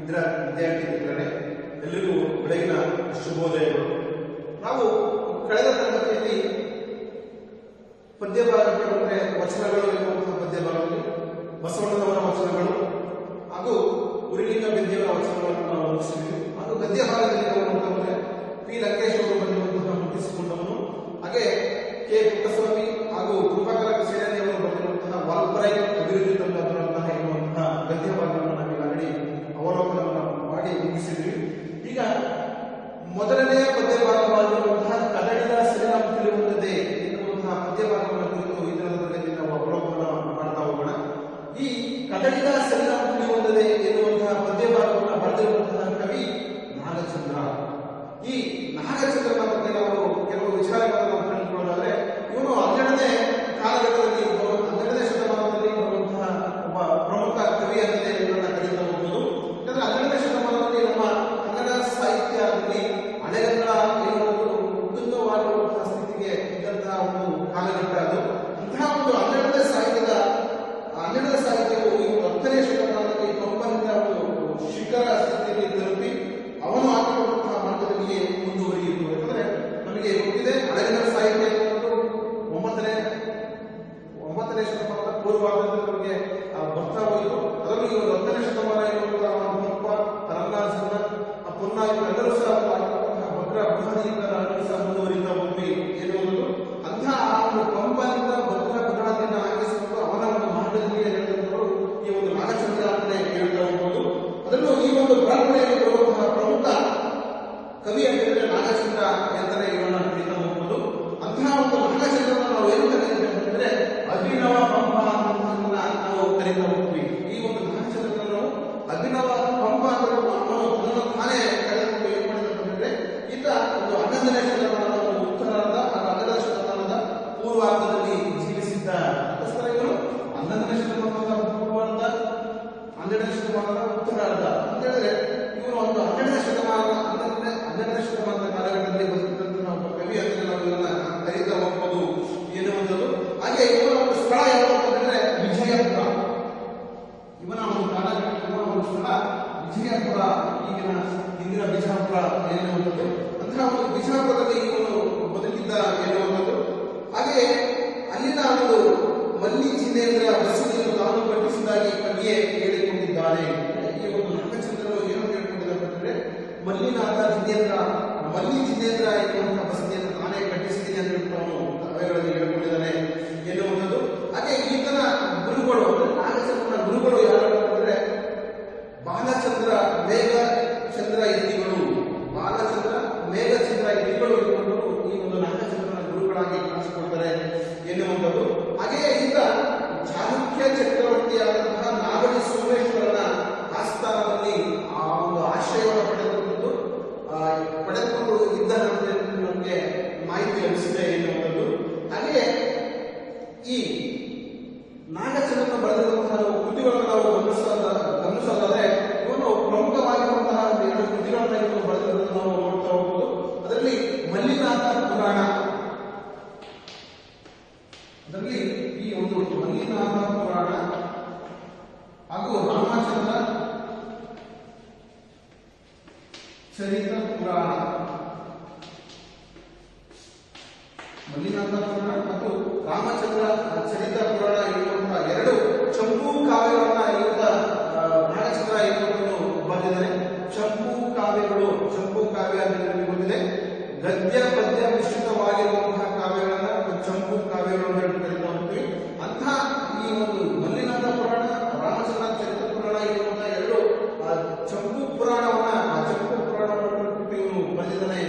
ವಿದ್ಯಾರ್ಥಿ ಮಿತ್ರರೇ, ಎಲ್ಲರಿಗೂ ಬೆಳಗಿನ ಶುಭೋದಯಗಳು. ನಾವು ಕಳೆದ ತರಗತಿಯಲ್ಲಿ ಪದ್ಯಭಾಗಕ್ಕೆ ಅಂದರೆ ವಚನಗಳು ಎನ್ನುವಂತಹ ಪದ್ಯಭಾಗದಲ್ಲಿ ಬಸವಣ್ಣನವರ ವಚನಗಳು ಹಾಗೂ ಉರಿಲಿಂಗ ಗದ್ಯವರ ವಚನಗಳನ್ನು ನಾವು ಮುಗಿಸಿದ್ವಿ. ಹಾಗೂ ಗದ್ಯಭಾಗದಲ್ಲಿ ನಾವು ನೋಡಿದರೆ ಪಿ ಲಂಕೇಶ್ ಅವರು ಬರೆದಿರುವಂತಹ ಮುಗಿಸಿಕೊಂಡವನು, ಹಾಗೆ ಕೆ ಪುಟ್ಟಸ್ವಾಮಿ ಹಾಗೂ ಕೃಪಾಕರ ಸೇನಾನಿ ಅವರು ಬರೆದಿರುವಂತಹ ವಾಲ್ಪರೈ ಅಭಿವೃದ್ಧಿ ತಂತ್ರಜ್ಞಾನ ಎನ್ನುವಂತಹ ಗದ್ಯಭಾಗವನ್ನು ನಾವು ಈಗಾಗಲೇ ಅವಲೋಕನವನ್ನು ಮಾಡಿ ಮುಗಿಸಿದ್ವಿ. ಈಗ ಮೊದಲನೆಯ ಪದ್ಯಭಾಗವಾಗಿರುವಂತಹ ಕದಡಿದ ಶ್ರೀರಾಮ್ ತಿಳಿಯುತ್ತದೆ ಎನ್ನುವಂತಹ ಪದ್ಯಭಾಗವನ್ನು ಕುರಿತು ಇದರ ತರಗತಿಯಲ್ಲಿ ನಾವು ಅವಲೋಕನ ಮಾಡ್ತಾ ಹೋಗೋಣ. ಈ ಕದಡಿದ ಶ್ರೀರಾಮ್ ತಿಳಿಯುತ್ತದೆ ಎನ್ನುವಂತಹ ಪದ್ಯಭಾಗವನ್ನು ಬರೆದಿರುವಂತಹ ಕವಿ ನಾಗಚಂದ್ರ. ಈ ನಾಗಚಂದ್ರನ ಬಗ್ಗೆ ನಾವು ಕೆಲವು ವಿಚಾರಗಳನ್ನು ಕಂಡುಕೊಳ್ಳೋದಾದ್ರೆ, ಇವನು 12ನೇ ಕಾಲಘಟ್ಟದಲ್ಲಿ 12ನೇ ಶತಮಾನದಲ್ಲಿ ಬರುವಂತಹ ಒಬ್ಬ ಪ್ರಮುಖ ಕವಿ ಅಂತಾನೆ ಇವರನ್ನ ಕರೀತಾ ಹೋಗ್ಬೋದು. ಯಾಕಂದ್ರೆ 12ನೇ ಶತಮಾನದಲ್ಲಿ ನಮ್ಮ ಕನ್ನಡ ಸಾಹಿತ್ಯದಲ್ಲಿ ಹಳೆಗನ್ನಡ ಎನ್ನುವುದು ಉತ್ತುಂಗವಾಗಿರುವಂತಹ ಸ್ಥಿತಿಗೆ ಇದ್ದಂತಹ ಒಂದು ಕಾಲಘಟ್ಟ ಅದು. ಅಂತಹ ಒಂದು 12ನೇ ಸಾಹಿತ್ಯವು ಈ 10ನೇ ಶತಮಾನದಲ್ಲಿ ಕಂಪನಿಂದ ಒಂದು ಶಿಖರ ಸ್ಥಿತಿಯಲ್ಲಿ ತಲುಪಿ ಅವನು ಹಾಕಿರುವಂತಹ ಮಾರ್ಗದಲ್ಲಿಯೇ ಮುಂದುವರಿಯಿತು. ಯಾಕಂದ್ರೆ ನಮಗೆ ಗೊತ್ತಿದೆ, ಹಳೆಗನ್ನಡ ಸಾಹಿತ್ಯ ಎನ್ನುವುದು 9ನೇ ಶತಮಾನದ ಪೂರ್ವಾರ್ಧದಲ್ಲಿ ನಮಗೆ ಬರ್ತಾ ಹೋಯಿತು. ಅದರಲ್ಲೂ ಈ 10ನೇ ಶತಮಾನ ಎನ್ನುವಂತಹ ಹಂಪ, ರಂಗನಾಥನ, ಪುನ್ನ ಇವೆಲ್ಲರೂ ಸಹ ಭದ್ರ ಬೃಹದಿಯಿಂದ ನಾವೆಲ್ಲರೂ ಸಹ ಮುಂದುವರಿತಾ ಹೋದ್ವಿ ಎನ್ನುವುದು. ಅಂತಹ ಆ ಒಂದು ಪಂಪನಿಂದ ಭದ್ರ ಬೃಹದಿಯನ್ನು ಆಗಿಸಿಕೊಂಡು ಅವನ ಒಂದು ಮಾರ್ಗದಲ್ಲಿಯೇ ನಡೆದವರು ಈ ಒಂದು ನಾಗಚಂದ್ರ ಅಂತಲೇ ಹೇಳ್ತಾ ಹೋಗ್ಬೋದು. ಅದರಲ್ಲೂ ಈ ಒಂದು ಪರಂಪರೆಯಲ್ಲಿ ಬರುವಂತಹ ಪ್ರಮುಖ ಕವಿ ಅಂತಂದ್ರೆ ನಾಗಚಂದ್ರ ಎಂದರೆ ಇವರನ್ನ ಕರೀತಾ ಹೋಗ್ಬೋದು. ಅಂತಹ ಒಂದು ನಾಗಚಂದ್ರನ ನಾವು ಏನು ಕರೀತೀವಿ ಅಂತಂದ್ರೆ ಅಭಿನವ ಪಂಪ ಅನ್ನೋದನ್ನ ನಾವು ಕರೀತಾ ಹೋಗ್ತೀವಿ. ಈ ಒಂದು ನಾಗಚಂದ್ರನ ಅಭಿನವ ಪಂಪ ಅಂದ್ರೆ ಅವನು ತಾನೇ ಕಳೆದುಕೊಂಡು ಏನ್ ಮಾಡಿದ್ರೆ ಈತ ಒಂದು 11ನೇ ಶತಮಾನದ ಒಂದು ಉತ್ತರಾರ್ಧ ಹಾಗೂ 12ನೇ ಶತಮಾನದ ಪೂರ್ವಾರ್ಧದಲ್ಲಿ ಜೀವಿಸಿದ್ದ. ಅದಕ್ಕೋಸ್ಕರ ಇವರು 11ನೇ ಶತಮಾನದ ಪೂರ್ವಾರ್ಧ, 12ನೇ ಶತಮಾನದ ಉತ್ತರಾರ್ಧ ಅಂತ ಹೇಳಿದ್ರೆ ಇವರು ಒಂದು 12ನೇ ಶತಮಾನದ ಕಾಲಘಟ್ಟದಲ್ಲಿ ಬದುಕಿದಂತಹ ಒಬ್ಬ ಕವಿ ಅಂತ ನಾವು ಇವನ್ನ ಕರೀತಾ ಹೋಗ್ಬೋದು ಎನ್ನುವಂಥದ್ದು. ಹಾಗೆ ಇವರ ಒಂದು ಸ್ಥಳ ಯಾವುದು ಅಂತಂದ್ರೆ ವಿಜಯಪುರ. ಇವನ ಒಂದು ಕಾಲಘಟ್ಟದ ಒಂದು ಸ್ಥಳ ವಿಜಯಪುರ, ಇಂದಿನ ಬಿಜಾಪುರ ಎನ್ನುವಂಥದ್ದು. ಅಂತಹ ಒಂದು ಬಿಜಾಪುರದಲ್ಲಿ ಇವನು ಬದುಕಿದ್ದ ಎನ್ನುವಂಥದ್ದು. ಹಾಗೆ ಅಲ್ಲಿನ ಒಂದು ಮಲ್ಲಿ ಜಿನೇಂದ್ರ ಬಸದಿಯನ್ನು ತಾನು ಕಟ್ಟಿಸಿದಾಗಿ ಕವಿಯೇ ಹೇಳಿಕೊಂಡಿದ್ದಾನೆ. ಈ ಒಂದು ನಾಗಚಂದ್ರರು ಏನು ಹೇಳಿಕೊಂಡಿದ್ದಾರೆ ಅಂತಂದ್ರೆ ಮಲ್ಲಿನಾಥ ಜಿನೇಂದ್ರ, ಮಲ್ಲಿ ಜಿನೇಂದ್ರ ಎನ್ನುವಂತಹ ಬಸದಿಯನ್ನು ತಾನೇ ಕಟ್ಟಿಸಿದ್ದೀನಿ ಅಂತ ಅವನು ಕವಿಗಳಲ್ಲಿ ಹೇಳಿಕೊಂಡಿದ್ದಾನೆ ಎನ್ನುವಂಥದ್ದು. ಹಾಗೆ ಈತನ ಗುರುಗಳು ಅಂದ್ರೆ ನಾಗಚಂದ್ರನ ಗುರುಗಳು ಯಾರು ಅಂದ್ರೆ ಬಾಲಚಂದ್ರ ಮೇಘಚಂದ್ರ ಇತಿಗಳು, ಬಾಲಚಂದ್ರ ಮೇಘಚಂದ್ರ ಇತಿಗಳು ಎನ್ನುವಂಥದ್ದು ಈ ಒಂದು ನಾಗಚಂದ್ರನ ಗುರುಗಳಾಗಿ ಕಾಣಿಸಿಕೊಳ್ತಾರೆ ಎನ್ನುವಂಥದ್ದು. ಹಾಗೆಯೇ ಈತ ಚಾಲುಕ್ಯ ಚಕ್ರವರ್ತಿಯಾದಂತಹ ನಾಗಡಿ ಸೋಮೇಶ್ವರನ ಆಸ್ಥಾನದಲ್ಲಿ ಆ ಒಂದು ಆಶ್ರಯವನ್ನು ಪಡೆದುಕೊಂಡು ಇದ್ದಾನಂತೆ ನಮಗೆ ಮಾಹಿತಿ ಲಭಿಸಿದೆ ಎನ್ನುವಂಥದ್ದು. ಹಾಗೆಯೇ ಈ ನಾಗಚಂದ್ರನ ಬರೆದಿರುವಂತಹ ಕೃತಿಗಳನ್ನು ನಾವು ಗಮನಿಸೋದಾದ್ರೆ ಇವನು ಪ್ರಮುಖವಾಗಿರುವಂತಹ 2 ಕೃತಿಗಳನ್ನ ಇವನು ಬರೆದಿರುವುದನ್ನು ನಾವು ನೋಡ್ತಾ ಹೋಗ್ಬೋದು. ಅದರಲ್ಲಿ ಮಲ್ಲಿನಾಥ ಪುರಾಣ, ಅದರಲ್ಲಿ ಈ ಒಂದು ಮಲ್ಲಿನಾಥ ಪುರಾಣ ಹಾಗೂ ರಾಮಚಂದ್ರ ಚರಿತ ಪುರಾಣ, ಮಲ್ಲಿನಾಥ ಪುರಾಣ ಮತ್ತು ರಾಮಚಂದ್ರ ಚರಿತ ಪುರಾಣ ಎನ್ನುವಂತಹ 2 ಚಂಪೂ ಕಾವ್ಯಗಳನ್ನ ಇರುವಂತ ನಾಗಚಂದ್ರ ಎನ್ನುವುದನ್ನು ಬರೆದಿದ್ದಾನೆ. ಚಂಪೂ ಕಾವ್ಯ ಅಂತ ಬಂದಿದೆ. ಗದ್ಯ ಪದ್ಯ ಮಿಶ್ರಿತವಾಗಿರುವಂತಹ ಕಾವ್ಯಗಳನ್ನ ಚಂಪೂ ಕಾವ್ಯಗಳು ಅಂತ ಕರೀತಾ ಹೋಗ್ತೀವಿ. ಅಂತಹ ಈ ಒಂದು ಮಲ್ಲಿನಾಥ ಪುರಾಣ, ರಾಮಚಂದ್ರ ಚರಿತ ಪುರಾಣ ಎನ್ನುವಂತಹ 2 ಚಂಪೂ ಪುರಾಣವನ್ನ ಇವನು ಬರೆದಿದ್ದಾನೆ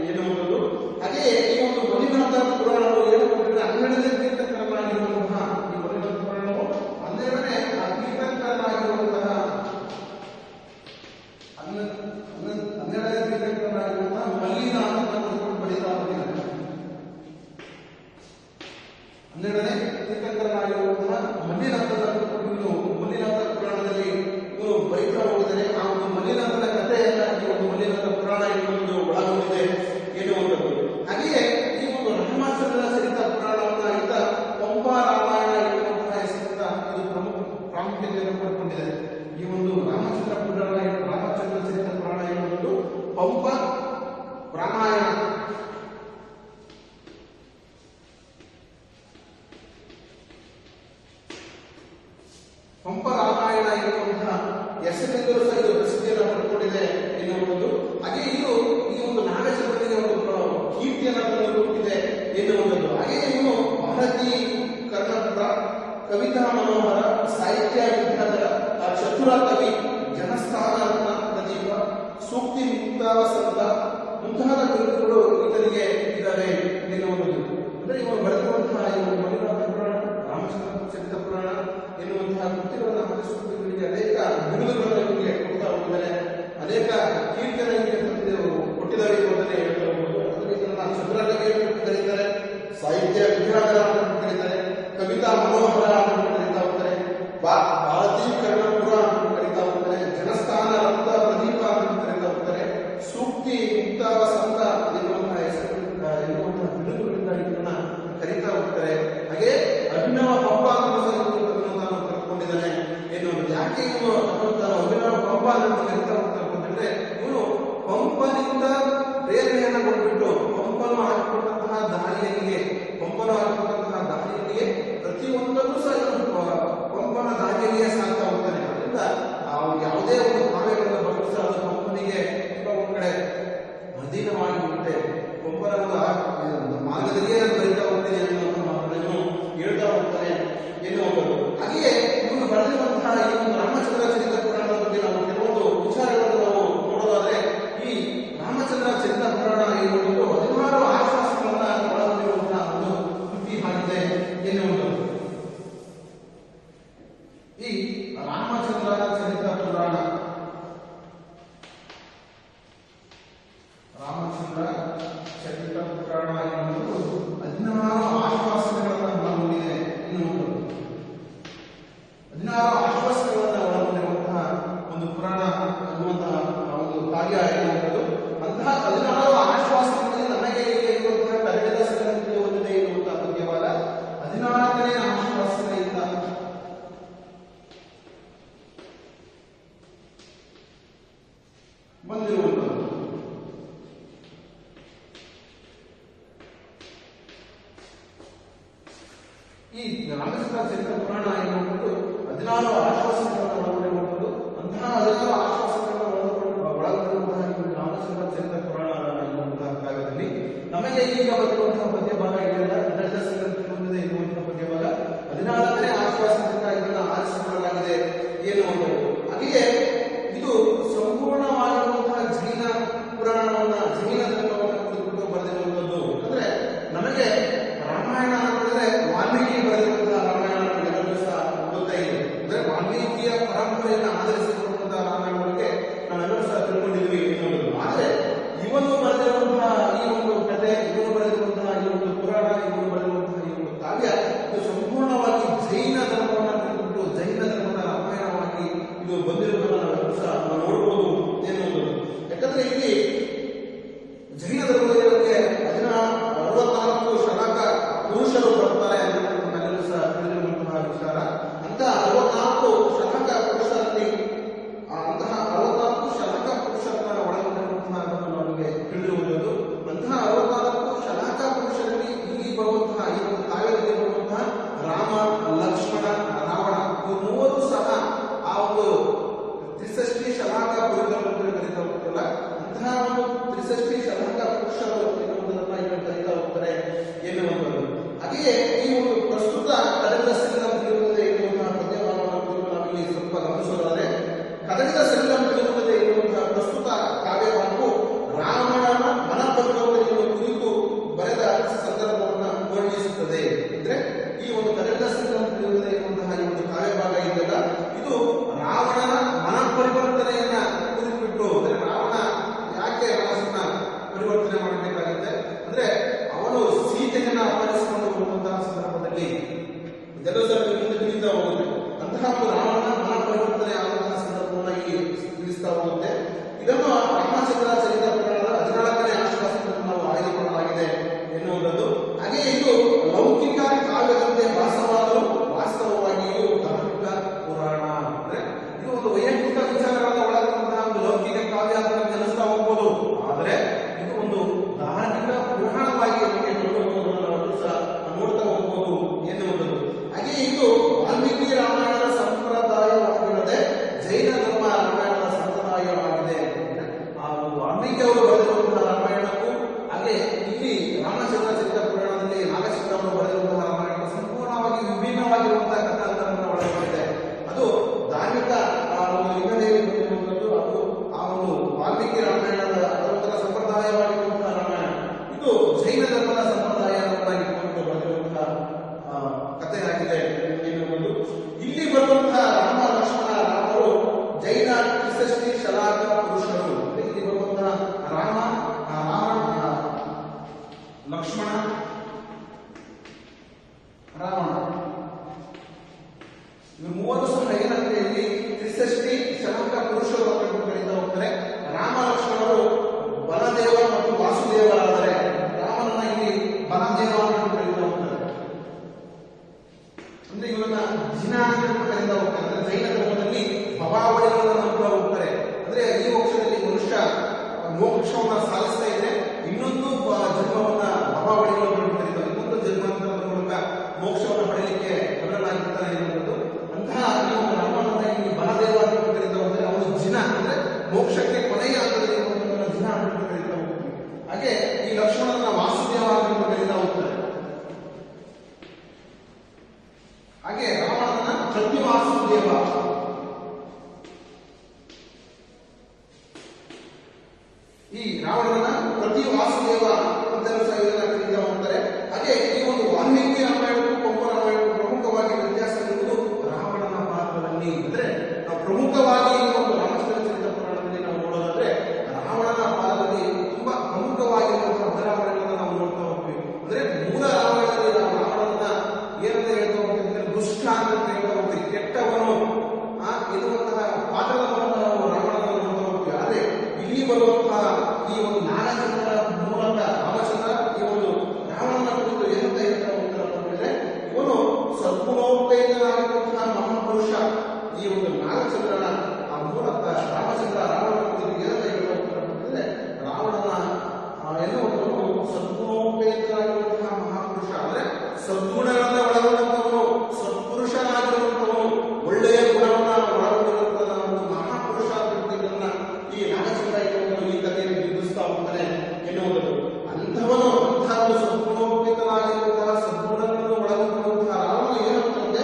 ಎನ್ನುವಂಥದ್ದು. ಹಾಗೆಯೇ ಈ ಒಂದು ಮಲ್ಲಿನಾಥ ಪುರಾಣವು ಏನು ಅಂತಂದ್ರೆ 12ನೇ ತೀರ್ಥಂಕರನಾಗಿರುವಂತಹ ಈ ಮಲ್ಲಿನಾಥ ಪುರಾಣವು 12ನೇ ತೀರ್ಥಂಕರನಾಗಿರುವಂತಹ ಮಲ್ಲಿನಾಥನ ಬರೀತಾ ಹೋಗಿದ್ದಾನೆ. 12ನೇ ತೀರ್ಥಂಕರನಾಗಿರುವಂತಹ ಮಲ್ಲಿನಾಥನ ಮಲ್ಲಿನಾಥ ಪುರಾಣದಲ್ಲಿ ಇವರು ಬರೀತಾ ಹೋಗಿದ್ದಾರೆ. ಆ ಒಂದು ಮಲ್ಲಿನಾಥನ ಕಥೆಯನ್ನ ಈ ಒಂದು ಮಲ್ಲಿನಾಥ ಪುರಾಣ ಎನ್ನುವುದು ಒಳಗೊಂಡಿದೆ ಎನ್ನುವಂಥದ್ದು. ಹಾಗೆಯೇ ಈ ಒಂದು ರಾಮಚಂದ್ರ ಚರಿತ ಪುರಾಣವನ್ನ ಇದ್ದ ಪಂಪ ರಾಮಾಯಣ ಎನ್ನುವಂತಹ ಹೆಸರಿಂದ ಇದು ಪ್ರಮುಖ ಪ್ರಾಮುಖ್ಯತೆಯನ್ನು ಪಡೆದುಕೊಂಡಿದೆ. ಈ ಒಂದು ರಾಮಚಂದ್ರ ಪುರಾಣ ಪಂಪ ರಾಮಾಯಣ. ಪಂಪ ರಾಮಾಯಣ ಎನ್ನುವಂತಹ ಹೆಸರಿನಿಂದಲೂ ಸಹ ಇದು ಪ್ರಸಿದ್ಧಿಯನ್ನು ಪಡೆದುಕೊಂಡಿದೆ ಎನ್ನುವುದು. ಹಾಗೆ ಇದು ಈ ಒಂದು ನಾಗಚಂದ್ರನಿಗೆ ಒಂದು ಕೀರ್ತಿಯನ್ನು ತಂದುಕೊಟ್ಟಿದೆ ಎನ್ನುವಂಥದ್ದು. ಹಾಗೆ ಇವನು ಭಾರತೀ ಕರ್ಣಪುರ, ಕವಿತಾ ಮನೋಹರ, ಸಾಹಿತ್ಯ ವಿದ್ಯಾಧರ, ಚತುರ ಕವಿ, ಜನಸ್ಥಾನ ಪ್ರದೀಪ, ಸೂಕ್ತಿ ಮುಕ್ತಾವಸಂತ ಮುಂತಾದ ಕೃತಿಗಳು ಈತನಿಗೆ ಇದ್ದಾವೆ ಎನ್ನುವಂಥದ್ದು. ಅಂದ್ರೆ ಇವರು ಬರೆದಿರುವಂತಹ ಇವರು ಮಣಿನಾಥ ಪುರಾಣ, ರಾಮಚಂದ್ರ ಚರಿತ ಪುರಾಣ ಎನ್ನುವಂತಹ ಕೃತಿಗಳನ್ನು ಆಚರಿಸುತ್ತಿರುವವರಿಗೆ ಅನೇಕ ಬಿರುದುಗಳನ್ನು ಇವರಿಗೆ ಕೊಡ್ತಾ ಹೋಗಿದ್ದಾರೆ, ಅನೇಕ ಕೀರ್ತನೆಗಳು ಕೊಟ್ಟಿದ್ದಾರೆ ಎಂಬುದನ್ನೇ ಹೇಳ್ತಾ ಹೋಗ್ಬೋದು. ಅದರಲ್ಲಿ ಇದನ್ನ ಚಂದ್ರ ಕವಿ ಅಂತ ಕರೀತಾರೆ, ಸಾಹಿತ್ಯ ವಿದ್ಯಾಧರ ಅಂತ ಕರೀತಾರೆ, ಕವಿತಾ ಮನೋಹರ ಅಂತ ಕರೀತಾ ಹೋಗ್ತಾರೆ, ಭಾರತೀ ಕರ್ಣಪುರ ಅಂತ ಕರೀತಾ ಹೋಗ್ತಾರೆ, ಜನಸ್ಥಾನ ರಕ್ತ ಪ್ರದೀಪ ಅಂತ ಕರೀತಾ ಹೋಗ್ತಾರೆ, ಸೂಕ್ತಿ ಮುಕ್ತಾವಸಂತ ಎನ್ನುವಂತಹ ಎನ್ನುವಂತಹ ಬಿರುದುಗಳಿಂದ ಇದನ್ನ ಕರೀತಾ ಹೋಗ್ತಾರೆ. ಹಾಗೆ ಅಭಿನವ ಪಂಪ ನಾನು ಕರ್ಕೊಂಡಿದ್ದಾನೆ ಎನ್ನುವುದು. ಯಾಕೆ ಇವನು ಅಭಿನವ ಪಂಪ ಅಂತ ಕರೀತಾ ಹೋಗ್ತಾರೆ ಅಂತಂದ್ರೆ ಇವನು ಪಂಪನಿಂದ ಪ್ರೇರಣೆಯನ್ನು ಕೊಟ್ಬಿಟ್ಟು ಪಂಪನು ಹಾಕಿಕೊಟ್ಟಂತಹ ದಾರಿಯಲ್ಲಿಗೆ ಪ್ರತಿಯೊಂದನ್ನು ಸಹ ಪಂಪನ ದಾರಿಯಲ್ಲಿಯೇ ಸಾಗ್ತಾ ಹೋಗ್ತಾನೆ. ಅದರಿಂದ ಯಾವುದೇ ಒಂದು ಕಾವ್ಯಗಳನ್ನು ಬರೆದು ಸಹ ಅದು ಪಂಪನಿಗೆ ಒಂದ್ ಕಡೆ ಅಧೀನವಾಗಿ ಹೋಗುತ್ತೆ. ಪಂಪನ ಮಾರ್ಗದಲ್ಲಿಯೇ ನಾನು ಬರೀತಾ ಹೋಗ್ತೇನೆ ಅನ್ನುವಂಥ ಮಾತನ್ನು ಹೇಳ್ತಾ ಹೋಗ್ತಾನೆ ಎನ್ನುವಂಥದ್ದು. ಹಾಗೆಯೇ ಇವನು ಬರೆದಿರುವಂತಹ ಈ ಒಂದು ರಾಮಚಂದ್ರ ಚರಿತ ಪುರಾಣದ ಬಗ್ಗೆ ನಾವು ಕೆಲವೊಂದು ವಿಚಾರಗಳನ್ನು ನಾವು ನೋಡೋದಾದ್ರೆ, ಈ ರಾಮಚಂದ್ರ ಚರಿತ ಪುರಾಣ ಎನ್ನುವುದು 16 ಆಶ್ವಾಸಗಳನ್ನ ಒಳಗೊಂಡಿರುವಂತಹ ಒಂದು ಕೃತಿ ಆಗಿದೆ ಎನ್ನುವಂಥದ್ದು. ಈ ರಾಮಚಂದ್ರ ಚರಿತ ಪುರಾಣ, ರಾಮಚಂದ್ರ ಚರಿತ ಪುರಾಣ ಎನ್ನುವುದು 16 ಆಶ್ವಾಸನೆಗಳನ್ನು ಒಳಗೊಂಡಿದೆ ಎನ್ನುವಂಥದ್ದು. 16 ಆಶ್ವಾಸನೆಗಳನ್ನು ಒಳಗೊಂಡಿರುವಂತಹ ಒಂದು ಪುರಾಣ ಅನ್ನುವಂತಹ ಒಂದು ಕಾವ್ಯ ಎನ್ನುವಂಥದ್ದು. ಅಂತಹ 16 ಆಶ್ವಾಸನೆಗಳಲ್ಲಿ ನಮಗೆ ಇರುವಂತಹ ಕನ್ನಡದ ಸಂಗತಿ ಹೊಂದಿದೆ ಎನ್ನುವಂತಹ ಪದ್ಯವಾದ 14ನೇ ಆಶ್ವಾಸನೆಯಿಂದ ಬಂದಿರುವಂಥದ್ದು. ಈ ರಾಮಚಂದ್ರ ಚರಿತ ಪುರಾಣ ಎನ್ನುವುದು 16 ಆಶ್ವಾಸನೆಗಳನ್ನು ಒಳಗೊಂಡಿರುವಂಥದ್ದು. ಅಂತಹ 16 ಆಶ್ವಾಸನೆಗಳನ್ನು ಒಳಗೊಂಡಿರುವಂತಹ ರಾಮಚಂದ್ರ ಚರಿತ ಪುರಾಣ ಎನ್ನುವಂತಹ ಕಾವ್ಯದಲ್ಲಿ ನಮಗೆ ಈಗ ಬಂದಿರುವಂತಹ ಪದ್ಯ ಭಾಗ ಇದೆಯಲ್ಲ, ಕನ್ನಡದ ಸಂಗತಿ ಹೊಂದಿದೆ ಎನ್ನುವಂತಹ ಪದ್ಯ ಭಾಗ 14ನೇ ಆಶ್ವಾಸನೆಯಿಂದ ಇದನ್ನು ಆರಿಸಿಕೊಳ್ಳಲಾಗಿದೆ ಎನ್ನುವಂಥದ್ದು. ಹಾಗೆಯೇ ಇದು ಸಂಪೂರ್ಣವಾಗಿರುವಂತಹ ಜೈನ ಪುರಾಣವನ್ನ, ಜೈನ ಧರ್ಮವನ್ನು ಕುರಿತು ಬರೆದಿರುವಂಥದ್ದು. ಅಂದ್ರೆ ನಮಗೆ ರಾಮಾಯಣ ಅಂತಂದ್ರೆ ವಾಲ್ಮೀಕಿ ಬರೆದಿರುವಂತಹ ರಾಮಾಯಣ ಎಲ್ಲರೂ ಸಹ ಗೊತ್ತೇ ಇದೆ. ಅಂದ್ರೆ ವಾಲ್ಮೀಕಿಯ ಪರಂಪರೆಯನ್ನು ಆಧರಿಸಿರುವಂತಹ ರಾಮಾಯಣಕ್ಕೆ ನಾವೆಲ್ಲರೂ ಸಹ ತಿಳ್ಕೊಂಡಿದ್ವಿ ಎನ್ನುವುದು. ಆದ್ರೆ ಇವನು ಬರೆದಿರುವಂತಹ ಈ ಒಂದು ಕಥೆ, ಇವನು ಬರೆದಿರುವಂತಹ ಈ ಒಂದು ಪುರಾಣ, ಇವನು ಬರೆದಿರುವಂತಹ ಈ ಒಂದು ಕಾವ್ಯ ಇದು ಸಂಪೂರ್ಣವಾಗಿ ಜೈನ ಧರ್ಮವನ್ನು ಕುರಿತು, ಜೈನ ಧರ್ಮದ ರಾಮಾಯಣವಾಗಿ ಇದು ಬಂದಿರುವುದನ್ನು ನಾವೆಲ್ಲರೂ ಸಹ ನೋಡಬಹುದು ಎನ್ನುವುದು. ಯಾಕಂದ್ರೆ ಇಲ್ಲಿ ಜೈನ ಧರ್ಮದ ಬಗ್ಗೆ 64 ಶಲಾಕ ಪುರುಷರು ಬರ್ತಾರೆ ಅನ್ನೋದು ನಮ್ಮೆಲ್ಲರೂ ಸಹ ತಿಳಿದಿರುವಂತಹ ವಿಚಾರ. ಅಂತಹ 64 ಶಲಾಕ ಪುರುಷರಲ್ಲಿ ಅಂತಹ 64 ಶಲಾಕ ಪುರುಷರನ್ನ ಒಳಗೊಂಡಿರುವಂತಹ ನಮಗೆ ತಿಳಿದಿರುವುದು. ಅಂತಹ 64 ಶಲಾಕ ಪುರುಷರಲ್ಲಿ ಇಲ್ಲಿ ಬರುವಂತಹ ಈ ಒಂದು ಕಾವ್ಯದಲ್ಲಿ ಬರುವಂತಹ ರಾಮ, ಲಕ್ಷ್ಮಣ, ರಾವಣ ಇವು ಮೂವರು ಸಹ ಆ ಒಂದು ತ್ರಿಷಷ್ಟಿ ಶಲಾಕ ಪುರುಷರು ಕರೀತಾ ಹೋಗ್ತಾರಲ್ಲ, ಅಂತಹ ಒಂದು ತ್ರಿಷಷ್ಟಿ ಶಲಾಕ ಪುರುಷರು ಎನ್ನುವುದನ್ನ ಇಲ್ಲಿ ಕರೀತಾ ಹೋಗ್ತಾರೆ ಎನ್ನುವಂಥದ್ದು. ಹಾಗೆಯೇ ಈ ಒಂದು ಪ್ರಸ್ತುತ ಕದಡಿದ ಸಂಗಮ ತಿಳಿಯುತ್ತದೆ ಎನ್ನುವಂತಹ ಪದ್ಯವನ್ನು ನಾವಿಲ್ಲಿ ಸ್ವಲ್ಪ ಗಮನಿಸೋದಾದ್ರೆ, ಕದಡಿದ ಸಂಗಮ ತಿಳಿಯುತ್ತದೆ ಎನ್ನುವಂತಹ ಪ್ರಸ್ತುತ ಕಾವ್ಯವನ್ನು ರಾವಣನ ಮನಪರಿವರ್ತನೆಯನ್ನು ಕುರಿತು ಬರೆದ ಸಂದರ್ಭವನ್ನು ವರ್ಣಿಸುತ್ತದೆ. ಅಂದ್ರೆ ಈ ಒಂದು ಕದಡಿದ ಸಂಗಮ ತಿಳಿಯುತ್ತದೆ ಎನ್ನುವಂತಹ ಈ ಒಂದು ಕಾವ್ಯ ಭಾಗ ಇದೆಯಲ್ಲ, ಇದು ರಾವಣನ ಮನಪರಿವರ್ತನೆಯನ್ನ ಕುರಿತುಬಿಟ್ಟು, ಅಂದ್ರೆ ರಾವಣ ಯಾಕೆ ಮನಸ್ಸನ್ನ ಪರಿವರ್ತನೆ ಮಾಡಬೇಕಾಗುತ್ತೆ ಅಂದ್ರೆ ಅವನು ಸೀತೆಯನ್ನ ಅಪಹರಿಸಿಕೊಂಡು ಬರುವಂತಹ ಸಂದರ್ಭದಲ್ಲಿ ಇದೆಲ್ಲೂ ಸಹ ಮುಂದೆ ತಿಳಿತಾ ಹೋಗುತ್ತೆ. ಅಂತಹ ಒಂದು ರಾವಣನ ಮನ ಪರಿವರ್ತನೆ ಆಗುವಂತಹ ಸಂದರ್ಭವನ್ನು ಇಲ್ಲಿ ತಿಳಿಸ್ತಾ ಹೋಗುತ್ತೆ. ಇದನ್ನು ರಾಮಚಂದ್ರ ಚರಿತ ಪುರಾಣದ 14ನೇ ಆಶ್ವಾಸನೆಯನ್ನು ನಾವು ಆಯ್ದುಕೊಳ್ಳಲಾಗಿದೆ ಎನ್ನುವಂಥದ್ದು. ಹಾಗೆಯೇ ಇದು ಲೌಕಿಕ ಕಾವ್ಯದಂತೆ ಭಾಸವಾದರೂ ವಾಸ್ತವವಾಗಿಯೂ ಧಾರ್ಮಿಕ ಪುರಾಣ. ಅಂದ್ರೆ ಇದು ಒಂದು ವೈಯಕ್ತಿಕ ವಿಚಾರಗಳನ್ನು ಒಳಗೊಂಡಂತಹ ಒಂದು ಲೌಕಿಕ ಕಾವ್ಯ ಅಂತ ಅನಿಸ್ತಾ ಹೋಗ್ಬೋದು. ಜೈನ ತ್ರಿಷಷ್ಟಿ ಶಲಾಕ ಪುರುಷರು. ಇಲ್ಲಿ ಬರುವಂತಹ ರಾಮ, ಲಕ್ಷ್ಮಣ, ರಾವಣ ಇವರು ಮೂವರು ಸಹ ಏನಂದ್ರೆ ಇಲ್ಲಿ ತ್ರಿಷಷ್ಟಿ ಶಲಾಕ ಪುರುಷರು ಅಂತ ಕರೀತಾ ಹೋಗ್ತಾರೆ. ರಾಮ ಲಕ್ಷ್ಮಣರು ಬಲದೇವ ಮತ್ತು ವಾಸುದೇವ ಆದರೆ ರಾಮನನ್ನ ಇಲ್ಲಿ ಬಲದೇವ ಅಂತ ಕರೀತಾ ಹೋಗ್ತಾರೆ. ಅಂದ್ರೆ ಇವರನ್ನ ಜಿನ ಅಂತ ಕರೀತಾ ಹೋಗ್ತಾರೆ. ಅಂದ್ರೆ ಜೈನ ಧರ್ಮದಲ್ಲಿ ಭವಾವಳಿಗಳನ್ನು ನಂಬುತ್ತಾ ಹೋಗ್ತಾರೆ. ಅಂದ್ರೆ ಈ ಮೋಕ್ಷದಲ್ಲಿ ಮನುಷ್ಯ ಮೋಕ್ಷವನ್ನ ಸಾಧಿಸ್ತಾ ಇದೆ, ಇನ್ನೊಂದು ಜನ್ಮವನ್ನ ಭವಾವಳಿಗಳನ್ನು ಕರೀತಾರೆ. ಇನ್ನೊಂದು ಜನ್ಮಾಂತರದ ಮೂಲಕ ಮೋಕ್ಷವನ್ನು ಪಡೆಯಲಿಕ್ಕೆ ಬದಲಾಗಿರ್ತಾನೆ ಎನ್ನುವುದು. ಅಂತಹ ನೀವು ರಾಮನನ್ನ ಇಲ್ಲಿ ಬಲದೇವ ಅಂತ ಕರೀತಾ ಹೋಗ್ತಾರೆ. ಅವನು ಜಿನ ಅಂದ್ರೆ ಮೋಕ್ಷಕ್ಕೆ ಕೊನೆಯ ಹಂತದಲ್ಲಿ ಜಿನ ಅಂತ ಕರೀತಾ ಹೋಗ್ತಾರೆ. ಹಾಗೆ ಈ ಲಕ್ಷ್ಮಣನ ವಾಸುದೇವ ಅಂತ ಕರೀತಾ ಹೋಗ್ತಾರೆ. ಹಾಗೆ ರಾವಣನ ಪ್ರತಿ ವಾಸುದೇವ, ಈ ರಾವಣನ ಪ್ರತಿ ವಾಸುದೇವ ಅಂತ ಕರೀತಾ ಹೋಗ್ತಾರೆ. ಹಾಗೆ ಈ ಒಂದು ವಾಲ್ಮೀಕಿ ರಾಮಾಯಣ ಕೊಂಪ ರಾಮಾಯಣ ಪ್ರಮುಖವಾಗಿ ವ್ಯತ್ಯಾಸ ಇರುವುದು ರಾವಣನ ಪಾತ್ರದಲ್ಲಿ. ಅಂದ್ರೆ ನಾವು ಪ್ರಮುಖವಾಗಿ ಒಂದು ರಾಮಚಂದ್ರ ಚರಿತ ಪುರಾಣದಲ್ಲಿ ನಾವು ನೋಡೋದಾದ್ರೆ ರಾವಣನ ಪಾತ್ರದಲ್ಲಿ ತುಂಬಾ ಪ್ರಮುಖವಾಗಿರುವಂತಹ ಬದಲಾವಣೆಗಳನ್ನು ನಾವು ನೋಡ್ತಾ ಹೋಗ್ತೀವಿ. ಅಂದ್ರೆ ಮೂಲ ರಾಮಾಯಣದಲ್ಲಿ ನಾವು ರಾವಣನ ಏನಂತ ಹೇಳ್ತಾ ಹೋಗ್ತೀವಿ, ದುಷ್ಟ ಅಂತ ಹೇಳ್ತಾ ಹೋಗ್ತೀವಿ, ಕೆಟ್ಟವನು ಇರುವಂತಹ ಪಾತ್ರದ ಮೂಲಕ ನಾವು ರಾವಣನ ನೋಡ್ತಾ ಹೋಗ್ತೀವಿ. ಆದ್ರೆ ಇಲ್ಲಿ ಬರುವಂತಹ ಈ ಒಂದು ನಾಗಚಂದ್ರ ಮೂಲಕ ರಾಮಚಂದ್ರ ಈ ಒಂದು ರಾವಣನ ಕುರಿತು ಏನಂತ ಹೇಳ್ತಾ ಹೋಗ್ತಾರಪ್ಪ ಅಂದ್ರೆ, ಇವನು ಸದ್ಗುಣೋಪೇತನಾಗಿರುವಂತಹ ಮಹಾಪುರುಷ. ಈ ಒಂದು ನಾಗಚಂದ್ರನ ಆ ಮೂಲಕ ರಾಮಚಂದ್ರ ರಾವಣನ ಕುರಿತು ಏನಂತ ಹೇಳ್ತಾ ಹೋಗ್ತಾರಪ್ಪ ಅಂದ್ರೆ, ರಾವಣನ ಎನ್ನುವಂಥವನು ಸದ್ಗುಣೋಪೇತನಾಗಿರುವಂತಹ ಮಹಾಪುರುಷ. ಅಂದ್ರೆ ಸದ್ಗುಣಗಳನ್ನ ಒಳಗೊಂಡಂತವನು, ಸತ್ಪುರುಷನಾಗಿರುವಂತವನು, ಒಳ್ಳೆಯ ಗುಣವನ್ನ ಒಳಗೊಂಡಿರುವಂತಹ ಒಂದು ಮಹಾಪುರುಷ ಅನ್ನುವುದನ್ನ ಈ ನಾಗಚಂದ್ರ ಎನ್ನುವನು ಈ ಕಥೆಯಲ್ಲಿ ಬಿಂಬಿಸ್ತಾ ಹೋಗ್ತಾನೆ ಎನ್ನುವುದು. ಅಂಥವನು ಅಂತಹ ಒಂದು ಸದ್ಗುಣೋಪೇತನಾಗಿರುವಂತಹ ಸದ್ಗುಣಗಳನ್ನು ಒಳಗೊಂಡಿರುವಂತಹ ರಾವಣ ಏನಾಗ್ತದೆ,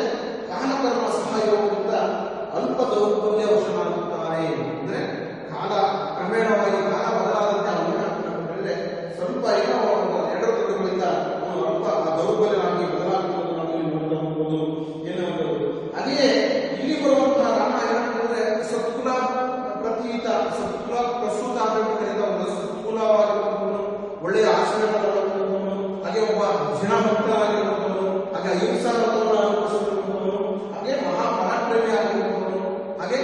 ಕಾಲಕರ್ಮ ಸಹಾಯದಿಂದ ಅಲ್ಪ ದೌರ್ಬಲ್ಯ ವಶನಾಗುತ್ತಾನೆ. ಅಂದ್ರೆ ಕಾಲ ಕ್ರಮೇಣವಾಗಿ ಕಾಲ ಬದಲಾದಂತೆ ಅವನು ಏನಾಗ್ತದೆ, ಸ್ವಲ್ಪ ಏನೋ ಎಡರುಗಳಿಂದ ಅವನು ಅಲ್ಪ ದೌರ್ಬಲ್ಯವಾಗಿ ಬದಲಾಗುವುದು ನಾವು ಇಲ್ಲಿ ನೋಡ್ತಾ ಹೋಗ್ಬೋದು ಎನ್ನುವಂಥದ್ದು. ಹಾಗೆಯೇ ಇಲ್ಲಿ ಬರುವಂತಹ ರಾಮ ಏನಾಗ್ತದೆ, ಸತ್ಕುಲ ಪ್ರತೀತ, ಸತ್ಕುಲ ಪ್ರಸ್ತುತ ಅಂತ ಕರೀತಾ ಹೋಗ್ತಾರೆ. ಸತ್ಕುಲವಾಗಿರುವಂಥವನು, ಒಳ್ಳೆಯ ಆಚರಣೆಗಳನ್ನು, ಹಾಗೆ ಒಬ್ಬ ಜಿನಭಕ್ತನಾಗಿರುವಂಥವನು, ಹಾಗೆ ಅಹಿಂಸಾವನ್ನು ಅನುಭವಿಸಿರುವಂಥವನು, ಹಾಗೆ ಮಹಾಪರಾಕ್ರಮಿ ಆಗಿರುವಂಥವನು, ಹಾಗೆ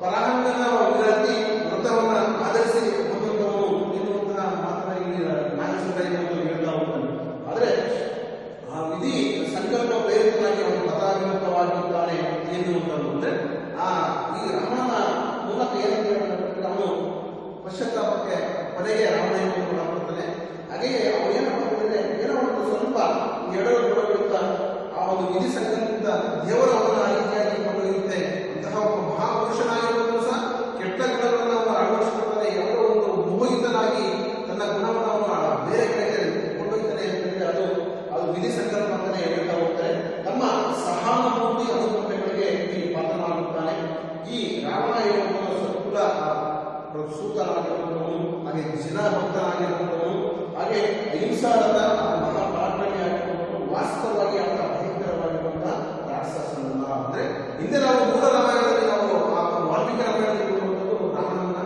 ಪರಾಂಗನ ವಿರಾಟಿ ವ್ರತವನ್ನ ಆಧರಿಸಿ ಹೊಂದುವಂಥವನು ಎನ್ನುವಂತಹ ಮಾತ್ರ ಇಲ್ಲಿ ನಾಗಚಂದ್ರ ಹೇಳ್ತಾ ಹೋಗ್ತಾನೆ. ಆದ್ರೆ ಆ ವಿಧಿ ಸಂಕಲ್ಪ ಪ್ರೇರಿತನಾಗಿ ಅವನು ಮತಾಭಿಮುಖವಾಗಿದ್ದಾನೆ ಎನ್ನುವಂಥದ್ದು. ಅಂದ್ರೆ ಈ ರಾಮನ ಮೂಲಕ ಏನಂತ ಹೇಳಿದ್ರೆ ಅವನು ಪಶ್ಚಾತ್ತಾಪಕ್ಕೆ ಕೊನೆಗೆ ರಾವಣ ಒಳಪಡ್ತಾನೆ. ಹಾಗೆಯೇ ಅವನು ಏನಾಗ್ತದೆ, ಏನೋ ಒಂದು ಸ್ವಲ್ಪ ಎಡರುತ್ತ ಆ ಒಂದು ವಿಧಿ ಸಂಕಲ್ಪದಿಂದ ದೇವರ ಅವನ ರೀತಿಯಾಗಿ ಕೊಂಡೊಯ್ಯುತ್ತೆ. ಅಂತಹ ಒಬ್ಬ ಮಹಾಪುರುಷನಾಗಿರುವುದು ಸಹ ಕೆಟ್ಟ ಗುಣಗಳನ್ನು ಅವನು ಅಳವಡಿಸಿಕೊಳ್ತಾನೆ. ಯಾವುದೋ ಒಂದು ಮೋಹಿತನಾಗಿ ತನ್ನ ಗುಣವನ್ನು ಅವನು ಬೇರೆ ಕಡೆಗೆ ಕೊಂಡೊಯ್ತಾನೆ ಅಂತಂದ್ರೆ ಅದು ವಿಧಿ ಸಂಕಲ್ಪ ಅಂತಾನೆ ಹೇಳ್ತಾ ಹೋಗ್ತಾರೆ. ತಮ್ಮ ಸಹಾನುಭೂತಿ ಅನುಕಂಪಗಳಿಗೆ ಇಲ್ಲಿ ಪಾತ್ರನಾಗುತ್ತಾನೆ. ಈ ರಾವಣ ಎನ್ನುವ ಸತ್ಕುಲ ಸೂತನಾಗಿರುವಂಥವನು, ಹಾಗೆ ಜಿನ ಭಕ್ತನಾಗಿರುವಂಥವನು, ಹಾಗೆ ಅಹಿಂಸಾರದ ಮಹಾಪರಾಕ್ರಮಿ ಆಗಿರುವಂಥವನು, ವಾಸ್ತವವಾಗಿ ಅವರ ಭಯಂಕರವಾಗಿರುವಂತಹ ರಾಕ್ಷಸನಲ್ಲ. ಅಂದ್ರೆ ಹಿಂದೆ ನಾವು ಮೂಲ ರಾಮಾಯಣದಲ್ಲಿ ನಾವು ವಾಲ್ಮೀಕಿ ರಾಮಾಯಣದಲ್ಲಿ ನೋಡುವಂಥದ್ದು ರಾಮನನ್ನ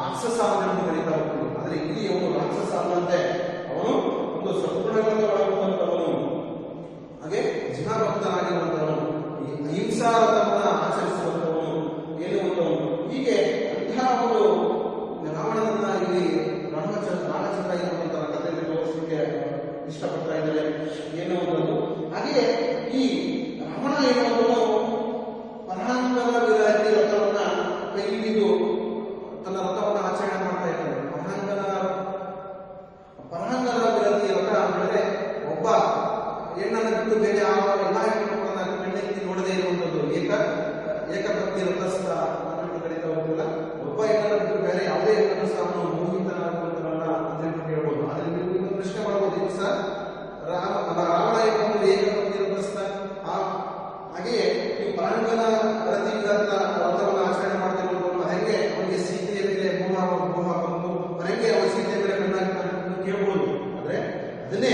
ರಾಕ್ಷಸ ಅಂತ ಕರೀತಾ ಹೋಗ್ತೀವಿ. ಆದ್ರೆ ಇಲ್ಲಿ ಅವನು ರಾಕ್ಷಸ ಅಲ್ಲಂತೆ, ಅವನು ಒಂದು ಸದ್ಗುಣಗಳನ್ನು ಒಳಗೊಂಡಂಥವನು, ಹಾಗೆ ಜಿನ ಭಕ್ತನಾಗಿರುವಂಥವನು, ಅಹಿಂಸಾರತವನ್ನ ಆಚರಿಸುವಂಥವನು ಎನ್ನುವಂಥವನು. ಹೀಗೆ ಅಂತಹ ಒಂದು ರಾವಣನನ್ನ ಇಲ್ಲಿ ನಾಗಚಂದ್ರ ಎನ್ನುವಂತಹ ಕಥೆಯಲ್ಲಿ ತೋರಿಸಲಿಕ್ಕೆ ಇಷ್ಟಪಡ್ತಾ ಇದ್ದಾರೆ ಎನ್ನುವಂಥದ್ದು. ಹಾಗೆಯೇ ಈ ರಾವಣ ಎನ್ನುವಂಥವನು ಪರಾಂಗನ ವಿರಾಟಿ ರಥವನ್ನ ಕೈ ಹಿಡಿದು ತನ್ನ ರಥವನ್ನ ಆಚರಣೆ ಮಾಡ್ತಾ ಇದ್ದಾನೆ. ಪರಾಂಗನ ವಿರಾಟಿ ರಥ ಅಂದ್ರೆ ಒಬ್ಬ ಹೆಣ್ಣನ್ನು ಬಿಟ್ಟು ಬೇರೆ ಎಲ್ಲ ಹೆಣ್ಣುಗಳನ್ನ ಕಣ್ಣೆತ್ತಿ ನೋಡದೇ ಇರುವಂಥದ್ದು, ಏಕಪತ್ನಿ ರಥಸ್ಥ ಅಂತ ಕರೀತಾ ಹೋಗಿಲ್ಲ. ಒಬ್ಬ ಹೆಣ್ಣನ್ನು ಬಿಟ್ಟು ಬೇರೆ ಯಾವುದೇ ಹೆಣ್ಣನ್ನು ಸಹ ಅವನು ಮೋಹಿತನಾಗುವಂತವಲ್ಲ ಅಂತ ಹೇಳ್ಬೋದು. ಆದ್ರೆ ನೀವು ಪ್ರಶ್ನೆ ಮಾಡಬಹುದು, ಇದು ಸಹ ರಾವಣ ಎನ್ನುವುದು ಏಕಪತ್ನಿ ರಥಸ್ಥ. ಹಾಗೆಯೇ ನೀವು ಪರಾಂಗನ ರಥವನ್ನು ಆಚರಣೆ ಮಾಡ್ತಿರುವಂಥದ್ದು ಹೇಗೆ ಅವನಿಗೆ ಸೀತೆಯ ಮೇಲೆ ಮೋಹ ಬಂದು ಹೇಗೆ ಅವನ ಸೀತೆಯ ಮೇಲೆ ಕಣ್ಣಾಗಿ ಕೇಳಬಹುದು. ಆದ್ರೆ ಅದನ್ನೇ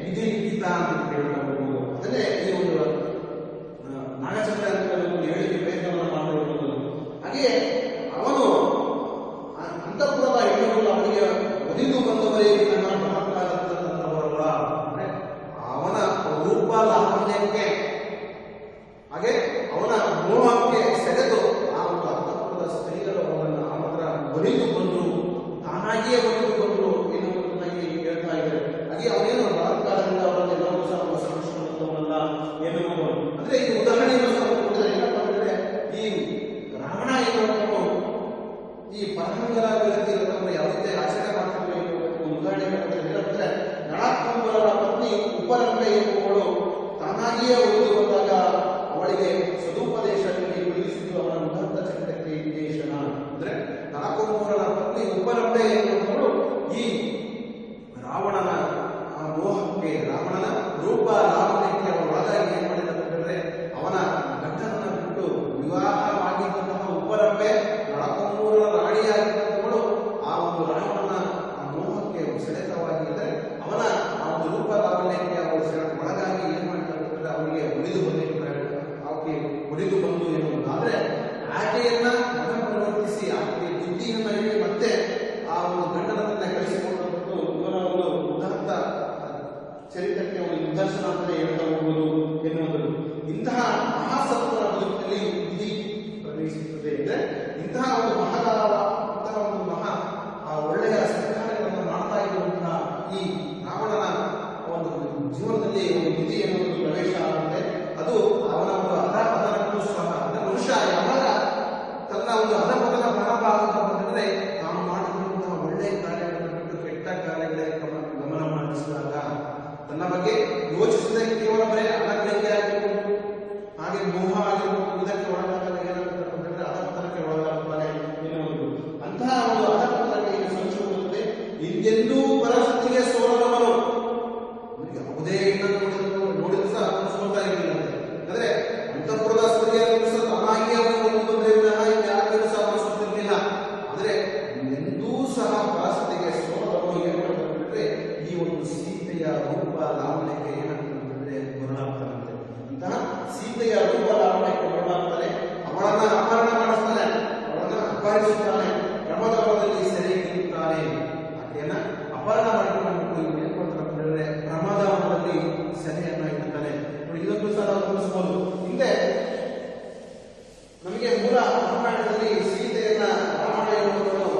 ವಿಧಿ ಲಿಖಿತ ಅಂತ ಹೇಳ್ತಾ ಹೋಗ್ಬೋದು. ಅದನ್ನೇ ಈ ಒಂದು ನಾಗಚಂದ್ರ ಹೇಳಿಕೆ ಪ್ರಯತ್ನವನ್ನು ಮಾಡಿರುವುದು. ಹಾಗೆ ಅವನು ಅಂತಃಪುರದ ಹೆಣ್ಣುಗಳು ಅವನಿಗೆ ಒದಿದು ಬಂದವರೇ ನನ್ನ ಪರಮಕಾರವರಲ್ಲ. ಅಂದ್ರೆ ಅವನ ರೂಪ ಲಾವಣ್ಯಕ್ಕೆ ಹಾಗೆ ಅವನ ಮೋಹಕ್ಕೆ ಸೆಳೆದು ಆ ಒಂದು ಅಂತಃಪುರದ ಸ್ತ್ರೀಯರು ಅವನನ್ನು ಅವನ ಹತ್ರ ಒಲಿದು ಬಂದರು, ತಾನಾಗಿಯೇ ಒಲಿದು ಬಂದರು ಎನ್ನುವುದನ್ನ ಇಲ್ಲಿ ಹೇಳ್ತಾ ಇದ್ದಾರೆ. ಹಾಗೆ ಅವನೇನು ಬಲಾತ್ಕಾರದಿಂದ ಅವರನ್ನೆಲ್ಲವೂ ಸಹ ವಶಪಡಿಸಿಕೊಂಡವನಲ್ಲ ಎನ್ನುವುದು. ಅಂದ್ರೆ ಈ ಉದಾಹರಣೆಯನ್ನು ಸಹ ಕೊಟ್ಟಿದ್ದಾರೆ. ಏನಪ್ಪ ಅಂದ್ರೆ ಈ ರಾವಣ ಎನ್ನುವನು ಈ ಪರಮಂಗಲ ವಿರುದ್ಧ ಯಾವುದೇ ಆಚರಣೆ ಮಾಡ್ತಾರೆ ಎನ್ನುವುದಕ್ಕೆ ಉದಾಹರಣೆ ಏನಂದ್ರೆ ನಳಕುಂಬರರ ಪತ್ನಿ ಉಪರಂಬೆ ಎನ್ನುವಳು ತಾನಾಗಿಯೇ ಒಲಿದು ಬಂದಾಗ ಅವಳಿಗೆ ಸದುಪದೇಶ ನೀಡಿ ಉಳಿಸಿದ್ದು ಅವನ ಉದಾತ್ತ ಚರಿತ್ರಕ್ಕೆ ನಿದರ್ಶನ. ಅಂದ್ರೆ ನಳಕುಂಬರರ ಪತ್ನಿ ಉಪರಂಬೆ ಎನ್ನುವಳು ಈ ರಾವಣನ ಮೋಹಕ್ಕೆ, ರಾವಣನ ರೂಪ ಲಾವಣ್ಯಕ್ಕೆ ಅವನ ಒಳಗಾಗಿ ಏನ್ ಮಾಡಿದ್ರೆ ಅವನ ಗಂಡನನ್ನ ಬಿಟ್ಟು ವಿವಾಹವಾಗಿದ್ದಂತಹ ಉಪರಂಬೆ ನಳಕುಂಬರರ ರಾಣಿಯಾಗಿದ್ದವಳು ಆ ಒಂದು ರಾವಣನ ಮೋಹಕ್ಕೆ ಸೆಳೆತವಾಗಿದ್ದರೆ ಅವನ ಆ ಒಂದು ರೂಪ ಲಾವಣ್ಯಕ್ಕೆ ಅವಳು ಒಳಗಾಗಿ ಏನ್ ಮಾಡಿದ್ರೆ ಅವರಿಗೆ ಉಳಿದು ಬಂದಿರ್ತಾರೆ, ಆಕೆ ಉಳಿದು ಬಂದು ಎನ್ನುವುದು. ಆದ್ರೆ ಆಕೆಯನ್ನ ಮನ ಪರಿವರ್ತಿಸಿ ಆಕೆಗೆ ಬುದ್ಧಿಯನ್ನ ಹೇಳಿ ಮತ್ತೆ ಆ ಒಂದು ಗಂಡನನ್ನ ಕಳಿಸಿಕೊಂಡು ಬಂದು ಇವನ ಒಂದು ಉದಾತ್ತ ಚರಿತ್ರಕ್ಕೆ ಒಂದು ನಿದರ್ಶನ ಅಂತ ಹೇಳ್ತಾ ಹೋಗುವುದು ಎನ್ನುವುದು. ಇಂತಹ ಮಹಾಸತ್ವರ ಬದುಕಿನಲ್ಲಿ ವಿಧಿ ಪ್ರವೇಶಿಸುತ್ತದೆ. ಅಂದ್ರೆ ಇಂತಹ ಒಂದು ಇಂತಹ ಒಂದು ಮಹಾ ಒಳ್ಳೆಯ ಸರ್ಕಾರಗಳನ್ನು ಮಾಡ್ತಾ ಇರುವಂತಹ ಈ ರಾವಣನ ಒಂದು ಜೀವನದಲ್ಲಿ ಒಂದು ವಿಧಿ ಎನ್ನುವುದು ಪ್ರವೇಶ ಆಗುತ್ತೆ. ಅದು ಅವನ ಒಂದು ಅಧಪತನಕ್ಕೂ ಸಹ. ಅಂದ್ರೆ ಮನುಷ್ಯ ಯಾವಾಗ ತನ್ನ ಒಂದು ಅಧಪತನ ಪ್ರಾರಂಭ ಆಗುತ್ತಾ ಬಂದರೆ ತಾನು ಮಾಡುತ್ತಿರುವಂತಹ ಒಳ್ಳೆಯ ಕಾರ್ಯಗಳನ್ನು ಬಿಟ್ಟು ಕೆಟ್ಟ ಕಾರ್ಯಗಳೇ ಗಮನ ಮಾಡಿಸಿದಾಗ ತನ್ನ ಬಗ್ಗೆ ಯೋಚಿಸದೆ ಕೇವಲ ಬರೀ ಅನಗ್ರಹಿಕೆ ಆಗಿರ್ಬೋದು, ಹಾಗೆ ಮೋಹ ಆಗಿರ್ಬೋದು, ಇದಕ್ಕೆ ಒಳಗಾದಾಗ ಏನಾಗುತ್ತೆ ಅಂತಂದ್ರೆ ಅಧಪತನಕ್ಕೆ ಒಳಗಾಗುತ್ತಾನೆ ಎನ್ನುವುದು. ಅಂತಹ ಒಂದು ಅಧಪತನಕ್ಕೆ ಇದು ಸಂಶೋಧನೆ ಹಿಂದೆಂದೂ ಪರಿಸ್ಥಿತಿಗೆ ಸೋಲದವನು ಯಾವುದೇ ನೋಡಿದ್ರು ಸಹ ಸೋಲ್ತಾ ಇರಲಿಲ್ಲ. ಅಂದ್ರೆ ಅಂತಃಪುರದ ಸ್ತ್ರೀಯರು ಸಹ ತಾನಾಗಿಯೇ ಅವನು ಬಂದ್ರೆ ಯಾರಿಗೂ ಸಹ ಅನಿಸುತ್ತಿರಲಿಲ್ಲ. ಆದ್ರೆ ಎಂದೂ ಸಹ ಪರಿಸ್ಥಿತಿಗೆ ಸೋಲದವನು ಏನ್ ಮಾಡ್ತಾರೆ ಈ ಒಂದು ಸೀತೆಯ ರೂಪ ಲಾವಣ್ಯಕ್ಕೆ ಏನಾಗ್ತದೆ ಮರಳಾಗ್ತಾನಂತೆ. ಇಂತಹ ಸೀತೆಯ ರೂಪ ಲಾವಣ್ಯಕ್ಕೆ ಮರಳಾಗ್ತಾನೆ. ಅವಳನ್ನ ಅಪಹರಣ ಮಾಡಿಸ್ತಾನೆ, ಅವಳನ್ನ ಅಪಹರಿಸುತ್ತಾನೆ, ಪ್ರಮಾದದಲ್ಲಿ ಸೆರೆ ಹಿಡಿಯುತ್ತಾನೆ. ಆಕೆಯನ್ನ ಅಪಹರಣ ಮಾಡಿಕೊಂಡು ಏನ್ ಮಾಡ್ತಾರೆ ಪ್ರಮಾದವನದಲ್ಲಿ ಸೆರೆಯನ್ನ ಇಡುತ್ತಾನೆ. ಇದಕ್ಕೂ ಸಹ ನಾವು ಗಮನಿಸಬಹುದು. ಹಿಂದೆ ನಮಗೆ ಮೂಲ ರಾಮಾಯಣದಲ್ಲಿ ಸೀತೆಯನ್ನ ರಾವಣ ಎನ್ನುವುದನ್ನು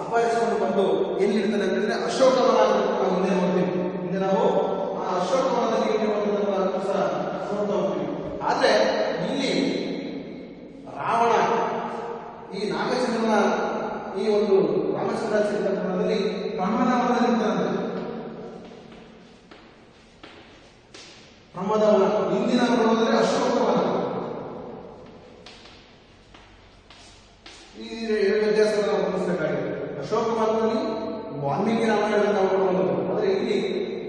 ಅಪಹರಿಸಿಕೊಂಡು ಬಂದು ಎಲ್ಲಿರ್ತಾನೆ ಅಂತಂದ್ರೆ ಅಶೋಕವನ ನಾವು ಹಿಂದೆ ನೋಡ್ತೀವಿ. ಹಿಂದೆ ನಾವು ಆ ಅಶೋಕವನದಲ್ಲಿ ಇಟ್ಟಿರುವಂತದ್ದನ್ನು ಸಹ ನೋಡ್ತಾ ಹೋಗ್ತೀವಿ. ಆದ್ರೆ ಇಲ್ಲಿ ರಾವಣ ಈ ನಾಗಚಂದ್ರನ ಈ ಒಂದು ರಾಮಚಂದ್ರ ಚರಿತ್ರದಲ್ಲಿ ಪ್ರಮಾದವನದಲ್ಲಿರ್ತಾನೆ. ಪ್ರಮಾದವನ ಹಿಂದಿನ ನೋಡಿದ್ರೆ ಅಶೋಕವನ. ಈ ಎರಡು ವ್ಯತ್ಯಾಸವನ್ನು ನಾವು ಗಮನಿಸಬೇಕಾಗಿದೆ. ಅಶೋಕವನದಲ್ಲಿ ವಾಲ್ಮೀಕಿ ರಾಮಾಯಣದಲ್ಲಿ ನಾವು ನೋಡಬಹುದು. ಆದರೆ ಇಲ್ಲಿ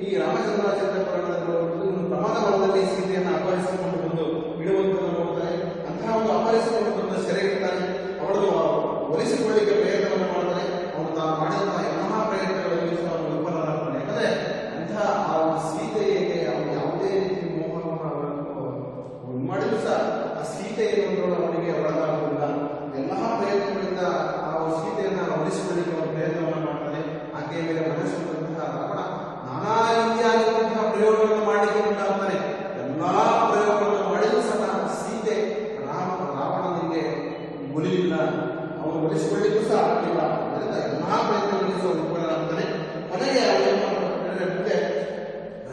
ಈ ರಾಮಚಂದ್ರ ಚರಿತ್ರದಲ್ಲಿ ಪ್ರಮಾದವನದಲ್ಲಿ ಸೀತೆಯನ್ನು ಅಪಹರಿಸಿಕೊಂಡು ಬಂದು ಇಡುವಂತನ್ನು ನೋಡ್ತಾರೆ. ಅಂತಹ ಒಂದು ಅಪಹರಿಸಿಕೊಂಡು ಬಂದು ಸೆರೆ ಇಡ್ತಾನೆ. ಅವಳನ್ನು ಒಲಿಸಿಕೊಳ್ಳಿಕ್ಕೆ ಪ್ರಯತ್ನವನ್ನು ಮಾಡ್ತಾನೆ. ಅವನು ತಾನು ಮಾಡಿದಂತಹ ಎಲ್ಲ ಪ್ರಯತ್ನಗಳಲ್ಲಿ ಸಹ ಅವನು ವಿಫಲರಾಗ್ತಾನೆ. ಯಾಕಂದ್ರೆ ಅಂತಹ ಆ ಸೀತೆಗೆ ಅವನು ಯಾವುದೇ ರೀತಿ ಮೋಹವನ್ನು ಮಾಡಿದ್ರು ಸಹ ಆ ಸೀತೆ ಎನ್ನುವುದು ಅವನಿಗೆ ಒಳಗಾಗುವುದಿಲ್ಲ. ಎಲ್ಲಾ ಪ್ರಯತ್ನಗಳಿಂದ ಆ ಸೀತೆಯನ್ನ ಒಲಿಸಿಕೊಳ್ಳಿಕ್ಕೆ ಅವನು ಪ್ರಯತ್ನವನ್ನು ಮಾಡ್ತಾನೆ. ಆಕೆಯ ಮೇಲೆ ಮನಸ್ಸುಂತಹ ರಾವಣ ನಾನಾ ರೀತಿಯಾಗಿರುವಂತಹ ಪ್ರಯೋಗಗಳನ್ನು ಮಾಡಲಿಕ್ಕೆ ಮುಂದಾಗ್ತಾನೆ. ಎಲ್ಲಾ ಪ್ರಯೋಗಗಳನ್ನು ಮಾಡಿದ್ರು ಸಹ ಸೀತೆ ರಾವಣನಿಗೆ ಒಲಿಲಿಲ್ಲ, ಅವನು ಒಲಿಸಿಕೊಳ್ಳಿಕ್ಕೂ ಸಹ ಆಗಲಿಲ್ಲ. ಅದರಿಂದ ಎಲ್ಲಾ ಪ್ರಯತ್ನಗಳಿಗೂ ಸಹ ವಿಫಲರಾಗ್ತಾನೆ. ಕೊನೆಗೆ ಮುಂದೆ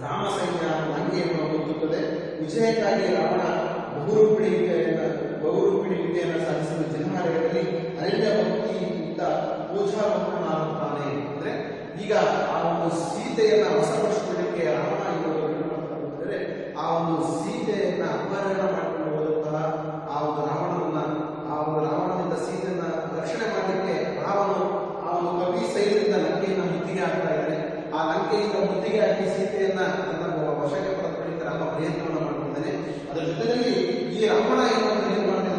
ರಾಮ ಸೈನ್ಯ ಲಂಕೆಯನ್ನು ಹೊಂದುತ್ತದೆ. ವಿಜಯಕ್ಕಾಗಿ ರಾವಣ ಬಹುರೂಪಿಣಿ ವಿದ್ಯೆಯನ್ನು ಸಾಧಿಸಿದ ಜನಹಾರಗಳಲ್ಲಿ ಅರಣ್ಯ ಭಕ್ತಿಯಿಂದ ಪೂಜಾ ಭಕ್ತನಾಗುತ್ತಾನೆ. ಅಂದ್ರೆ ಈಗ ಆ ಒಂದು ಸೀತೆಯನ್ನ ವಶಪಡಿಸಿಕೊಳ್ಳಲಿಕ್ಕೆ ರಾವಣ ಇರುವುದರೆ ಆ ಒಂದು ಸೀತೆಯನ್ನ ಅಪಹರಣ ಮಾಡಿಕೊಂಡು ಹೋದಂತಹ ಆ ಒಂದು ರಾವಣನಿಂದ ಸೀತೆಯನ್ನ ರಕ್ಷಣೆ ಮಾಡಲಿಕ್ಕೆ ರಾವಣನು ಆ ಒಂದು ಕವಿ ಸೈನ್ಯದಿಂದ ಲಂಕೆಯನ್ನು ಮುತ್ತಿಗೆ ಹಾಕ್ತಾ ಇದ್ದಾನೆ. ಆ ಲಂಕೆಯಿಂದ ಮುತ್ತಿಗೆ ಹಾಕಿ ಸೀತೆಯನ್ನ ತನ್ನ ವಶಕ್ಕೆ ಪಡೆದುಕೊಳ್ಳಿಕ್ಕೆ ರಾಮ ಪ್ರಯತ್ನವನ್ನು ಮಾಡುತ್ತಿದ್ದಾನೆ. ಅದರ ಜೊತೆಯಲ್ಲಿ ಈ ರಾವಣ ಏನ್ ಮಾಡ್ತಿದ್ದಾನೆ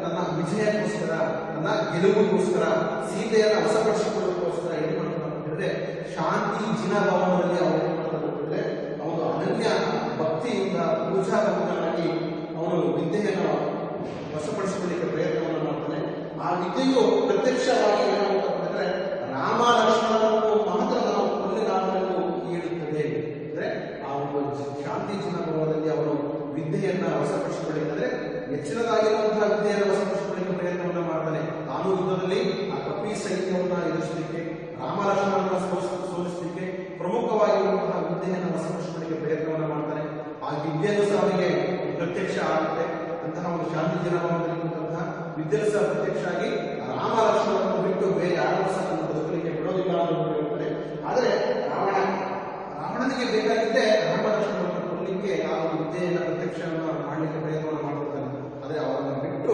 ತನ್ನ ವಿಜಯಕ್ಕೋಸ್ಕರ, ತನ್ನ ಗೆಲುವಿಗೋಸ್ಕರ, ಸೀತೆಯನ್ನ ವಶಪಡಿಸಿಕೊಳ್ಳೋದಕ್ಕೋಸ್ಕರ ಏನ್ ಮಾಡ್ತಾರೆ ಶಾಂತಿ ಜಿನಭವನದಲ್ಲಿ ಅವರು ಏನ್ ಮಾಡ್ತಾರೆ ಅವನು ಅನನ್ಯ ಭಕ್ತಿಯಿಂದ ಪೂಜಾ ಭಕ್ತನಾಗಿ ಅವನು ವಿದ್ಯೆಯನ್ನು ವಶಪಡಿಸಿಕೊಳ್ಳಿಕ್ಕೆ ಪ್ರಯತ್ನವನ್ನು ಮಾಡ್ತಾನೆ. ಆ ವಿದ್ಯೆಯು ಪ್ರತ್ಯಕ್ಷವಾಗಿ ಏನಾಗುತ್ತಂದ್ರೆ ರಾಮ ಲಕ್ಷ್ಮಣರನ್ನು ಮಾತ್ರ ನಾವು ಕೊಲ್ಲಿಗಾಗಲು ನೀಡುತ್ತದೆ. ಅಂದ್ರೆ ಆ ಒಂದು ಶಾಂತಿ ಚಿನ್ನಭವನದಲ್ಲಿ ಅವನು ವಿದ್ಯೆಯನ್ನ ವಶಪಡಿಸಿಕೊಳ್ಳಿದ್ರೆ ಹೆಚ್ಚಿನದಾಗಿರುವಂತಹ ವಿದ್ಯೆಯನ್ನು ವಶಪಡಿಸಿಕೊಳ್ಳಿಕ್ಕೆ ಪ್ರಯತ್ನವನ್ನ ಮಾಡ್ತಾನೆ. ತಾನು ಯುದ್ಧದಲ್ಲಿ ಆ ಕಪಿ ಸೈನ್ಯವನ್ನ ಎದುರಿಸಲಿಕ್ಕೆ, ರಾಮ ಲಕ್ಷ್ಮಣರನ್ನ ಸೋಲಿಸಲಿಕ್ಕೆ ಪ್ರಮುಖವಾಗಿರುವಂತಹ ವಿದ್ಯೆಯನ್ನು ವಶಪಡಿಸಿಕೊಳ್ಳಿಕ್ಕೆ ಪ್ರಯತ್ನವನ್ನ ಮಾಡ್ತಾನೆ. ಆ ವಿದ್ಯೆಯನ್ನು ಸಹ ಅವನಿಗೆ ಪ್ರತ್ಯಕ್ಷ ಆಗುತ್ತೆ. ಅಂತಹ ಒಂದು ಶಾಂತಿ ಚಿನ್ನಭವನದಲ್ಲಿ ಕುರಿತಂತಹ ವಿದ್ಯೆಯನ್ನು ಸಹ ಪ್ರತ್ಯಕ್ಷ ಆಗಿ ರಾಮ ಲಕ್ಷ್ಮಣರನ್ನು ಬಿಟ್ಟು ಬೇರೆ ಯಾರು ಸಹ ಬದುಕಲಿಕ್ಕೆ ಬಿಡೋದಿಲ್ಲ ಅಂತ ಹೇಳ್ತಾರೆ. ಆದರೆ ರಾವಣನಿಗೆ ಬೇಕಾಗಿದ್ದೆ ರಾಮ ಲಕ್ಷ್ಮಣರನ್ನು ಕೊಡಲಿಕ್ಕೆ ಆ ಒಂದು ವಿದ್ಯೆಯನ್ನು ಪ್ರತ್ಯಕ್ಷವನ್ನು ಮಾಡಲಿಕ್ಕೆ ಪ್ರಯತ್ನವನ್ನು ಮಾಡ್ಕೊಳ್ತಾನೆ. ಆದರೆ ಅವರನ್ನು ಬಿಟ್ಟು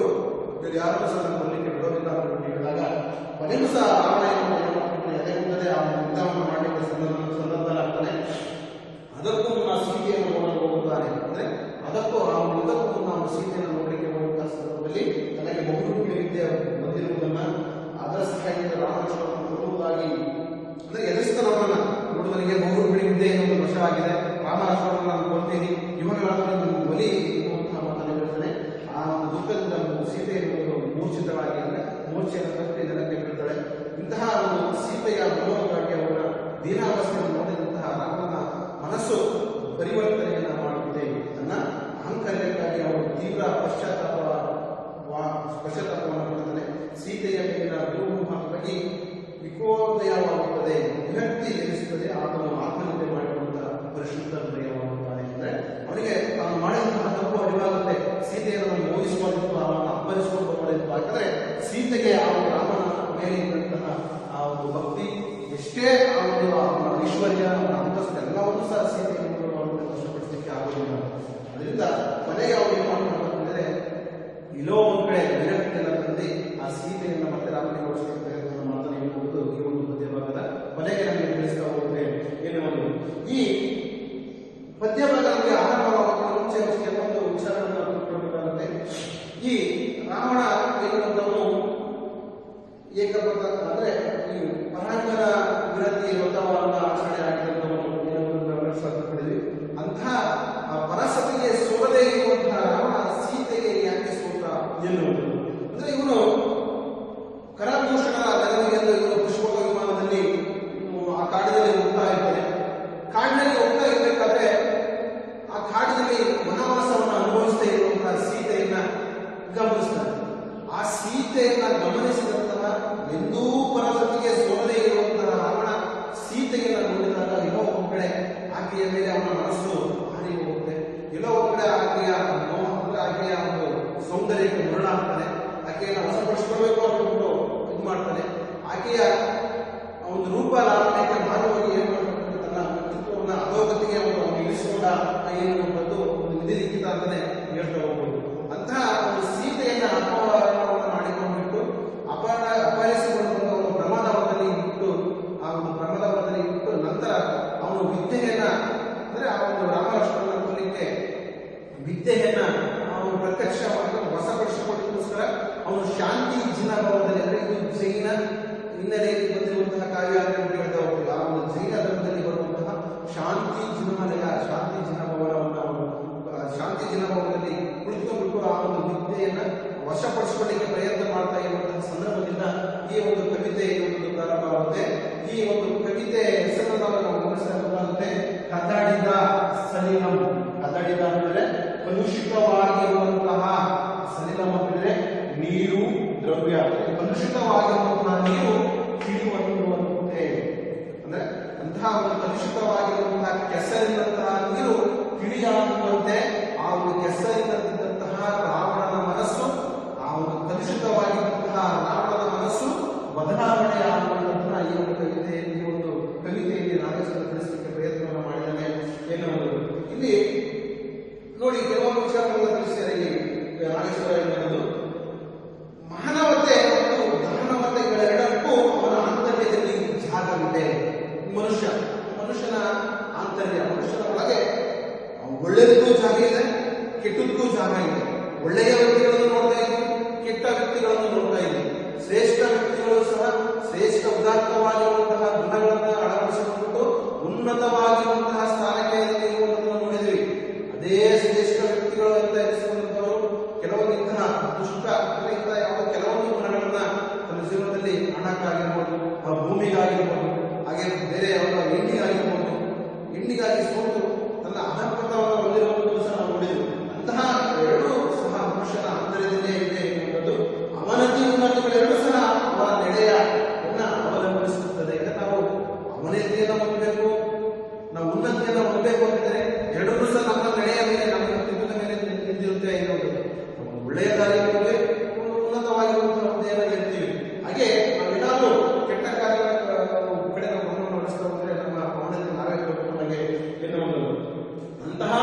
ಬೇರೆ ಯಾರು ಸಹ ಕೊಡಲಿಕ್ಕೆ ಬಿಡೋದಿಲ್ಲ ಅಂತ ಹೇಳಿದಾಗ ಕೊನೆಗೂ ಸಹ ರಾವಣ ಅದೇ ಮುಂದೆ ಆ ಯುದ್ಧವನ್ನು ಮಾಡಲಿಕ್ಕೆ ಸಂದರ್ಭದಲ್ಲಾಗ್ತಾನೆ. ಅದಕ್ಕೂ ಮುನ್ನ ಸೀತೆಯನ್ನು ನೋಡಲು ಹೋಗುತ್ತಾನೆ. ಅಂದ್ರೆ ಅದಕ್ಕೂ ಇದಕ್ಕೂ ಮುನ್ನ ಅವನು ಸೀತೆಯನ್ನು ನೋಡಲಿಕ್ಕೆ ಹೋಗುವಂತಹ ಸಂದರ್ಭದಲ್ಲಿ ತನಗೆ ಬಹುರೂಪಿ ವಿದ್ಯೆ ಬಂದಿರುವುದನ್ನ ಅದರ ಸಹಾಯದಿಂದ ರಾಮಲಕ್ಷ್ಮಣರನ್ನು ಕೊಡುವುದಾಗಿ ಅಂದ್ರೆ ಎದುರಿಸ್ತಾನವನ್ನ ನೋಡು, ನನಗೆ ಬಹುರೂಪಿ ವಿದ್ಯೆ ಎನ್ನುವುದು ವಶವಾಗಿದೆ, ರಾಮ ಲಕ್ಷ್ಮಣರನ್ನು ನಾನು ಕೊಡ್ತೀನಿ, ಇವುಗಳನ್ನು ಬಲಿ ಎನ್ನುವಂತಹ ಮಾತನ್ನು ಹೇಳ್ತಾನೆ. ಆ ಒಂದು ದುಃಖದಿಂದ ಸೀತೆ ಎನ್ನುವುದು ಮೂರ್ಛಿತವಾಗಿ ಅಂದ್ರೆ ಮೂರ್ಛೆಯನ್ನು ತಪ್ಪಿ ಜನಕ್ಕೆ ಬೀಳ್ತಾಳೆ. ಇಂತಹ ಒಂದು ಸೀತೆಯ ಮನೋಭಾಗ್ಯ ಅವರ ದೀನಾವಸ್ಥೆಯನ್ನು ನೋಡಿದಂತಹ ರಾಮನ ಮನಸ್ಸು ಪರಿವರ್ತನೆಯನ್ನ ಮಾಡುತ್ತದೆ. ತನ್ನ ಅಹಂಕಾರಕ್ಕಾಗಿ ಅವರು ತೀವ್ರ ಪಶ್ಚಾತ್ತಾಪವನ್ನು ಪಡುತ್ತಾನೆ. ಸೀತೆಯ ಮೇಲಿನ ದುರ್ಮುಖವಾಗಿ ವಿಕೋದಯವಾಗುತ್ತದೆ, ವಿಭಕ್ತಿ ಎನಿಸುತ್ತದೆ. ಆತನು ಆತ್ಮಹತ್ಯೆ ಮಾಡಿರುವಂತಹ ಪರಿಶುದ್ಧ ಹೃದಯವಾಗುತ್ತಾನೆ. ಅಂದ್ರೆ ಅವನಿಗೆ ತಾನು ಮಾಡಿದಂತಹ ತಪ್ಪು ಅರಿವಾಗುತ್ತೆ. ಸೀತೆಯನ್ನು ಮೋಹಿಸುವಂತಹ ಅವನ ಅಬ್ಬರಿಸಿಕೊಂಡು ಹೋಗಲಿತ್ತು. ಯಾಕಂದ್ರೆ ಸೀತೆಗೆ ಆ ಒಂದು ರಾಮನ ಮೇಲೆ ಇದ್ದಂತಹ ಆ ಒಂದು ಭಕ್ತಿ, ಎಷ್ಟೇ ಆ ಒಂದು ಐಶ್ವರ್ಯ, ಅಂತಸ್ತು ಎಲ್ಲವನ್ನೂ ಸಹ ಸೀತೆಯನ್ನು ವಶಪಡಿಸಲಿಕ್ಕೆ ಆಗುವುದಿಲ್ಲ. ಅದರಿಂದ ಕೊನೆಗೆ ಅವರು ಏನು ಮಾಡಬೇಕಂದ್ರೆ ಇಲ್ಲೋ ಒಂದು ಕಡೆ ವಿರಕ್ತಿಯನ್ನು ತಂದು ಆ ಸೀತೆಯನ್ನು ಮತ್ತೆ ರಾಮನಿಗೆ ಓಡಿಸಲಿಕ್ಕೆ ಪ್ರಯತ್ನ ಮಾಡ್ತಾನೆ ಎನ್ನುವುದು ಈ ಒಂದು ಪದ್ಯಭಾಗದ ಕೊನೆಗೆ ನಮಗೆ ತಿಳಿಸ್ತಾ ಹೋಗುತ್ತೆ. ಎನ್ನುವುದು ಈ ಪದ್ಯಭಾಗ ನಮಗೆ ಆರಂಭವಾಗುವ ಮುಂಚೆ ಕೆಲವೊಂದು ವಿಚಾರಗಳನ್ನು ತಿಳ್ಕೊಳ್ಬೇಕಾಗುತ್ತೆ. ಈ ರಾವಣ ಎನ್ನುವಂಥವನು ಏಕಪದ ಅಂದ್ರೆ ಈ ಪರಾಂಗನ ವಿರತಿ ವ್ರತವನ್ನು ಆಚರಣೆ ಆಗಿರುವಂಥವನು ಎನ್ನುವುದನ್ನು ಸಾಧ್ಯಪಡಿದ್ವಿ. ಅಂತಹ ಪರಸತಿಗೆ ಸೋಲದೇ ಇರುವಂತಹ ರಾವಣ ಸೀತೆಗೆ ಯಾಕೆ ಸೋತ ಎನ್ನುವುದು ಅಂದ್ರೆ ಇವನು ಕರಭೂಷಣರ ನೆರವಿಗೆಂದು ಇವನು ಪುಷ್ಪಕ ವಿಮಾನದಲ್ಲಿ ಆ ಕಾಡಿನಲ್ಲಿ ಹೋಗ್ತಾ ಇರ್ತಾನೆ. ಕಾಡಿನಲ್ಲಿ ಹೋಗ್ತಾ ಇರಬೇಕಾದ್ರೆ ಆ ಕಾಡಿನಲ್ಲಿ ವನವಾಸವನ್ನು ಅನುಭವಿಸ್ತಾ ಇರುವಂತಹ ಸೀತೆಯನ್ನ ಗಮನಿಸ್ತಾನೆ. ಆ ಸೀತೆಯನ್ನ ಗಮನಿಸಿದಂತಹ ಎಂದೂ ಪರಸತಿಗೆ ಸೋಲದೇ ಇರುವಂತಹ ರಾವಣ ಸೀತೆಯನ್ನ ನೋಡಿದಾಗ ಎಲ್ಲೋ ಒಂದು ಕಡೆ ಆಕೆಯ ಮೇಲೆ ಅವನ ಮನಸ್ಸು ಹಾರಿ ಹೋಗುತ್ತೆ. ಎಲ್ಲೋ ಒಂದು ಕಡೆ ಆಕೆಯ ಆಕೆಯ ಒಂದು ಸೌಂದರ್ಯಕ್ಕೆ ಮರಳಾಗ್ತಾನೆ. ಆಕೆಯನ್ನು ವಶಪಡಿಸಿಕೊಳ್ಬೇಕು ಅಂತ ಇದು ಮಾಡ್ತಾನೆ. ಆಕೆಯ ಒಂದು ರೂಪ ಲಾವಣ್ಯಕ್ಕೆ ಮಾರುವಾಗಿ ಏನ್ ಮಾಡಬೇಕು, ತನ್ನ ವ್ಯಕ್ತಿತ್ವವನ್ನು ಅಧೋಗತಿಗೆ ಅವನು ಇಳಿಸಿಕೊಂಡ ಎನ್ನುವಂಥದ್ದು ಒಂದು ವಿಧಿಲಿಖಿತ ಅಂತಾನೆ ಹೇಳ್ತಾ ಹೋಗ್ಬೋದು. ಅಂತಹ ಒಂದು ಸೀತೆಯನ್ನ ಅಪಹರಣವನ್ನು ಮಾಡಿಕೊಂಡ್ಬಿಟ್ಟು ಅಪಹರಿಸಿಕೊಂಡು ಒಂದು ಪ್ರಮಾದವದಲ್ಲಿ ಇಟ್ಟು ಆ ಒಂದು ಪ್ರಮಾದವದಲ್ಲಿ ಇಟ್ಟು ನಂತರ ಅವನು ವಿದ್ಯೆಯನ್ನ ಅಂದ್ರೆ ಆ ಒಂದು ರಾಮ ಲಕ್ಷ್ಮಣನ ಕೊಲ್ಲಿಕ್ಕೆ ವಿದ್ಯೆಯನ್ನ ಅವನು ಪ್ರತ್ಯಕ್ಷವಾಗಿ ವಶಪಡಿಸಿಕೊಳ್ಳೋದಕ್ಕೋಸ್ಕರ ಅವನು ಶಾಂತಿ ಜಿನ್ನಭವನದಲ್ಲಿ ಅಂದ್ರೆ ಇದು ಜೈನ ಹಿನ್ನೆಲೆಯಲ್ಲಿ ಬಂದಿರುವಂತಹ ಕಾವ್ಯ ಅಂತ ಹೇಳ್ತಾ ಹೋಗ್ತೀವಿ. ಆ ಒಂದು ಜೈನ ಧರ್ಮದಲ್ಲಿ ಬರುವಂತಹ ಶಾಂತಿ ಜಿನ್ನಮಲಯ ಶಾಂತಿ ಜಿನ್ನಭವನವನ್ನು ಅವನು ಶಾಂತಿ ಜಿನ್ನಭವನದಲ್ಲಿ ಕುಳಿತುಕೊಂಡು ಆ ಒಂದು ವಿದ್ಯೆಯನ್ನ ವಶಪಡಿಸಿಕೊಳ್ಳಿಕ್ಕೆ ಪ್ರಯತ್ನ ಮಾಡ್ತಾ ಇರುವಂತಹ ಸಂದರ್ಭದಿಂದ ಈ ಒಂದು ಕವಿತೆ ಒಂದು ಪ್ರಾರಂಭವಾಗುತ್ತೆ. ಈ ಒಂದು ಕವಿತೆ ಹೆಸರನ್ನು ನಾವು ಗಮನಿಸಬೇಕಾಗುತ್ತೆ. ಕದಡಿದ ಸಲಿಲಂ. ಕದಡಿದ ಅಂದ್ರೆ ಕಲುಷಿತವಾಗಿರುವಂತಹ, ಸಲಿಲಂ ಅಂದ್ರೆ ನೀರು ದ್ರವ್ಯ, ಕಲುಷಿತವಾಗಿರುವಂತಹ ನೀರು ತಿಳಿಯುವಂತೆ ಅಂದ್ರೆ ಅಂತಹ ಒಂದು ಕಲುಷಿತವಾಗಿರುವಂತಹ ಕೆಸರಿನಂತಹ ನೀರು ತಿಳಿಯಾಗುವಂತೆ ಆ ಒಂದು ಕೆಸರಿನಂತಹ ರಾವಣನ ಮನಸ್ಸು, ಆ ಒಂದು ಕಲುಷಿತವಾಗಿರುವಂತಹ ರಾವಣನ ಮನಸ್ಸು ಬದಲಾವಣೆ ಆಗುವಂತಹ ಈ ಒಂದು ಕವಿತೆಯಲ್ಲಿ ಒಂದು ಕವಿತೆಯಲ್ಲಿ ನಾಗೇಶ್ವರ ತಿಳಿಸಲಿಕ್ಕೆ ಪ್ರಯತ್ನವನ್ನು ಮಾಡಿದ್ದಾನೆ ಎನ್ನುವುದು. ಇಲ್ಲಿ ನೋಡಿ ಕೆಲವೊಂದು ವಿಚಾರಗಳನ್ನು ತಿಳಿಸಿದ್ದಾರೆ. ಇಲ್ಲಿ ನಾಗೇಶ್ವರ ಎನ್ನುವುದು ಮಾನವತೆ ಮತ್ತು ದಾನವತೆಗಳೆರಡಕ್ಕೂ ಅವನ ಆಂತರ್ಯದಲ್ಲಿ ಜಾಗವಿದೆ. ಮನುಷ್ಯನ ಆಂತರ್ಯ, ಮನುಷ್ಯನ ಒಳಗೆ ಒಳ್ಳೆಯದಕ್ಕೂ ಜಾಗ ಇದೆ, ಕೆಟ್ಟದಕ್ಕೂ ಜಾಗ ಇದೆ. ಒಳ್ಳೆಯ ವ್ಯಕ್ತಿಗಳನ್ನು ನೋಡ್ತಾ ಇದ್ವಿ, ಕೆಟ್ಟ ವ್ಯಕ್ತಿಗಳನ್ನು ನೋಡ್ತಾ ಇದ್ವಿ. ಶ್ರೇಷ್ಠ ವ್ಯಕ್ತಿಗಳು ಸಹ ಶ್ರೇಷ್ಠ ಉದಾತ್ತವಾಗಿರುವಂತಹ ಗುಣಗಳನ್ನು ಅಳವಡಿಸಿಕೊಂಡು ಉನ್ನತವಾಗಿರುವಂತಹ ಸ್ಥಾನಕ್ಕೆ ಇರುವುದನ್ನು ನೋಡಿದ್ವಿ. ಅದೇ ಶ್ರೇಷ್ಠ ವ್ಯಕ್ತಿಗಳು ಅಂತ ಎನಿಸಿಕೊಂಡವರು ಕೆಲವೊಂದು ಇಂತಹ ದುಷ್ಟ ಇಂತಹ ಯಾವುದೋ ಕೆಲವೊಂದು ಗುಣಗಳನ್ನ ಭೂಮಿಗಾಗಿರ್ಬೋದು, ಹಾಗೆ ಬೇರೆ ಅವರ ಹೆಣ್ಣಿಗಾಗಿರ್ಬೋದು, ಹೆಣ್ಣಿಗಾಗಿ ಸೋತು ತನ್ನ ಅಧಃಪತವನ್ನು ಹೊಂದಿರುವಂಥದ್ದು ಸಹ ನಾವು ನೋಡಿದ್ವಿ. ಅಂತಹ ಎರಡೂ ಸಹ ಮನುಷ್ಯನ ಆಂತರ್ಯದಲ್ಲೇ ಇದೆ ಎನ್ನುವಂಥದ್ದು. ಅವನತಿ ಉನ್ನತಿಗಳೆರಡೂ ಸಹ ಅವನ ನಡೆಯನ್ನು ಅವಲಂಬಿಸುತ್ತದೆ. ಈಗ ನಾವು ಅವನತಿಯನ್ನು ಹೊಂದಬೇಕು, ನಾವು ಉನ್ನತಿಯನ್ನು ಹೊಂದಬೇಕು ಅಂತಂದ್ರೆ ಎರಡೂ ಸಹ ನಮ್ಮ ನಡೆಯ ಮೇಲೆ, ನಮ್ಮ ವ್ಯಕ್ತಿತ್ವದ ಮೇಲೆ ನಿಂತಿರುತ್ತೆ ಎನ್ನುವಂಥದ್ದು. ಒಂದು ಒಳ್ಳೆಯ ದಾರಿಯಲ್ಲಿ ಒಂದು ಉನ್ನತವಾಗಿರುವಂತಹ ಒಂದು ಏನಾಗಿ ಇರ್ತೀವಿ. ಹಾಗೆ ನಾವೇನಾದ್ರೂ ಕೆಟ್ಟ ಕಾರ್ಯಗಳ ಕಡೆ ನಾವು ಗಮನವನ್ನು ಹರಿಸ್ತಾ ಹೋದ್ರೆ ನಮ್ಮ ಅವನತಿ ನಾವೇ ಹಾಗೆ ಎನ್ನುವಂಥದ್ದು. ಅಂತಹ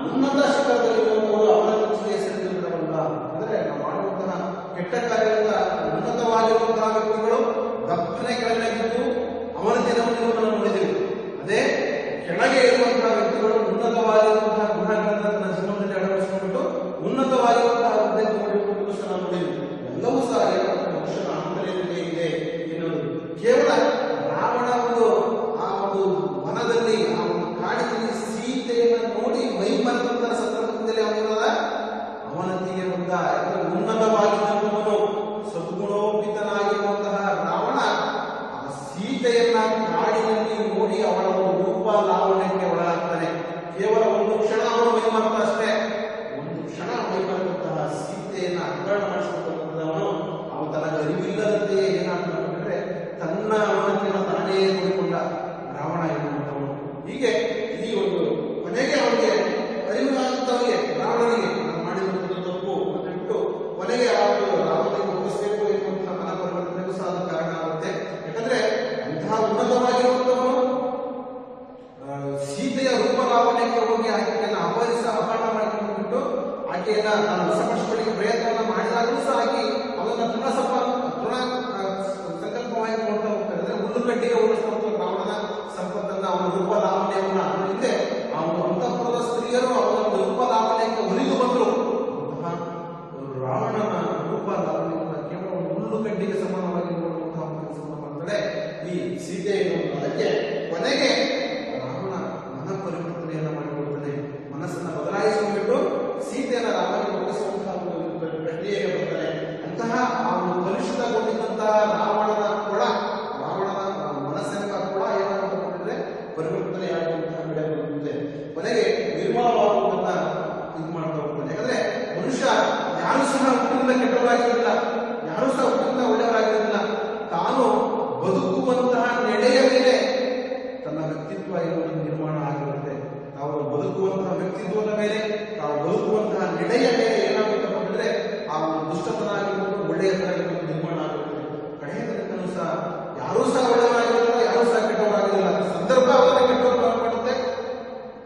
ಉನ್ನತ ಶಿಖರದಲ್ಲಿರುವಂತಹ ಅವನತಿಗೆ ಸೇರಿದವರಲ್ಲ. ಅಂದ್ರೆ ನಾವು ಮಾಡುವಂತಹ ಕೆಟ್ಟ ಕಾರ್ಯಗಳಿಂದ ಉನ್ನತವಾಗಿರುವಂತಹ ವ್ಯಕ್ತಿಗಳು ದಪ್ಪನೆ ಕೆಳಗೆ ಬಿದ್ದು ಅವನತಿಯನ್ನು ನಾವು ನೋಡಿದ್ದೇವೆ. ಅದೇ ಕೆಳಗೆ ಇರುವಂತಹ ವ್ಯಕ್ತಿಗಳು ಉನ್ನತವಾಗಿರುವಂತಹ ಗುಣಗಳನ್ನು ತನ್ನ ಜೀವನದಲ್ಲಿ ಅಳವಡಿಸಿಕೊಂಡು ಉನ್ನತವಾಗಿರುವಂತಹ ಹುದ್ದೆ ನೋಡಿರುವುದು ಸಹ ನಾವು ನೋಡಿದ್ದೇವೆ. ಎಲ್ಲವೂ ಸಹ ಮನುಷ್ಯನ ಆಂತರ್ಯದಲ್ಲಿ ಇದೆ ಎನ್ನುವುದು. ಕೇವಲ ರಾವಣ ಆ ಒಂದು ವನದಲ್ಲಿ, ಆ ಒಂದು ಕಾಡಿನಲ್ಲಿ ಸೀತೆಯನ್ನು ನೋಡಿ ಮೈಮರೆತ ಸಂದರ್ಭದಲ್ಲಿ ಅವನ ಅವನತಿಗೆ ಬಂದ ಉನ್ನತವಾಗಿದ್ದವನು ಸದ್ಗುಣೋಪಿತನಾಗಿರುವಂತಹ ರಾವಣ ಆ ಸೀತೆಯನ್ನ ಕಾಡಿನಲ್ಲಿ ನೋಡಿ ಅವಳ ರೂಪ ಲಾವಣ್ಯಕ್ಕೆ ಒಳಗಾಗ್ತಾನೆ. ಕೇವಲ ಒಂದು ಕ್ಷಣ ಅವನು ಮೈಮರೆತ ಅಷ್ಟೇ. ಒಂದು ಕ್ಷಣ ಮೈಮರೆತಂತಹ ಸೀತೆಯನ್ನ ಅಪಹರಣ ಮಾಡಿಸಿಕೊಂಡವನು ಅವನು ತನಗೆ ಅರಿವಿಲ್ಲದಂತೆಯೇ ಏನಾಗ್ತಾನೆ ತನ್ನ ಅವನತಿಯನ್ನು ತಾನೇ ನೋಡಿಕೊಂಡ ರಾವಣ ಎನ್ನುವಂಥವನು. ಹೀಗೆ ಈ ಒಂದು ಕೊನೆಗೆ ಅವನಿಗೆ ಅರಿವಾಗುತ್ತವನಿಗೆ ರಾವಣನಿಗೆ ನಾನು ಮಾಡಿರುವಂಥದ್ದು ತಪ್ಪು ಅಂತ ಬಿಟ್ಟು ಕೊನೆಗೆ ಆ ಒಂದು ರಾವಣನಿಗೆ ಒಪ್ಪಿಸಬೇಕು ಎನ್ನುವಂತಹ ಮನಪರಿವರ್ತನೆಗೂ ಸಹ ಅದು ಕಾರಣ ಆಗುತ್ತೆ. ಯಾಕಂದ್ರೆ ಅಂತಹ ಉನ್ನತವಾಗಿರುವಂಥವನು ಸೀತೆಯ ರೂಪಲಾವಣ್ಯಕ್ಕೆ ಹೋಗಿ ಆಕೆಯನ್ನು ಅಪಹರಣ ಮಾಡಿಕೊಂಡು ಆಕೆಯನ್ನ ನಾನು ವಶಪಡಿಸಿಕೊಳ್ಳಿಕ್ಕೆ ಪ್ರಯತ್ನವನ್ನು ಮಾಡಿದಾಗಲೂ ಸಹ ಆಕೆ ಅವನ್ನ ತೃಣ ಸಂಕಲ್ಪವಾಗಿ ನೋಡ್ತಾ ಹೋಗ್ತಾರೆ. ಅಂದ್ರೆ ಹುಲ್ಲುಗಡ್ಡಿಗೆ ಹೋಲಿಸುವಂತ ರಾವಣನ ಸಂಪತ್ತನ್ನ, ಅವನ ರೂಪಲಾವಣ್ಯವನ್ನ ಹಿಂದೆ ಅವನು ಅಂತಃಪುರದ ಸ್ತ್ರೀಯರು ಅವನ ರೂಪಲಾವಣ್ಯಕ್ಕೆ ಒಲಿದು ಬಂದರು. ಅಂತಹ ರಾವಣನ ರೂಪಲಾವಣ್ಯವನ್ನು ಕೇವಲ ಒಂದು ಹುಲ್ಲುಗಡ್ಡಿಗೆ ಸಮಾನವಾಗಿ ನೋಡುವಂತಹ ಕೆಲಸವನ್ನು ಮಾಡ್ತಾಳೆ ಈ ಸೀತೆ ಎನ್ನುವುದು. ಅದಕ್ಕೆ ಕೊನೆಗೆ ರಾವಣ ಮನಪರಿವರ್ತನೆಯನ್ನು ಮಾಡಿಕೊಳ್ತಾನೆ. ಮನಸ್ಸನ್ನು ಬದಲಾಯಿಸಿಕೊಂಡು ಸೀತೆಯನ್ನು ರಾಮನಿಗೆ ಒಪ್ಪಿಸುವಂತಹ ಒಂದು ಪ್ರಕ್ರಿಯೆಗೆ ಬರ್ತಾನೆ. ಅಂತಹ ಆ ಒಂದು ಕಲುಷಿತಗೊಂಡಿದ್ದಂತಹ ರಾವಣನ ಮನಸ್ಸೆಂಬ ಕೊಳ ಏನಾಗುತ್ತದೆ ಪರಿವರ್ತನೆ ಆಗುವಂತಹ ಬೆಳೆ ಬರುತ್ತದೆ. ಕೊನೆಗೆ ನಿರ್ಮಲವಾಗುವುದನ್ನ ಇದು ಮಾಡ್ತಾ ಹೋಗ್ತಾನೆ. ಯಾಕಂದ್ರೆ ಮನುಷ್ಯ ಯಾರು ಸಹ ಹುಟ್ಟಿನಿಂದ ಕೆಟ್ಟವರಾಗಿರಲಿಲ್ಲ, ಯಾರು ಸಹ ಹುಟ್ಟಿನಿಂದ ಒಳ್ಳೆಯವರಾಗಿರಲಿಲ್ಲ. ತಾನು ಬದುಕುವಂತಹ ನಡೆಯ ಮೇಲೆ ತನ್ನ ವ್ಯಕ್ತಿತ್ವ ಎನ್ನುವುದು ನಿರ್ಮಾಣ ಆಗಿರುತ್ತೆ. ತಾವು ಬದುಕುವಂತಹ ವ್ಯಕ್ತಿತ್ವದ ಮೇಲೆ, ತಾವು ಬದುಕುವಂತಹ ನಡೆಯ ಮೇಲೆ ಏನಾಗುತ್ತಪ್ಪ ಅಂದ್ರೆ ಆ ಒಂದು ದುಷ್ಟತನ ಆಗಿರ್ಬೋದು, ಒಳ್ಳೆಯತನ ನಿರ್ಮಾಣ ಆಗುತ್ತೆ. ಕಡೆಯ ತನಕನೂ ಸಹ ಯಾರೂ ಸಹ ಒಳ್ಳೆಯವರಾಗಿರಲಿಲ್ಲ, ಯಾರೂ ಸಹ ಕೆಟ್ಟವರಾಗಿರಲಿಲ್ಲ. ಸಂದರ್ಭ ಅವರ ಕೆಟ್ಟವರು ಮಾಡುತ್ತೆ.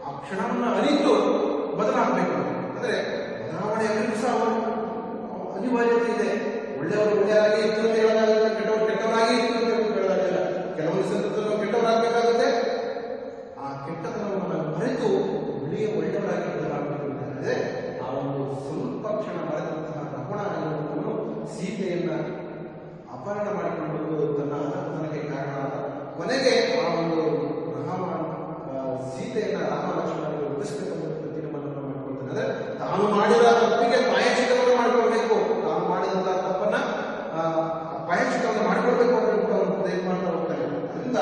ಆ ಕ್ಷಣವನ್ನು ಅರಿತು ಬದಲಾಗಬೇಕು. ಅಂದ್ರೆ ಬದಲಾವಣೆ ಅರಿವು ಸಹ ಅನಿವಾರ್ಯತೆ ಇದೆ. ಒಳ್ಳೆಯವರು ಒಳ್ಳೆಯರಾಗಿ ಇತ್ತು ಅಂತ ಹೇಳೋದಾಗಿಲ್ಲ, ಕೆಟ್ಟವರು ಕೆಟ್ಟವರಾಗಿ ಇತ್ತು ಅಂತ ಹೇಳೋದಾಗಿಲ್ಲ. ಕೆಲವೊಂದು ಸಂದರ್ಭದಲ್ಲಿ ಕೆಟ್ಟವರಾಗಬೇಕಾಗುತ್ತೆ. ಆ ಕೆಟ್ಟತನವನ್ನು ನಾವು ಮರೆತು ಒಳ್ಳೆಯವರಾಗಿ ಬದಲಾಗಬೇಕಾಗಿದೆ. ಆ ಒಂದು ಸ್ವಲ್ಪ ಕ್ಷಣ ಮರೆತಂತಹ ರಾವಣ ಎನ್ನುವನು ಸೀತೆಯನ್ನ ಅಪಹರಣ ಮಾಡಿಕೊಂಡು ತನ್ನ ಅಧಃಪತನಕ್ಕೆ ಕಾರಣ ಆದ. ಕೊನೆಗೆ ಆ ಒಂದು ಸೀತೆಯನ್ನ ರಾಮ ಲಕ್ಷ್ಮಣರಿಗೆ ಒಪ್ಪಿಸಬೇಕಂತ ತೀರ್ಮಾನವನ್ನು ಮಾಡಿಕೊಳ್ತಾನೆ. ಅಂದ್ರೆ ತಾನು ಮಾಡಿದ ತಪ್ಪಿಗೆ ಪ್ರಾಯಶ್ಚಿತ್ತವನ್ನು ಮಾಡಿಕೊಳ್ಬೇಕು, ತಾನು ಮಾಡಿದಂತಹ ತಪ್ಪನ್ನ ಪ್ರಾಯಶ್ಚಿತ್ತವನ್ನು ಮಾಡಿಕೊಳ್ಬೇಕು ಅಂತ ಅವನು ಪ್ರಯತ್ನ ಮಾಡ್ತಾ ಹೋಗ್ತಾನೆ. ಅದರಿಂದ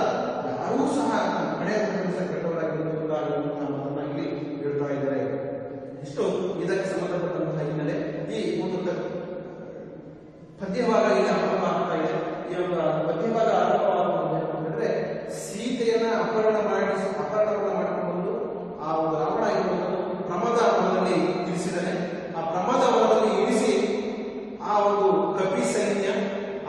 ಯಾರೂ ಸಹ ಹಣೆಯ ಕೆಟ್ಟವರಾಗಿರುವಂತಹ ಮಾತನ್ನ ಇಲ್ಲಿ ಹೇಳ್ತಾ ಇದ್ದಾರೆ. ಇಷ್ಟು ಇದಕ್ಕೆ ಸಂಬಂಧಪಟ್ಟಂತಹ ಹಿನ್ನೆಲೆ. ಈ ಒಂದು ಪದ್ಯಭಾಗ ಇಲ್ಲಿ ಆರಂಭ ಆಗ್ತಾ ಇದೆ. ಈ ಒಂದು ಪದ್ಯಭಾಗ ಆರಂಭವಾದ್ರೆ ಸೀತೆಯನ್ನ ಅಪಹರಣವನ್ನು ಮಾಡಿಕೊಂಡು ಆ ಒಂದು ರಾವಣ ಎನ್ನುವುದು ಪ್ರಮದ ವನದಲ್ಲಿ ಇರಿಸಿದ್ದಾನೆ. ಆ ಪ್ರಮದ ವನದಲ್ಲಿ ಇರಿಸಿ ಆ ಒಂದು ಕಪಿ ಸೈನ್ಯ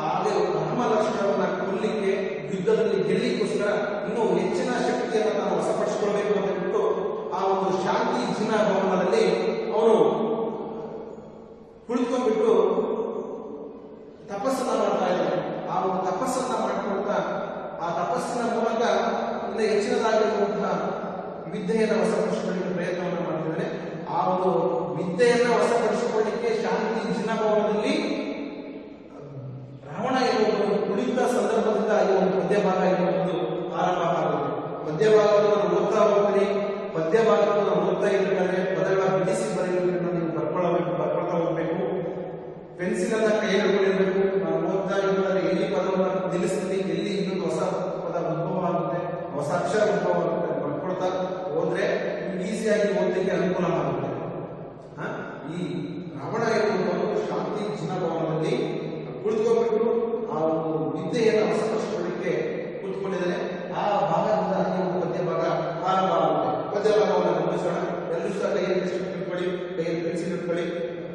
ಹಾಗೆ ರಾಮ ಲಕ್ಷ್ಮಣರನ್ನ ಕೊಲ್ಲಿಕ್ಕೆ, ಯುದ್ಧದಲ್ಲಿ ಗೆಲ್ಲಿಕ್ಕೋಸ್ಕರ ಇನ್ನೂ ಹೆಚ್ಚಿನ ಶಕ್ತಿಯನ್ನು ನಾವು ವಶಪಡಿಸಿಕೊಳ್ಬೇಕು ಅಂತ ಬಿಟ್ಟು ಆ ಒಂದು ಶಾಂತಿ ಜಿನ ಭವನದಲ್ಲಿ ಅವನು ಕುಳಿತುಕೊಂಡ್ಬಿಟ್ಟು ತಪಸ್ಸನ್ನ ಮಾಡ್ತಾ ಇದ್ದಾನೆ. ಆ ಒಂದು ತಪಸ್ಸನ್ನ ಮಾಡ್ಕೊಳ್ತಾ ಆ ತಪಸ್ಸಿನ ಮೂಲಕ ಇನ್ನು ಹೆಚ್ಚಿನದಾಗಿರುವಂತಹ ವಿದ್ಯೆಯನ್ನು ವಶಪಡಿಸಿಕೊಳ್ಳಿಕ್ಕೆ ಪ್ರಯತ್ನವನ್ನು ಮಾಡ್ತಿದ್ದಾನೆ. ಆ ಒಂದು ವಿದ್ಯೆಯನ್ನು ವಶಪಡಿಸಿಕೊಳ್ಳಿಕ್ಕೆ ಶಾಂತಿ ಜಿನ ಭವನದಲ್ಲಿ ರಾವಣ ಎನ್ನುವುದು ಕುಳಿತ ಸಂದರ್ಭದಿಂದ ಈ ಒಂದು ಪದ್ಯಭಾಗ ಎನ್ನುವುದು ಆರಂಭ ಆಗುತ್ತೆ. ಪದ್ಯಭಾಗವನ್ನು ನಾವು ಓದ್ತಾ ಹೋಗ್ತೀವಿ. ಪದ್ಯಭಾಗವನ್ನು ನಾವು ಓದ್ತಾ ಇರಬೇಕಾದ್ರೆ ಪದಗಳ ಬಿಡಿಸಿ ಬರೆಯುವುದನ್ನು ನೀವು ಬರ್ಕೊಳ್ತಾ ಹೋಗ್ಬೇಕು. ಪೆನ್ಸಿಲ್ ಅನ್ನ ಕೈ ಹಿಡ್ಕೊಂಡಿರ್ಬೇಕು. ನಾವು ಓದ್ತಾ ಇರೋದಾದ್ರೆ ಎಲ್ಲಿ ಪದವನ್ನು ನಿಲ್ಲಿಸ್ತೀನಿ, ಎಲ್ಲಿ ಇನ್ನೊಂದು ಅಕ್ಷರ ಬರ್ಕೊಳ್ತಾ ಹೋದ್ರೆ ಈಸಿಯಾಗಿ ಓದಲಿಕ್ಕೆ ಅನುಕೂಲ ಆಗುತ್ತೆ. ಈ ರಾವಣ ಎನ್ನುವುದು ಶಾಂತಿ ಜಿನಭವನದಲ್ಲಿ ಕುಳಿತುಕೊಂಡ್ಬಿಟ್ಟು ಆ ಒಂದು ವಿದ್ಯೆಯನ್ನು ವಶಪಡಿಸಿಕೊಳ್ಳಲಿಕ್ಕೆ ಕುಳಿತುಕೊಂಡಿದ್ದಾನೆ. ಆ ಭಾಗದಿಂದ ಈ ಒಂದು ಪದ್ಯ ಭಾಗ ಆರಂಭ ಆಗುತ್ತೆ. ಪದ್ಯ ಭಾಗವನ್ನು ಗಮನಿಸೋಣ. ಎಲ್ಲರೂ ಸಹ ಕೈಯಲ್ಲಿ ಇಟ್ಕೊಳ್ಳಿ, ಕೈಯಲ್ಲಿ ಪೆನ್ಸಿಲ್ ಇಟ್ಕೊಳ್ಳಿ,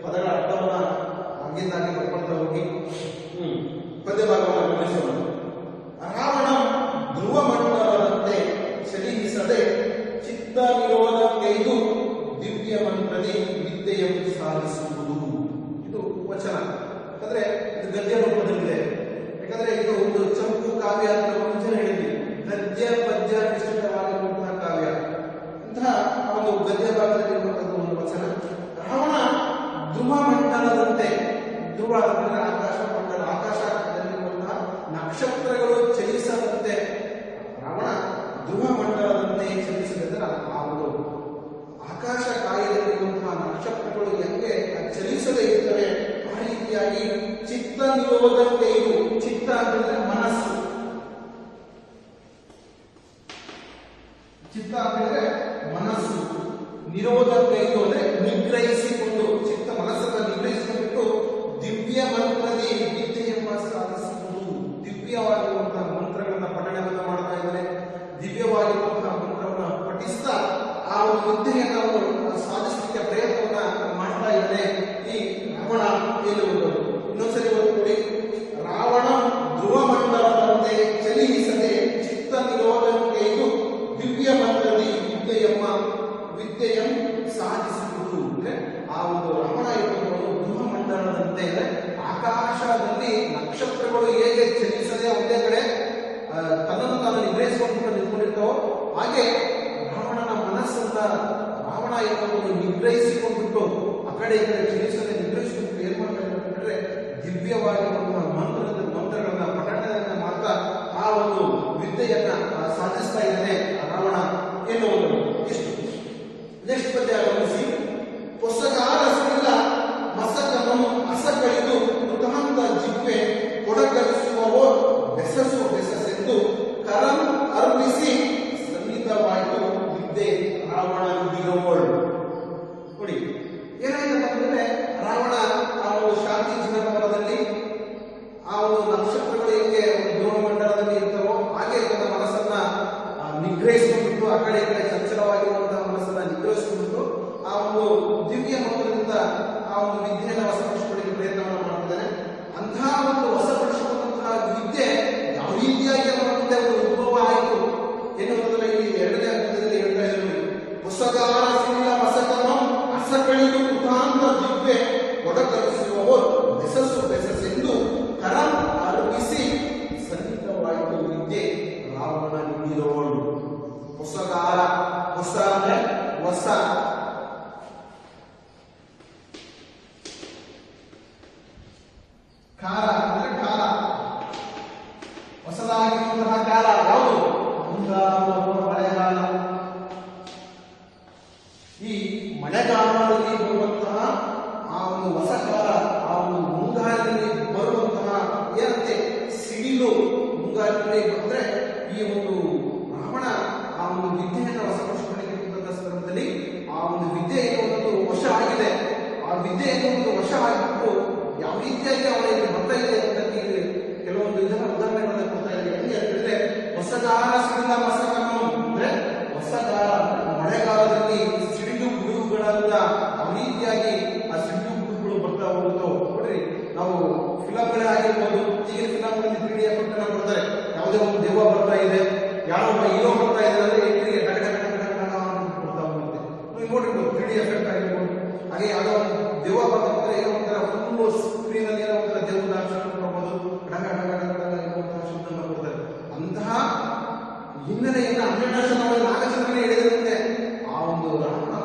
ಪದಗಳ ಅರ್ಥವನ್ನ ಆಗಿಂದಾಗೆ ಬರ್ಕೊಳ್ತಾ ಹೋಗಿ. ಪದ್ಯ ಭಾಗವನ್ನು ಗಮನಿಸೋಣ. ರಾವಣ ಧ್ರುವ ಮಂಡಲದಂತೆ ಚಲಿಸದೆ ಚಿತ್ತ ನಿರೋಧಕ್ಕೈದು ದಿವ್ಯ ಮಂತ್ರದಿ ವಿದ್ಯೆಯನ್ನು ಸಾಧಿಸುವುದು. ಇದು ವಚನ, ಯಾಕಂದ್ರೆ ಇದು ಗದ್ಯ ರೂಪದಲ್ಲಿದೆ. ಯಾಕಂದ್ರೆ ಇದು ಒಂದು ಚಂಪು ಕಾವ್ಯ ಅಂತ ಮುಂಚೆ ಹೇಳಿದ್ವಿ. ಗದ್ಯ ಪದ್ಯ ಮಿಶ್ರಿತವಾಗಿರುವಂತಹ ಕಾವ್ಯ. ಇಂತಹ ಒಂದು ಗದ್ಯ ಭಾಗದಲ್ಲಿರುವಂತಹ ಒಂದು ವಚನ. ರಾವಣ ಧ್ರುವ ಮಂಡಲದಂತೆ, ಧ್ರುವ ಅಂದ್ರೆ ಆಕಾಶ ಮಂಡಲ, ಆಕಾಶದಲ್ಲಿರುವಂತಹ ನಕ್ಷತ್ರಗಳು ಚಲಿಸದಂತೆ ರಾವಣ ಧ್ರುವ ಮಂಡಲದಂತೆ ಚಲಿಸಿದ್ರೆ ಆ ಒಂದು ಆಕಾಶ ಕಾಯದಲ್ಲಿರುವಂತಹ ನಕ್ಷತ್ರಗಳು ಹೆಂಗೆ ಚಲಿಸದೇ ಇರ್ತವೆ ಆ ರೀತಿಯಾಗಿ ಚಿತ್ತ ನಿರೋಧಕ್ಕೈದು. ಚಿತ್ತ ಅಂತಂದ್ರೆ ಮನಸ್ಸು, ಚಿತ್ತ ಅಂತಂದ್ರೆ ಮನಸ್ಸು, ನಿರೋಧಕ್ಕೈದು ಅಂದ್ರೆ ನಿಗ್ರಹಿಸಿಕೊಂಡು, ಚಿತ್ತ ಮನಸ್ಸನ್ನು ನಿಗ್ರಹಿಸಿಕೊಂಡು ದಿವ್ಯ ಮಂತ್ರದಿ ವಿದ್ಯೆಯನ್ನು ಸಾಧಿಸುವುದು. ದಿವ್ಯವಾಗಿರುವಂತಹ ಮಂತ್ರಗಳನ್ನ ಪಠಣವನ್ನು ಮಾಡ್ತಾ ಇದ್ದಾರೆ. ದಿವ್ಯವಾಗಿರುವಂತಹ ಮಂತ್ರವನ್ನು ಪಠಿಸ್ತಾ ಆ ಒಂದು ವಿದ್ಯೆಯನ್ನು ಅವರು ಸಾಧಿಸಲಿಕ್ಕೆ ಪ್ರಯತ್ನವನ್ನ ಮಾಡ್ತಾ ಇದ್ದಾರೆ ಈ ರಾವಣ ಎನ್ನುವುದು. ಇನ್ನೊಂದ್ಸರಿ ಓದ್ಕೊಳ್ಳಿ. ರಾವಣ ಧ್ರುವ ಮಂಡಲದಂತೆ ಚಲಿಸದೆ ಚಿತ್ತ ನಿರೋಧಕ್ಕೈದು ದಿವ್ಯ ಮಂತ್ರದಿ ವಿದ್ಯೆಯನ್ನು ಸಾಧಿಸುವುದು. ಅಂದ್ರೆ ಆ ಒಂದು ರಾವಣ ಎನ್ನುವುದು ಧ್ರುವ ಮಂಡಲದಂತೆ, ಆಕಾಶದಲ್ಲಿ ನಕ್ಷತ್ರಗಳು ಹೇಗೆ ಚಲಿಸದೆ ಒಂದೇ ಕಡೆ ತನ್ನನ್ನು ತಾನು ನಿಗ್ರಹಿಸಿಕೊಂಡು ನಿಂತ್ಕೊಂಡಿರ್ತಾವೋ ಹಾಗೆ ರಾವಣನ ಮನಸ್ಸನ್ನ ರಾವಣ ಎನ್ನುವುದು ನಿಗ್ರಹಿಸಿಕೊಂಡ್ಬಿಟ್ಟು ಆ ಕಡೆ ಈ ಕಡೆ ಚಲಿಸದೆ ನಿಗ್ರಹಿಸಿಕೊಂಡು ಏನ್ ಮಾಡ್ತಾ ಇದ್ದಾರೆ, ದಿವ್ಯವಾಗಿರುವಂತಹ ಮಂತ್ರಗಳನ್ನ ಪಠಣೆಯನ್ನ ಮಾಡ್ತಾ ಆ ಒಂದು ವಿದ್ಯೆಯನ್ನ ಸಾಧಿಸ್ತಾ ಇದ್ದಾನೆ ರಾವಣ ಎನ್ನುವುದು. ಇಷ್ಟು. ನೆಕ್ಸ್ಟ್ ಪದ್ಯ ಗಮನಿಸಿ. ಪೊಸಗಾರ ಸುಳ್ಳ ಮಸಕನನ್ನು ಅಸಕಳಿದು ಮೃತಾಂತ ಜಿಹ್ವೆ ಕೊಡಗಲಿಸುವವೋ ಬೆಸಸೆಂದು ಕರಂ ಅರ್ಪಿಸಿ ಸನ್ನಿಧವಾಯಿತು ವಿದ್ಯೆ ರಾವಣ ನುಡಿಯೋಳ್. ನೋಡಿ ಏನಾಯ್ತಪ್ಪ ಅಂದ್ರೆ, ರಾವಣ ಆ ಒಂದು ಶಾಂತಿ ಜಿನಭವನದಲ್ಲಿ ಆ ಒಂದು ನಕ್ಷತ್ರಗಳು ಹೇಗೆ ಒಂದು ಧ್ರುವ ಮಂಡಲದಲ್ಲಿ ಇರ್ತವೋ ಹಾಗೆ ತನ್ನ ಮನಸ್ಸನ್ನ ನಿಗ್ರಹಿಸಿಕೊಂಡ್ಬಿಟ್ಟು ಆ ಕಡೆ ಈ ಕಡೆ ಚಂಚಲವಾಗಿರುವಂತಹ ಮನಸ್ಸನ್ನ ನಿಗ್ರಹಿಸಿಕೊಂಡ್ಬಿಟ್ಟು ಆ ಒಂದು ದಿವ್ಯ ಮಂತ್ರದಿಂದ ಆ ಒಂದು ವಿದ್ಯೆಯನ್ನು ವಶಪಡಿಸಿಕೊಳ್ಳಲಿಕ್ಕೆ ಪ್ರಯತ್ನವನ್ನು ಮಾಡ್ತಿದ್ದಾನೆ. ಅಂತಹ ಒಂದು ವಶಪಡಿಸಿಕೊಂಡಂತಹ ವಿದ್ಯೆ ಯಾವ ರೀತಿಯಾಗಿ ಅವರ ಮುಂದೆ ಒಂದು ಉದ್ಭವ ಆಯಿತು ಎನ್ನುವುದನ್ನು ಇಲ್ಲಿ ಎರಡನೇ ಹಂತದಲ್ಲಿ ಹೇಳ್ತಾ ಇದ್ದಾರೆ. ಹೊಸಗಾರ ಸಿಲ್ಲ ಮಸಕನಂ ಅಸಕಳಿದು ಕೃತಾಂತ ದಿವ್ಯೆ ಒಡಕಲಿಸುವವೋ ಬೆಸಸೆಂದು ಕರಂ ಅರ್ಪಿಸಿ ಸನ್ನಿಧವಾಯಿತು ವಿದ್ಯೆ ರಾವಣ ನುಡಿಯೋಳು. ಹೊಸಗಾರ, ಹೊಸ ಅಂದ್ರೆ ಹೊಸ, ಕಾಲ ಅಂದ್ರೆ ಕಾಲ, ಹೊಸದಾಗಿರುವಂತಹ ಕಾಲ ಯಾವುದು? ಮುಂಗಾರು ಅಥವಾ ಮಳೆಗಾಲ. ಈ ಮಳೆಗಾಲದಲ್ಲಿ ಬರುವಂತಹ ಆ ಒಂದು ಹೊಸ ಕಾಲ, ಆ ಒಂದು ಮುಂಗಾರಿನಲ್ಲಿ ಬರುವಂತಹ ಏನಂತೆ ಸಿಡಿಲು ಮುಂಗಾರಿನಲ್ಲಿ ಬಂದ್ರೆ ಈ ಒಂದು ರಾವಣ ಆ ಒಂದು ವಿದ್ಯೆಯನ್ನು ವಶಪಡಿಸಿಕೊಂಡಿರುವಂತಹ ಸಂದರ್ಭದಲ್ಲಿ ಆ ಒಂದು ವಿದ್ಯೆ ಎನ್ನುವುದು ವಶ ಆಗಿದೆ. ಆ ವಿದ್ಯೆ ಎನ್ನುವುದು ವಶ ಆಗಿದ್ದು ಯಾವ ರೀತಿಯಾಗಿ ಅವರಿಗೆ ಬರ್ತಾ ಇದೆ ಅಂತ ಕೆಲವೊಂದು ಇದನ್ನ ಉದಾಹರಣೆಗಳನ್ನ ಕೊಡ್ತಾ ಇದೆ. ಹೆಂಗೆ ಅಂತಂದ್ರೆ, ಹೊಸಗಾಲ ಸಿಡಿಲ ಮಸಕನು ಅಂದ್ರೆ ಹೊಸಗಾಲ ಮಳೆಗಾಲದಲ್ಲಿ ಸಿಡಿಲು ಗುಡುಗುಗಳನ್ನ ಯಾವ ರೀತಿಯಾಗಿ ಆ ಸಿಡಿಲು ಗುಡುಗುಗಳು ಬರ್ತಾ ಹೋಗುತ್ತೋ ನೋಡ್ರಿ. ನಾವು ಫಿಲಂಗಳೇ ಆಗಿರ್ಬೋದು, ಈಗಿನ ಫಿಲಂಗಳಲ್ಲಿ 3D ಎಫೆಕ್ಟ್ ಅನ್ನ ಕೊಡ್ತಾರೆ. ಯಾವುದೇ ಒಂದು ದೆವ್ವ ಬರ್ತಾ ಇದೆ, ಯಾರೋ ಒಬ್ಬ ಹೀರೋ ಬರ್ತಾ ಇದ್ದಾರೆ ಅಂದ್ರೆ ಡಗ ಡಗ ಡಗ ಡಗ ಕೊಡ್ತಾ ಹೋಗುತ್ತೆ. ನೀವು ನೋಡಿರ್ಬೋದು 3D ಎಫೆಕ್ಟ್ ಆಗಿರ್ಬೋದು. ಹಾಗೆ ಯಾವುದೋ ಒಂದು ದೆವ್ವ ಬರ್ತಾರೆ, ಏನೋ ಒಂಥರ ಫುಲ್ ಸ್ಕ್ರೀನ್ ಅಲ್ಲಿ ಏನೋ ಒಂಥರ ದೆವ್ವದ ಅಕ್ಷರ ಕೊಡ್ಬೋದು, ಡಗ ಡಗ ಡಗ ಡಗ ಎನ್ನುವಂತಹ ಶಬ್ದವನ್ನು ಕೊಡ್ತಾರೆ. ಅಂತಹ ಹಿನ್ನೆಲೆಯನ್ನ 12 ನಾಗಚಂದ್ರನೇ ಹೇಳಿದಂತೆ ಆ ಒಂದು ರಾವಣನ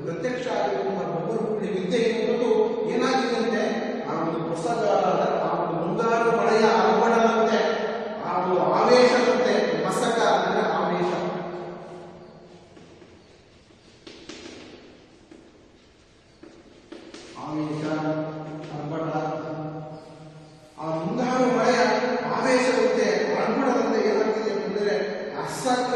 ಪ್ರತ್ಯಕ್ಷ ಆಗಿರುವಂತಹ ಬಹುರೂಪಿ ವಿದ್ಯೆ ಎನ್ನುವುದು ಏನಾಗಿದಂತೆ ಆ ಒಂದು ಹೊಸಗಾಲದ ಆ ಒಂದು ಮುಂಗಾರು ಮಳೆಯ ಅರ್ಪಣದಂತೆ, ಆ ಒಂದು ಆವೇಶದಂತೆ, ಮಸಕ ಅಂದ್ರೆ ಆವೇಶ, ಆವೇಶ ಅರ್ಪಣ, ಆ ಮುಂಗಾರು ಮಳೆಯ ಆವೇಶದಂತೆ ಅರ್ಪಣದಂತೆ ಏನಾಗ್ತಿದೆ ಅಂತಂದ್ರೆ ಅಸಕ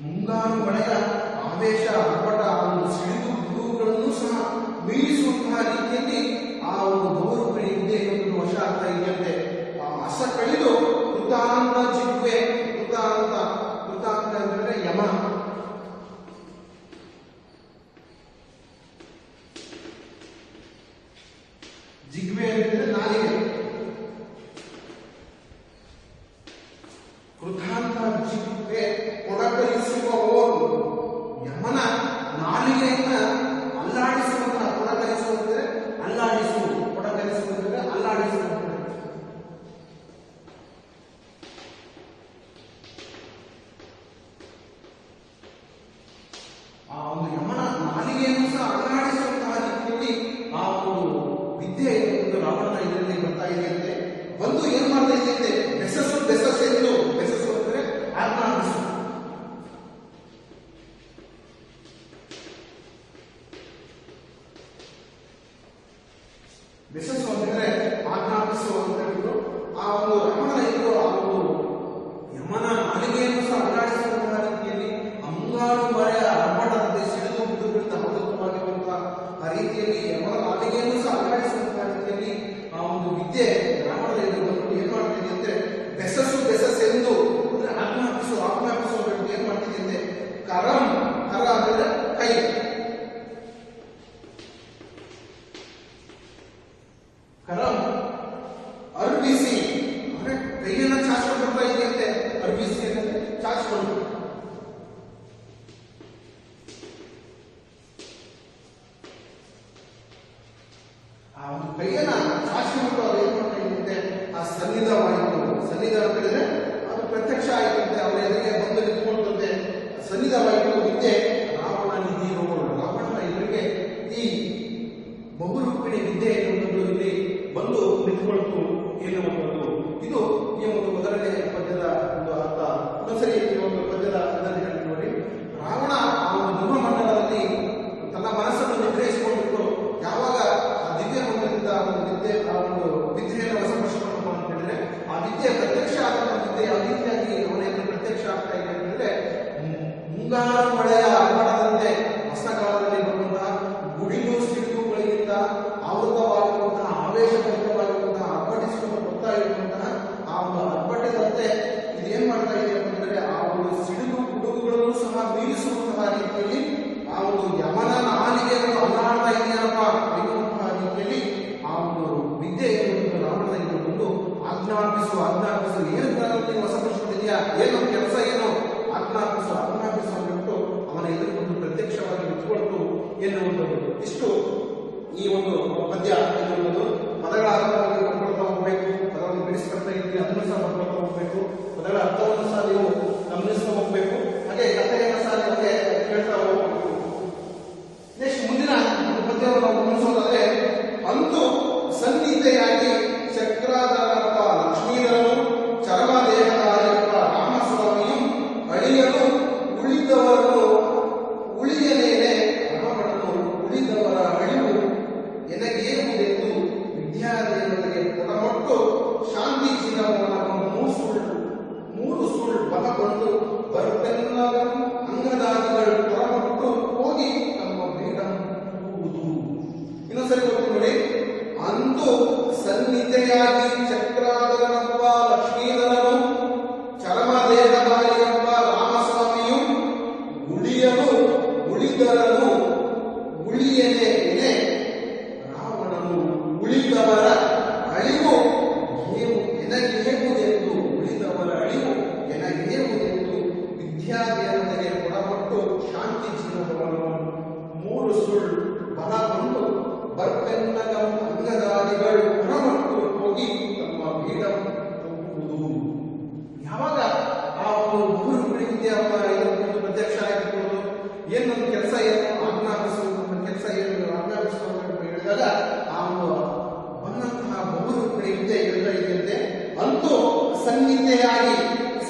ಮುಂಗಾರು ಮಳೆಯ ಆವೇಶ ಅಪ್ಪಟ ಆ ಒಂದು ಸಿಡಿದು ಗುಡುಗುಗಳನ್ನು ಸಹ ಮೀರಿಸುವಂತಹ ರೀತಿಯಲ್ಲಿ ಆ ಒಂದು ಬಹುರೂಪಿಣಿ ವಿದ್ಯೆ ಒಂದು ವಶ ಆಗ್ತಾ ಇದೆಯಂತೆ. ಆ ಹಸ ಕಳೆದು ಕೃತಾಂತ ಜಿಗ್ವೆ, ಕೃತಾಂತ ಅಂತಂದ್ರೆ ಯಮ, ಜಿಗ್ವೆ ಅಂತಂದ್ರೆ ನಾಲಿಗೆ, ಕೃತಾಂತ ಜಿಗ್ವೆ ಕೊಡಕರಿಸುವ ಯಮನ ನಾಲಿಗೆಯನ್ನ ಅಲ್ಲಾಡಿಸುವಂತಹ, ಕೊಡಕರಿಸುವಂದ್ರೆ ಅಲ್ಲಾಡಿಸುವುದು, ಕೊಡಕರಿಸುವಂದ್ರೆ ಅಲ್ಲಾಡಿಸುವಂತೆ. ಆ ಒಂದು ಯಮನ ನಾಲಿಗೆಯನ್ನು ಸಹ ಅಲ್ಲಾಡಿಸುವಂತಹ ರೀತಿಯಲ್ಲಿ ಆ ಒಂದು ವಿದ್ಯೆ ಒಂದು ರಾವಣನ ಇದರಲ್ಲಿ ಬರ್ತಾ ಇದೆಯಂತೆ. ಬಂದು ಏನ್ ಮಾಡ್ತಾ ಇದೆಯಂತೆ, ಬೆಸಸೆಂದು, ಬೆಸಸು ಅಂದ್ರೆ ಆಜ್ಞಾಪಿಸು, ಬೆಸಸು ಅಂತಂದ್ರೆ ಆಜ್ಞಾಪಿಸು ಅಂತ ಹೇಳಿದ್ರು. ಆ ಒಂದು ರಾವಣನ ಇದು ಆ ಒಂದು ಯಮನ ನಾಲಿಗೆಯನ್ನು ಸಹ ಅಲ್ಲಾಡಿಸುವಂತಹ ರೀತಿಯಲ್ಲಿ ಮುಂಗಾರು ಮಳೆಯ ಅರ್ಭಟದಂತೆ ಸಿಡಿದು ಬಿಡುಗಳಿಂದ ಅಮೃತವಾಗಿರುವಂತಹ ಆ ರೀತಿಯಲ್ಲಿ ಯಮನ ನಾಲಿಗೆಯನ್ನು ಸಹ ಅಲ್ಲಾಡಿಸುವಂತಹ ರೀತಿಯಲ್ಲಿ ಆ ಒಂದು ವಿದ್ಯೆ ರಾವಣದ ಎದುರು ಏನ್ ಮಾಡ್ತಿದೆ ಅಂದ್ರೆ ಬೆಸಸೆಂದು ಅಂದ್ರೆ ಆಜ್ಞಾಪಿಸು ಅಂತ ಏನ್ ಮಾಡ್ತಿದೆ ಅಂದ್ರೆ ಕರ ಅಂದ್ರೆ ಕೈ, ಕರಂ ಅರ್ಪಿಸಿ ಅಂದ್ರೆ ಕೈಯನ್ನ ಚಾಚ್ಕೊಂಡು ಬರ್ತಾ ಇದೆಯಂತೆ. ಅರ್ಪಿಸಿ ಅಂದ್ರೆ ಚಾಚ್ಕೊಂಡು, ಆ ಒಂದು ಕೈಯನ್ನ ಚಾಚಿಕೊಂಡು ಅದು ಏನ್ ಮಾಡ್ತಾ ಇದೆಯಂತೆ, ಆ ಸನ್ನಿಧವಾಯಿತು. ಸನ್ನಿಧ ಅಂತ ಹೇಳಿದ್ರೆ ಅದು ಪ್ರತ್ಯಕ್ಷ ಆಯಿತಂತೆ, ಅವರ ಎದುರಿಗೆ ಬಂದು ನಿಂತ್ಕೊಂಡಂತೆ ಸನ್ನಿಧವಾಯಿತು ವಿದ್ಯೆ. ರಾವಣ ನಿಧಿಯೋ, ರಾವಣನ ಎದುರಿಗೆ ಈ ಬಹುರೂಪಿಣಿ ವಿದ್ಯೆ ಎನ್ನುವುದು ಇಲ್ಲಿ ಬಂದು ನಿಂತುಕೊಳ್ತು ಎನ್ನುವಂಥದ್ದು. ಇದು ಈ ಒಂದು ಮೊದಲನೇ ಪದ್ಯದ ಒಂದು ಅರ್ಥ. ಇನ್ನೊಂದ್ಸರಿ ಈ ಒಂದು ಪದ್ಯದ ಅದನ್ನು ಹೇಳಿ ನೋಡಿ. ರಾವಣ ಆ ಒಂದು ಧ್ರುವಮಂಡಲದಲ್ಲಿ ತನ್ನ ಮನಸ್ಸನ್ನು ನಿಗ್ರಹಿಸಿಕೊಂಡಿದ್ದು ಯಾವಾಗ ಆ ದಿವ್ಯ ಮಂತ್ರದಿಂದ ಒಂದು ವಿದ್ಯೆ, ಆ ಒಂದು ವಿದ್ಯೆಯನ್ನು ವಶಪಡಿಸಿಕೊಂಡು ಅಂತ ಹೇಳಿದ್ರೆ ಆ ವಿದ್ಯೆ ಪ್ರತ್ಯಕ್ಷ ಆದಂತಹ ವಿದ್ಯೆ ಯಾವ ರೀತಿಯಾಗಿ ಅವನ ಪ್ರತ್ಯಕ್ಷ ಆಗ್ತಾ ಇದೆ ಅಂತಂದ್ರೆ ಮುಂಗಾರು ಮಳೆಯ ಅರ್ಭಟದಂತೆ ವಸನಕಾಲದಲ್ಲಿ ಬರುವಂತಹ ಗುಡಿಲು ಸಿಡಿಲುಗಳಿಗಿಂತ ಆವೃತವಾಗಿರುವಂತಹ ಆವೇಶಭರಿತವಾಗಿರುವಂತಹ ಅರ್ಭಟಿಸಿಕೊಂಡು ಬರ್ತಾ ಇರುವಂತಹ ಆ ಒಂದು ಅರ್ಭಟದಂತೆ ಇದೇನ್ ಮಾಡ್ತಾ ಇದೆ ಅಂತಂದ್ರೆ ಆ ಒಂದು ಸಿಡಿಲು ಗುಡುಗುಗಳನ್ನು ಸಹ ಮೀರಿಸುವಂತಹ ರೀತಿಯಲ್ಲಿ ಆ ಒಂದು ಯಮನ ನಾಲಿಗೆಯನ್ನು ಅಲ್ಲಾಡ್ತಾ ಇದೆಯಪ್ಪ ಎನ್ನುವಂತಹ ರೀತಿಯಲ್ಲಿ ಆ ಒಂದು ವಿದ್ಯೆ ಎನ್ನುವುದು ರಾವಣನ ಇದು ಬಂದು ಆಜ್ಞಾಪಿಸು ಏನು ನೀವು ವಶಪಡಿಸಿಕೊಂಡಿದ್ಯಾ, ಏನು ಕೆಲಸ, ಏನು ಆಜ್ಞಾಪಿಸು ಅಂದ್ಬಿಟ್ಟು ಅವನ ಎದುರು ಬಂದು ಪ್ರತ್ಯಕ್ಷವಾಗಿ ನಿಂತುಕೊಳ್ತು ಎನ್ನುವಂಥದ್ದು. ಇಷ್ಟು ಈ ಒಂದು ಪದ್ಯ ಎನ್ನುವುದು. ಪದಗಳ ಅರ್ಥವಾಗಿ ಬರ್ಕೊಳ್ತಾ ಹೋಗ್ಬೇಕು, ಪದವನ್ನು ಬಿಡಿಸ್ಕೊಳ್ತಾ ಇದ್ವಿ ಅದನ್ನು ಸಹ ಬರ್ಕೊಳ್ತಾ ಹೋಗ್ಬೇಕು, ಪದಗಳ ಅರ್ಥವನ್ನು ಸಹ ನೀವು ಗಮನಿಸ್ತಾ ಹೋಗ್ಬೇಕು. ಹಾಗೆ ಕಥೆಯನ್ನು ಸಹ ನಿಮಗೆ ಕೇಳ್ತಾ ಹೋಗ್ಬೇಕು. ನೆಕ್ಸ್ಟ್ ಮುಂದಿನ ಪದ್ಯವನ್ನು ನಾವು ಗಮನಿಸೋದಾದ್ರೆ, ಅಂತೂ ಸನ್ನಿಧೆಯಾಗಿ ಚಕ್ರಾಧಾರಪ್ಪ ಲಕ್ಷ್ಮೀಧರನು, ಚರಮದೇಹಧಾರಿಯಪ್ಪ ರಾಮಸ್ವಾಮಿಯು, ಅಳಿಯನು ಉಳಿದವರನ್ನು ಉಳಿಯನೇನೆ ರಾವಣನು, ಉಳಿದವರ ಅಳಿವು ಎನಗೇರುವುದೆಂದು ವಿದ್ಯಾದೇವತೆಗೆ ಕೊಡಮಟ್ಟು ಶಾಂತಿ ಚಿನ್ನವನ್ನು ಮೂರು ಸುಳ್ಳು ಬಲಗೊಂಡು ಬರುತ್ತೆಲ್ಲ ಅಂಗದಾದಿಗಳು ಕೊಡಮಟ್ಟು ಹೋಗಿ ತಮ್ಮ ಬೇಡ ಹೋಗುವುದು. ಇನ್ನೊಂದ್ಸರಿ ಗೊತ್ತು ನೋಡಿ. ಅಂತೂ ಸನ್ನಿಧೆಯಾಗಿ ಚಕ್ರಾಧರನಪ್ಪ ಲಕ್ಷ್ಮೀಧರನು, ಚರಮದೇಹಧಾರಿಯಪ್ಪ ರಾಮಸ್ವಾಮಿಯು, ಉಳಿಯಲು ಉಳಿದರನು ಉಳಿಯನೆ ರಾವಣನು, ಉಳಿದವರ ಅಳಿವು ಎನಗೇವುದೆಂದು, ಉಳಿದವರ ಅಳಿವು ಎನಗೇವುದೆಂದು ವಿದ್ಯಾದೇವತೆಗೆ ಕೊಡಪಟ್ಟು ಶಾಂತಿ ಚಿನ್ನವನ್ನು ಮೂರು ಸುಳ್ಳು ಬಲಗೊಂಡು ಬರ್ತೆನ್ನಗ ಅಂಗದಾದಿಗಳು ಹೊರಮಟ್ಟು ಹೋಗಿ ತಮ್ಮ ಬೀಡ ಹೋಗುವುದು. ಯಾವಾಗ ಆ ಒಂದು ಬಹುರೂಪಿಣಿ ವಿದ್ಯೆ ಇದೊಂದು ಪ್ರತ್ಯಕ್ಷ ಆಗಿರ್ಬೋದು, ಏನು ನನ್ನ ಕೆಲಸ ಏನು ಆಜ್ಞಾಪಿಸುವುದು, ನನ್ನ ಕೆಲಸ ಏನು ಆಜ್ಞಾಪಿಸುವುದು ಹೇಳಿದಾಗ ಆ ಒಂದು ಬಂದಂತಹ ಬಹುರೂಪಿಣಿ ವಿದ್ಯೆ ಹೇಳ್ತಾ ಇದೆಯಂತೆ. ಅಂತೂ ಸನ್ನಿಧೆಯಾಗಿ,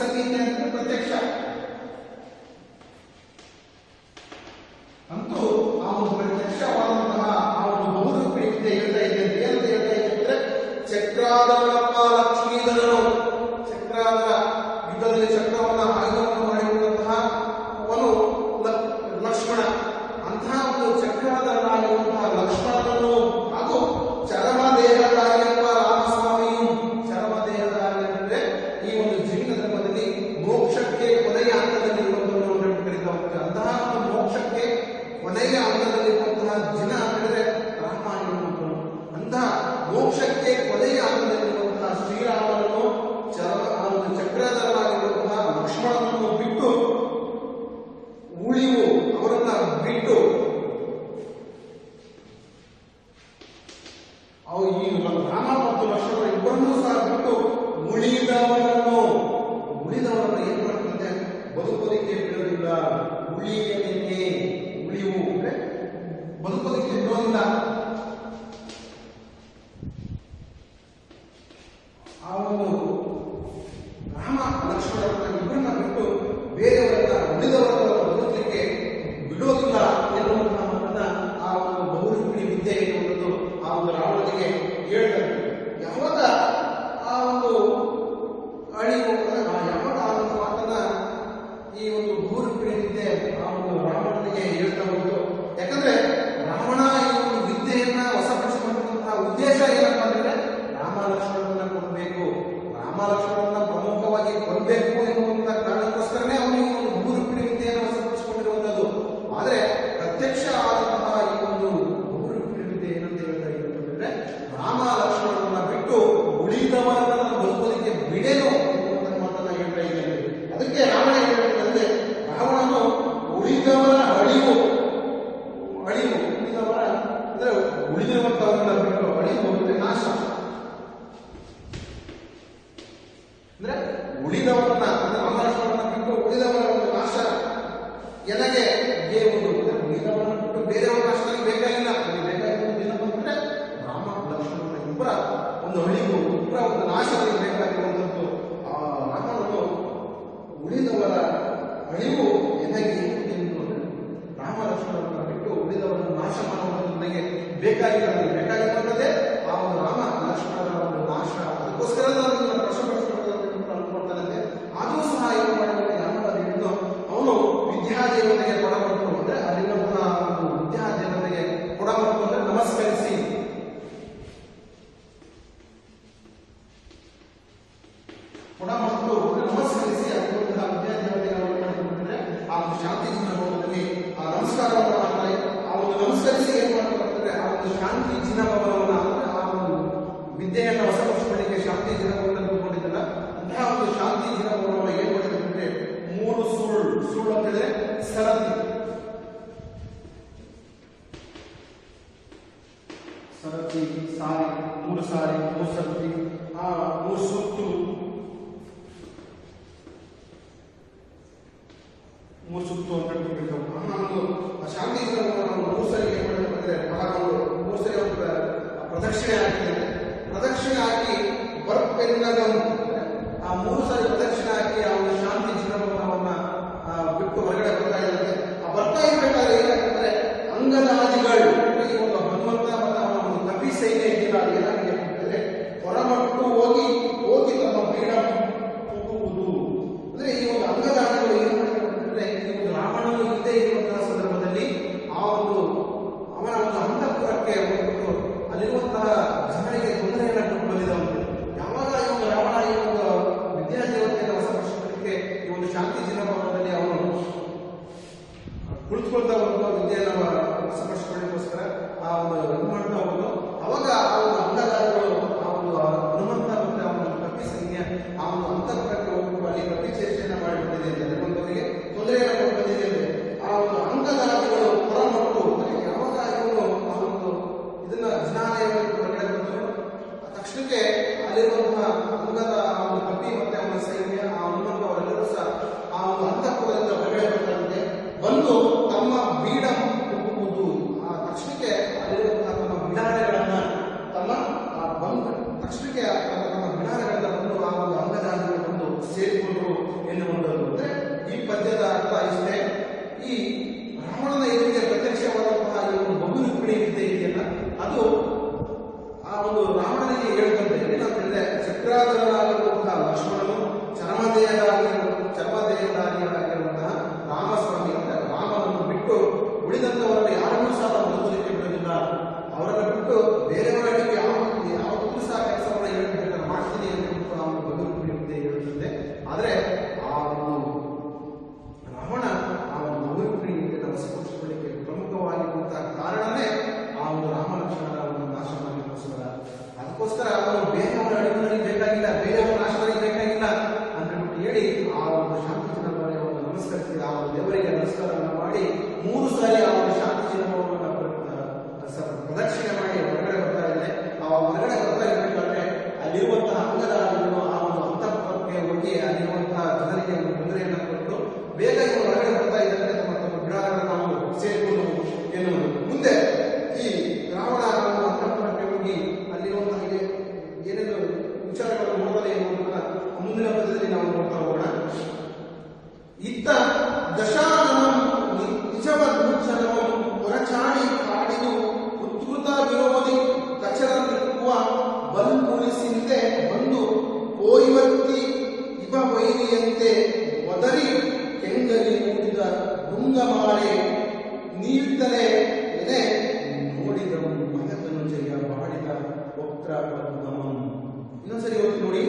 ಸನ್ನಿಧೆ ಅಂದ್ರೆ ಪ್ರತ್ಯಕ್ಷ, ಅಂತೂ ಆ ಒಂದು ಪ್ರತ್ಯಕ್ಷವಾದಂತಹ ಆ ಒಂದು ಬಹುರೂಪಿಣಿ ವಿದ್ಯೆ ಹೇಳ್ತಾ ಇದೆಯಂತೆ. ಏನಂತ ಹೇಳ್ತಾ ಇದೆ ಅಂದ್ರೆ, ಚಕ್ರಾಧರನಪ್ಪ ಲಕ್ಷ್ಮೀಧರನು, ಚಕ್ರಾಧರ ಯುದ್ಧದಲ್ಲಿ ಚಕ್ರವನ್ನ ಆಯುಧವನ್ನು ಮಾಡಿರುವಂತಹ ಉಳಿದವರ ಅಳಿವು ಎನಗೆ ಎಂದು ರಾಮ ಲಕ್ಷ್ಮಣರನ್ನು ಬಿಟ್ಟು ಉಳಿದವರನ್ನು ನಾಶ ಮಾಡುವುದು ನನಗೆ ಬೇಕಾಗಿರುತ್ತದೆ ಆ ಒಂದು ರಾಮ ಲಕ್ಷ್ಮಣರ ಒಂದು ನಾಶ. ಅದಕ್ಕೋಸ್ಕರ ನಾನು ಪ್ರಶ್ನೆಪಡಿಸಬೇಕು ಅನ್ಕೊಳ್ತಾನೆ. ಆದರೂ ಸಹ ಏನು ಮಾಡಬೇಕು ಯಾಮದೇವನು ಅವನು ವಿದ್ಯಾದೇವತೆಗೆ ಕೊಡಬೇಕು ಅಂದ್ರೆ ಅಲ್ಲಿರುವಂತಹ ಒಂದು ವಿದ್ಯಾದೇವತೆಗೆ ಕೊಡಬೇಕು ಅಂದ್ರೆ ನಮಸ್ಕರಿಸಿ ನಮಸ್ಕರಿಸಿ ಆಗಿರುವಂತಹ ವಿದ್ಯಾದೇವತೆಗೆ ಆ ಒಂದು ಶಾಂತಿ ಜಿನಭವನದಲ್ಲಿ ಆ ನಮಸ್ಕಾರವನ್ನು ಮಾಡ್ತಾರೆ. ಆ ಒಂದು ನಮಸ್ಕರಿಸಿ ಏನ್ ಮಾಡ್ತಾರೆ ಆ ಒಂದು ಶಾಂತಿ ಜಿನಭವನವನ್ನ ಅಂದ್ರೆ ಆ ಒಂದು ವಿದ್ಯೆಯನ್ನು ವಶಪಡಿಸಿಕೊಳ್ಳಿಕ್ಕೆ ಶಾಂತಿ ಜಿನಭವನ ತಿಳ್ಕೊಂಡಿದ್ದಲ್ಲ ಅಂತಹ ಒಂದು ಶಾಂತಿ ಜಿನಭವನವನ್ನು ಏನ್ ಮಾಡಿದ್ರೆ 3 ಸುಳ್ಳು ಅಂತಂದ್ರೆ ಸರತಿ ಸಾರಿ 3 ಸಾರಿ 3 ಸರತಿ 3 ಸುತ್ತು 3 ಸುತ್ತು ಅಂತ ಒಂದು ಶಾಂತಿ ಜಿನಭವನವನ್ನು 3 ಸರಿ ಏನ್ ಮಾಡಿದ್ರೆ 3 ಸರಿ ಒಂದು ಪ್ರದಕ್ಷಿಣೆ ಹಾಕಿದ್ದಾರೆ. ಪ್ರದಕ್ಷಿಣೆ ಹಾಕಿ ಬರ್ಪೆನ್ನಗಂ ಆ 3 ಸಾರಿ ಪ್ರದಕ್ಷಿಣೆ ಹಾಕಿ ಆ ಒಂದು ಶಾಂತಿ ಜಿನಭವನವನ್ನ ಬಿಟ್ಟು ಹೊರಗಡೆ ಬರ್ತಾ ಇದ್ದಾರೆ. ಆ ಬರ್ತಾ ಇರ್ಬೇಕಾದ್ರೆ ಏನಾಗ್ತಂದ್ರೆ ಅಂಗದಾದಿಗಳು ಈ ಒಂದು ಹನುಮಂತ ಮತ್ತು ಅವನ ಒಂದು ಕಪಿ ಸೈನ್ಯ ಇದೆಯಲ್ಲ ಅದು ಏನಾಗಿದೆ ಅಂತಂದ್ರೆ ಹೊರಮಟ್ಟು ಹೋಗಿ ತಮ್ಮ ಬೀಡ ಹೋಗುವುದು ಅಂದ್ರೆ ಈ ಒಂದು ಅಂಗದಾದಿಗಳು ಏನು ಮಾಡಿದ್ರೆ ಈ ಒಂದು ರಾವಣನು ಇದ್ದೇ ಇರುವಂತಹ ಸಂದರ್ಭದಲ್ಲಿ ಆ ಒಂದು ಅವನ ಒಂದು ಅಂತಃಪುರಕ್ಕೆ ಹೋಗ್ಬಿಟ್ಟು ಅಲ್ಲಿರುವಂತಹ ಜನರಿಗೆ ತೊಂದರೆಯನ್ನು ಕೊಟ್ಟು ಬಂದಿದ್ದವಂತೆ. ಯಾವಾಗ ಈ ಒಂದು ರಾವಣ ಈ ಒಂದು ವಿದ್ಯಾದೇವತೆಯನ್ನು ವಶಪಡಿಸಿಕೊಳ್ಳಲಿಕ್ಕೆ ಈ ಒಂದು ಶಾಂತಿ ಜಿನಭವನದಲ್ಲಿ ಅವನು ಕುಳಿತುಕೊಳ್ತಾ ಹೋಗುವ ವಿದ್ಯೆಯನ್ನು ವಶಪಡಿಸಿಕೊಳ್ಳಲಿಕ್ಕೋಸ್ಕರ ಆ ಒಂದು ಇದು ಮಾಡ್ತಾ ಹೋಗೋದು ಅವಾಗ ಆ ಒಂದು ಅಂಗದಾರಿಗಳು ಆ ಒಂದು ಹನುಮಂತ ಮತ್ತೆ ಅವನ ಕಪಿ ಸೈನ್ಯ ಆ ಒಂದು ಅಂತಃಪುರಕ್ಕೆ ಹೋಗ್ಬಿಟ್ಟು ಅಲ್ಲಿ ಪ್ರತಿಚೇಷ್ಟೆಯನ್ನು ಮಾಡಿಬಿಟ್ಟಿದೆ ಅಂತ ಬಂದವರಿಗೆ ತೊಂದರೆಯನ್ನು ಕೊಟ್ಟು ಬಂದಿದೆ ಅಂದ್ರೆ ಆ ಒಂದು ಅಂಗದಾರಿಗಳು ಹೊರಮಟ್ಟು ಯಾವಾಗ ಇವನು ಆ ಒಂದು ಇದನ್ನ ಜಿನಾಲಯವನ್ನು ಹೊರಗಡೆ ಬಂದರು ತಕ್ಷಣಕ್ಕೆ ಅಲ್ಲಿರುವಂತಹ ಅಂಗದ ಆ ಒಂದು ಕಪಿ ಮತ್ತೆ ಅವನ ಸೈನ್ಯ ಆ ಹನುಮಂತ ಅವರೆಲ್ಲರೂ ಸಹ ಆ ಒಂದು ಅಂತಃಪುರದಿಂದ ಹೊರಗಡೆ ಬರ್ತಾರಂತೆ. ಬಂದು ತಮ್ಮ ಬೀಡ ಹೋಗುವುದು ಆ ತಕ್ಷಣಕ್ಕೆ ಅಲ್ಲಿರುವಂತಹ ತಮ್ಮ ಬಿಡಾರಗಳನ್ನ ತಕ್ಷಣಕ್ಕೆ ತಮ್ಮ ಬಿಡಾರಗಳನ್ನ ಬಂದು ಆ ಒಂದು ಅಂಗದಾರಿಗಳು ಬಂದು ಸೇರಿಕೊಂಡ್ರು ಎನ್ನುವಂಥದ್ದು. ಅಂದ್ರೆ ಈ ಪದ್ಯದ ಅರ್ಥ ಇಷ್ಟೇ. ಈ ರಾವಣನ ಎದುರಿಗೆ ಪ್ರತ್ಯಕ್ಷವಾದಂತಹ ಈ ಒಂದು ಬಹು ರುಕ್ಮಿಣಿ ವಿದ್ಯೆ ಇದೆಯಲ್ಲ ಅದು ಆ ಒಂದು ರಾವಣನಿಗೆ ಹೇಳ್ತಂತೆ ಏನಂತ ಹೇಳಿದ್ರೆ ಚಕ್ರಾಧರನಾಗಿರುವಂತಹ ಲಕ್ಷ್ಮಣನು ಚರ್ಮದೇಹದಾಗಿರುವಂತಹ ರಾಮಸ್ವಾಮಿ ಅಂದ್ರೆ ರಾಮನನ್ನು ಬಿಟ್ಟು ಉಳಿದಂತವರನ್ನು ಯಾರನ್ನೂ ಸಹ ಬದುಕಲಿಕ್ಕೆ ಬಿಡೋದಿಲ್ಲ. ಅವರನ್ನು ಬಿಟ್ಟು ಬೇರೆಯವರಿಗೆ ಯಾವತ್ತೂ ಸಹ ಕೆಲಸವನ್ನು ಹೇಳ್ಬೇಕು ಮಾಡ್ತೀನಿ ಅಂತ ಆ ಒಂದು ಬಹು ರುಕ್ಮಿಣಿ ವಿದ್ಯೆ ಹೇಳುತ್ತದೆ. ಆದ್ರೆ ಆ ಒಂದು ರಾವಣ ಆ ಒಂದು ಬಹು ರುಕ್ಮಿಣಿ ವಿದ್ಯೆಯನ್ನು ವಶಪಡಿಸಿಕೊಳ್ಳಲಿಕ್ಕೆ ಪ್ರಮುಖವಾಗಿರುವಂತಹ ಕಾರಣನೇ ಆ ಒಂದು ರಾಮ ಲಕ್ಷ್ಮಣರ ಒಂದು ನಾಶ ಮಾಡಲಿಕ್ಕೋಸ್ಕರ. ಅದಕ್ಕೋಸ್ಕರ ಅವನು ಬೇರೆಯವರ ಅಡಿಗೆ ಬೇಕಾಗಿಲ್ಲ, ಬೇರೆಯವರ ನಾಶಗಳಿಗೆ ಬೇಕಾಗಿಲ್ಲ ಅಂತ ಹೇಳಿ ಆ ಒಂದು ಶಾಂತಿ ಜಿನಭವನವನ್ನು ನಮಸ್ಕರಿಸಿ ಆ ಒಂದು ದೇವರಿಗೆ ನಮಸ್ಕಾರವನ್ನು ಮಾಡಿ 3 ಸಾರಿ ಆ ಒಂದು ಶಾಂತಿ ಜಿನಭವನವನ್ನು ಪ್ರದಕ್ಷಿಣೆ ಮಾಡಿ ಹೊರಗಡೆ ಬರ್ತಾ ಇದ್ದಾರೆ. ಆ ಹೊರಗಡೆ ಬರ್ತಾ ಇರಬೇಕಾದ್ರೆ ಅಲ್ಲಿರುವಂತಹ ಅಂಗದಾರಿಗಳು ಆ ಒಂದು ಅಂತಃಪುರಕ್ಕೆ ಹೋಗಿ ಅಲ್ಲಿರುವಂತಹ ಜನರಿಗೆ ಒಂದು ತೊಂದರೆಯನ್ನು ಕೊಟ್ಟು ಬೇಗ ಇವರು ಹೊರಗಡೆ ಬರ್ತಾ ಇದ್ದಾರೆ ತಮ್ಮ ಬಿಡಾರಗಳನ್ನು ನಾವು ಸೇರಿಕೊಂಡು ಎನ್ನುವುದು. ಮುಂದೆ ಈ ರಾವಣ ಅಂತಃಪುರಕ್ಕೆ ಹೋಗಿ ಅಲ್ಲಿರುವಂತಹ ಏನೇನು ವಿಚಾರಗಳು ನೋಡೋದೇ ಎನ್ನುವುದನ್ನ ಮುಂದಿನ ಪದ್ಯದಲ್ಲಿ ನಾವು ನೋಡ್ತಾ ಹೋಗೋಣ. ಇತ್ತ ದಶಾನನಂ ನಿಜವದ್ಮುಚ್ಚನಂ ಹೊರಚಾಡಿ ಕಾಡಿದು ಉತ್ಕೃತ ವಿರೋಧಿ ಕಚರ ನಿಕ್ಕುವ ಬಲ್ಮುಳಿಸಿಂತೆ ಬಂದು ಪೋಯ್ವತ್ತಿ ಇವ ವೈರಿಯಂತೆ ಒದರಿ ಕೆಂಗಲಿ ಮೂಡಿದ ಭೃಂಗಮಾಲೆ ನೀಡ್ತಲೇ ಎನೆ ನೋಡಿದವು ಮಗಧನುಜಯ ಬಾಡಿದ ವಕ್ರ ಪದ್ಮಂ. ಇನ್ನೊಂದ್ಸರಿ ಹೋಗಿ ನೋಡಿ.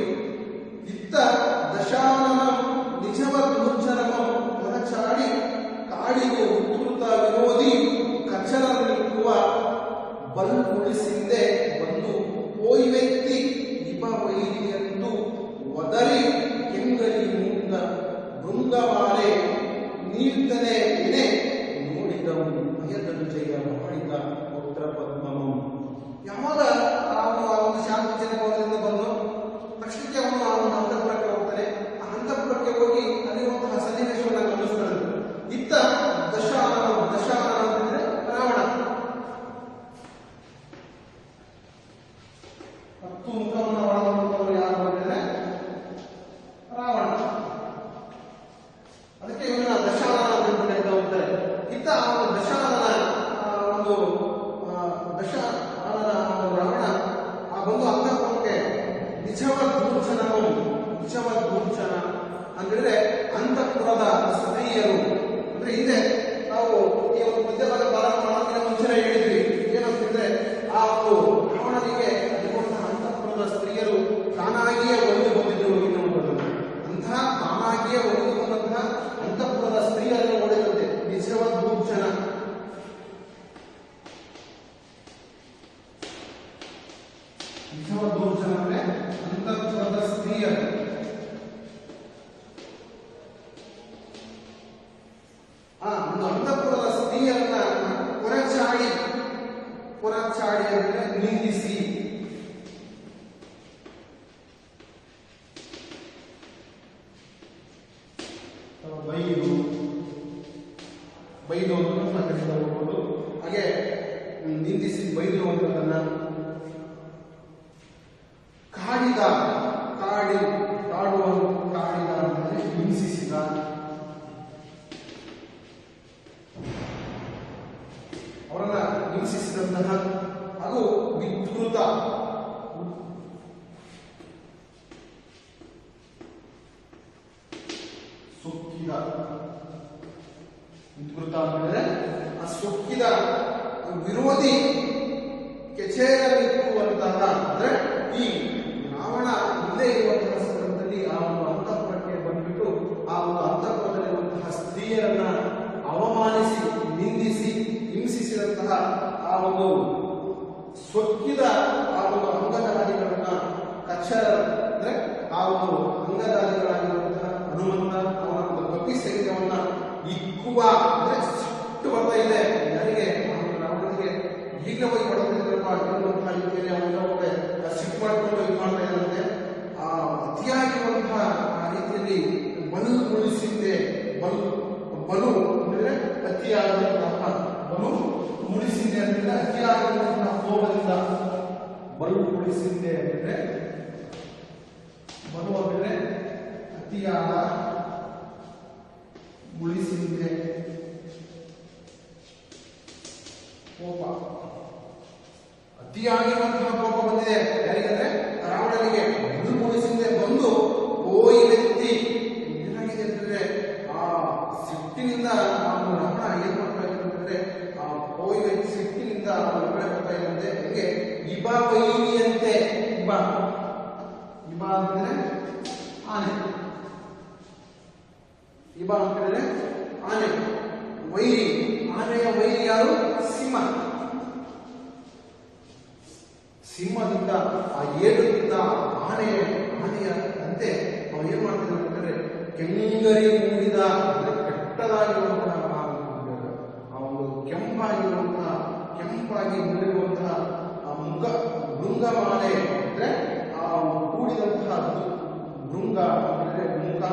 ಇತ್ತ ದಶಾನನಂ ನಿಜವದ್ಮುಚ್ಚನಮಂ ಹೊರಚಾಡಿ ಕಾಡಿಗೆ ಉತ್ಕೃತ ವಿರೋಧಿ ಕಚರ ನಿಕ್ಕುವ ಬಲ್ಮುಳಿಸಿಂದೆ ಬಂದು ಪೋಯ್ವೆತ್ತಿ ಇವ ವೈರಿಯಂದು ಒದರಿ ಕೆಂಗಲಿ ಮೂಡಿದ ಭೃಂಗಮಾಲೆ ನೀಡ್ತಲೇ ಎನೆ ನೋಡಿದವು ಮಗಧನುಜಯ ಬಾಡಿದ ವಕ್ರ ಪದ್ಮಂ. ಯಾವಾಗ ಆ ಒಂದು ಶಾಂತಿ ಜಿನಭವನದಿಂದ ಬಂದು ತಕ್ಷಣಕ್ಕೆ ಅವನು ಆ ಒಂದು ಅಂತಃಪುರಕ್ಕೆ ಹೋಗ್ತಾನೆ. ಆ ಅಂತಃಪುರಕ್ಕೆ ಹೋಗಿ ಅಲ್ಲಿರುವಂತಹ ಸನ್ನಿವೇಶವನ್ನು ಗಮನಿಸ್ತಾನೆ. ಇತ್ತ ದಶಾನನ ಅಂತಂದ್ರೆ ರಾವಣ 10 ಮುಖವನ್ನು ಒಳಗೊಂಡವರು ಯಾರು ಅಂತಂದ್ರೆ ರಾವಣ. ಒಂದು ಅಂತಃಪುರದ ಸ್ತ್ರೀಯರನ್ನ ಹೊರಚಾಡಿ ಅಂದ್ರೆ ನಿಂದಿಸಿ, ಬೈದು ಅಂತ ಕರೀತಾ ಹೋಗ್ಬೋದು. ಹಾಗೆ ನಿಂದಿಸಿ ಬೈದು ಅನ್ನೋದನ್ನ ಕಾಡಿದ ಅಂದ್ರೆ ಹಿಂಸಿಸಿದ, ಅವರನ್ನ ಹಿಂಸಿಸಿದಂತಹ ಹಾಗೂ ವಿಕೃತ ಸೊಕ್ಕಿದ, ವಿಕೃತ ಅಂದ್ರೆ ಆ ಸೊಕ್ಕಿದ ವಿರೋಧಿ ಕೆಚೇರಲಿಕ್ಕುವಂತಹ, ಅಂದ್ರೆ ಈ ರಾವಣ ಇಲ್ಲೇ ಇರುವಂತಹ ಸಂದರ್ಭದಲ್ಲಿ ಆ ಒಂದು ಅಂತಃಪುರಕ್ಕೆ ಬಂದ್ಬಿಟ್ಟು ಆ ಒಂದು ಅಂತಃಪುರದಲ್ಲಿರುವಂತಹ ಸ್ತ್ರೀಯರನ್ನ ಅವಮಾನಿಸಿ ನಿಂದಿಸಿ ಹಿಂಸಿಸಿದಂತಹ ಆ ಒಂದು ಸೊಕ್ಕಿದ ಆ ಒಂದು ಅಂಗದಾದಿಗಳನ್ನ ಕಚ್ಚರ ಅಂದ್ರೆ ಆ ಒಂದು ಅಂಗದಾದಿಗಳಾಗಿರುವಂತಹ ಹನುಮಂತ ಅವನ ಒಂದು ಕಪಿ ಸೈನ್ಯವನ್ನ ಇಕ್ಕುವ ಅಂದ್ರೆ ಸಿಟ್ಟು ಬರ್ತಾ ಇದೆ ಯಾರಿಗೆ ರಾವಣನಿಗೆ ಈಗಲೇ ಪಡೆದಿರಪ್ಪ ಅನ್ನುವಂತಹ ರೀತಿಯಲ್ಲಿ ಅವನಿಗೆ ಸಿಟ್ಟು ಮಾಡಿಕೊಂಡು ಇದು ಮಾಡ್ತಾ ಇದ್ದಂತೆ. ಆ ಅತಿಯಾಗಿರುವಂತಹ ಆ ರೀತಿಯಲ್ಲಿ ಬಲು ಮುಳಿಸಿದ್ದೆ, ಬಲು ಅಂದ್ರೆ ಅತಿಯಾದಂತಹ ಬಲು ಮುಳಿಸಿದ್ದೆ ಅಂದ್ರೆ ಅತಿಯಾಗಿರುವಂತಹ ಕೋಪದಿಂದ ಬಲು ಮುಳಿಸಿದ್ದೆ ಅಂದ್ರೆ ಬಲು ಅಂದ್ರೆ ಅತಿಯಾದ ಮುಳಿಸಿದ್ದೆ ಕೋಪ, ಅತಿಯಾಗಿರುವಂತಹ ಕೋಪ ಬಂದಿದೆ ಯಾರಿಗಂದ್ರೆ ರಾವಣನಿಗೆ. ಬಲು ಮುಳಿಸಿದ್ದೆ ಬಂದು ಓಯಿ ವ್ಯಕ್ತಿ ಏನಾಗಿದೆ ಅಂತಂದ್ರೆ ಆ ಸಿಟ್ಟಿನಿಂದ ಅವನು ರಾವಣ ಏನ್ ಮಾಡ್ತಾ ಇದ್ದಂದ್ರೆ ಆ ಓಯಿ ವ್ಯಕ್ತಿ ಸಿಟ್ಟಿನಿಂದ ಅವನ ಒಳಗಡೆ ಬರ್ತಾ ಇದ್ದಂತೆ. ಹಂಗೆ ಇಬ ವೈನಿಯಂತೆ, ಇಬ ಅಂದ್ರೆ ಆನೆ, ಇಬ ಅಂತ ಹೇಳಿದ್ರೆ ಆನೆ, ವೈರಿ, ಆನೆಯ ವೈರಿ ಯಾರು? ಸಿಂಹ. ಸಿಂಹದಿಂದ ಆ ಏಳುತ್ತಿದ್ದ ಆನೆಯ ಅಂತೆ ಅವನು ಏನ್ ಮಾಡ್ತಿದ್ದ ಅಂತಂದ್ರೆ ಕೆಂಗರಿ ಮೂಡಿದ ಕೆಟ್ಟದಾಗಿರುವಂತಹ ಆ ಒಂದು ಕೆಂಪಾಗಿ ಮೂಡಿರುವಂತಹ ಆ ಭೃಂಗಮಾಲೆ ಅಂದ್ರೆ ಆ ಕೂಡಿದಂತಹ ಭೃಂಗ ಅಂದ್ರೆ ಮುಖ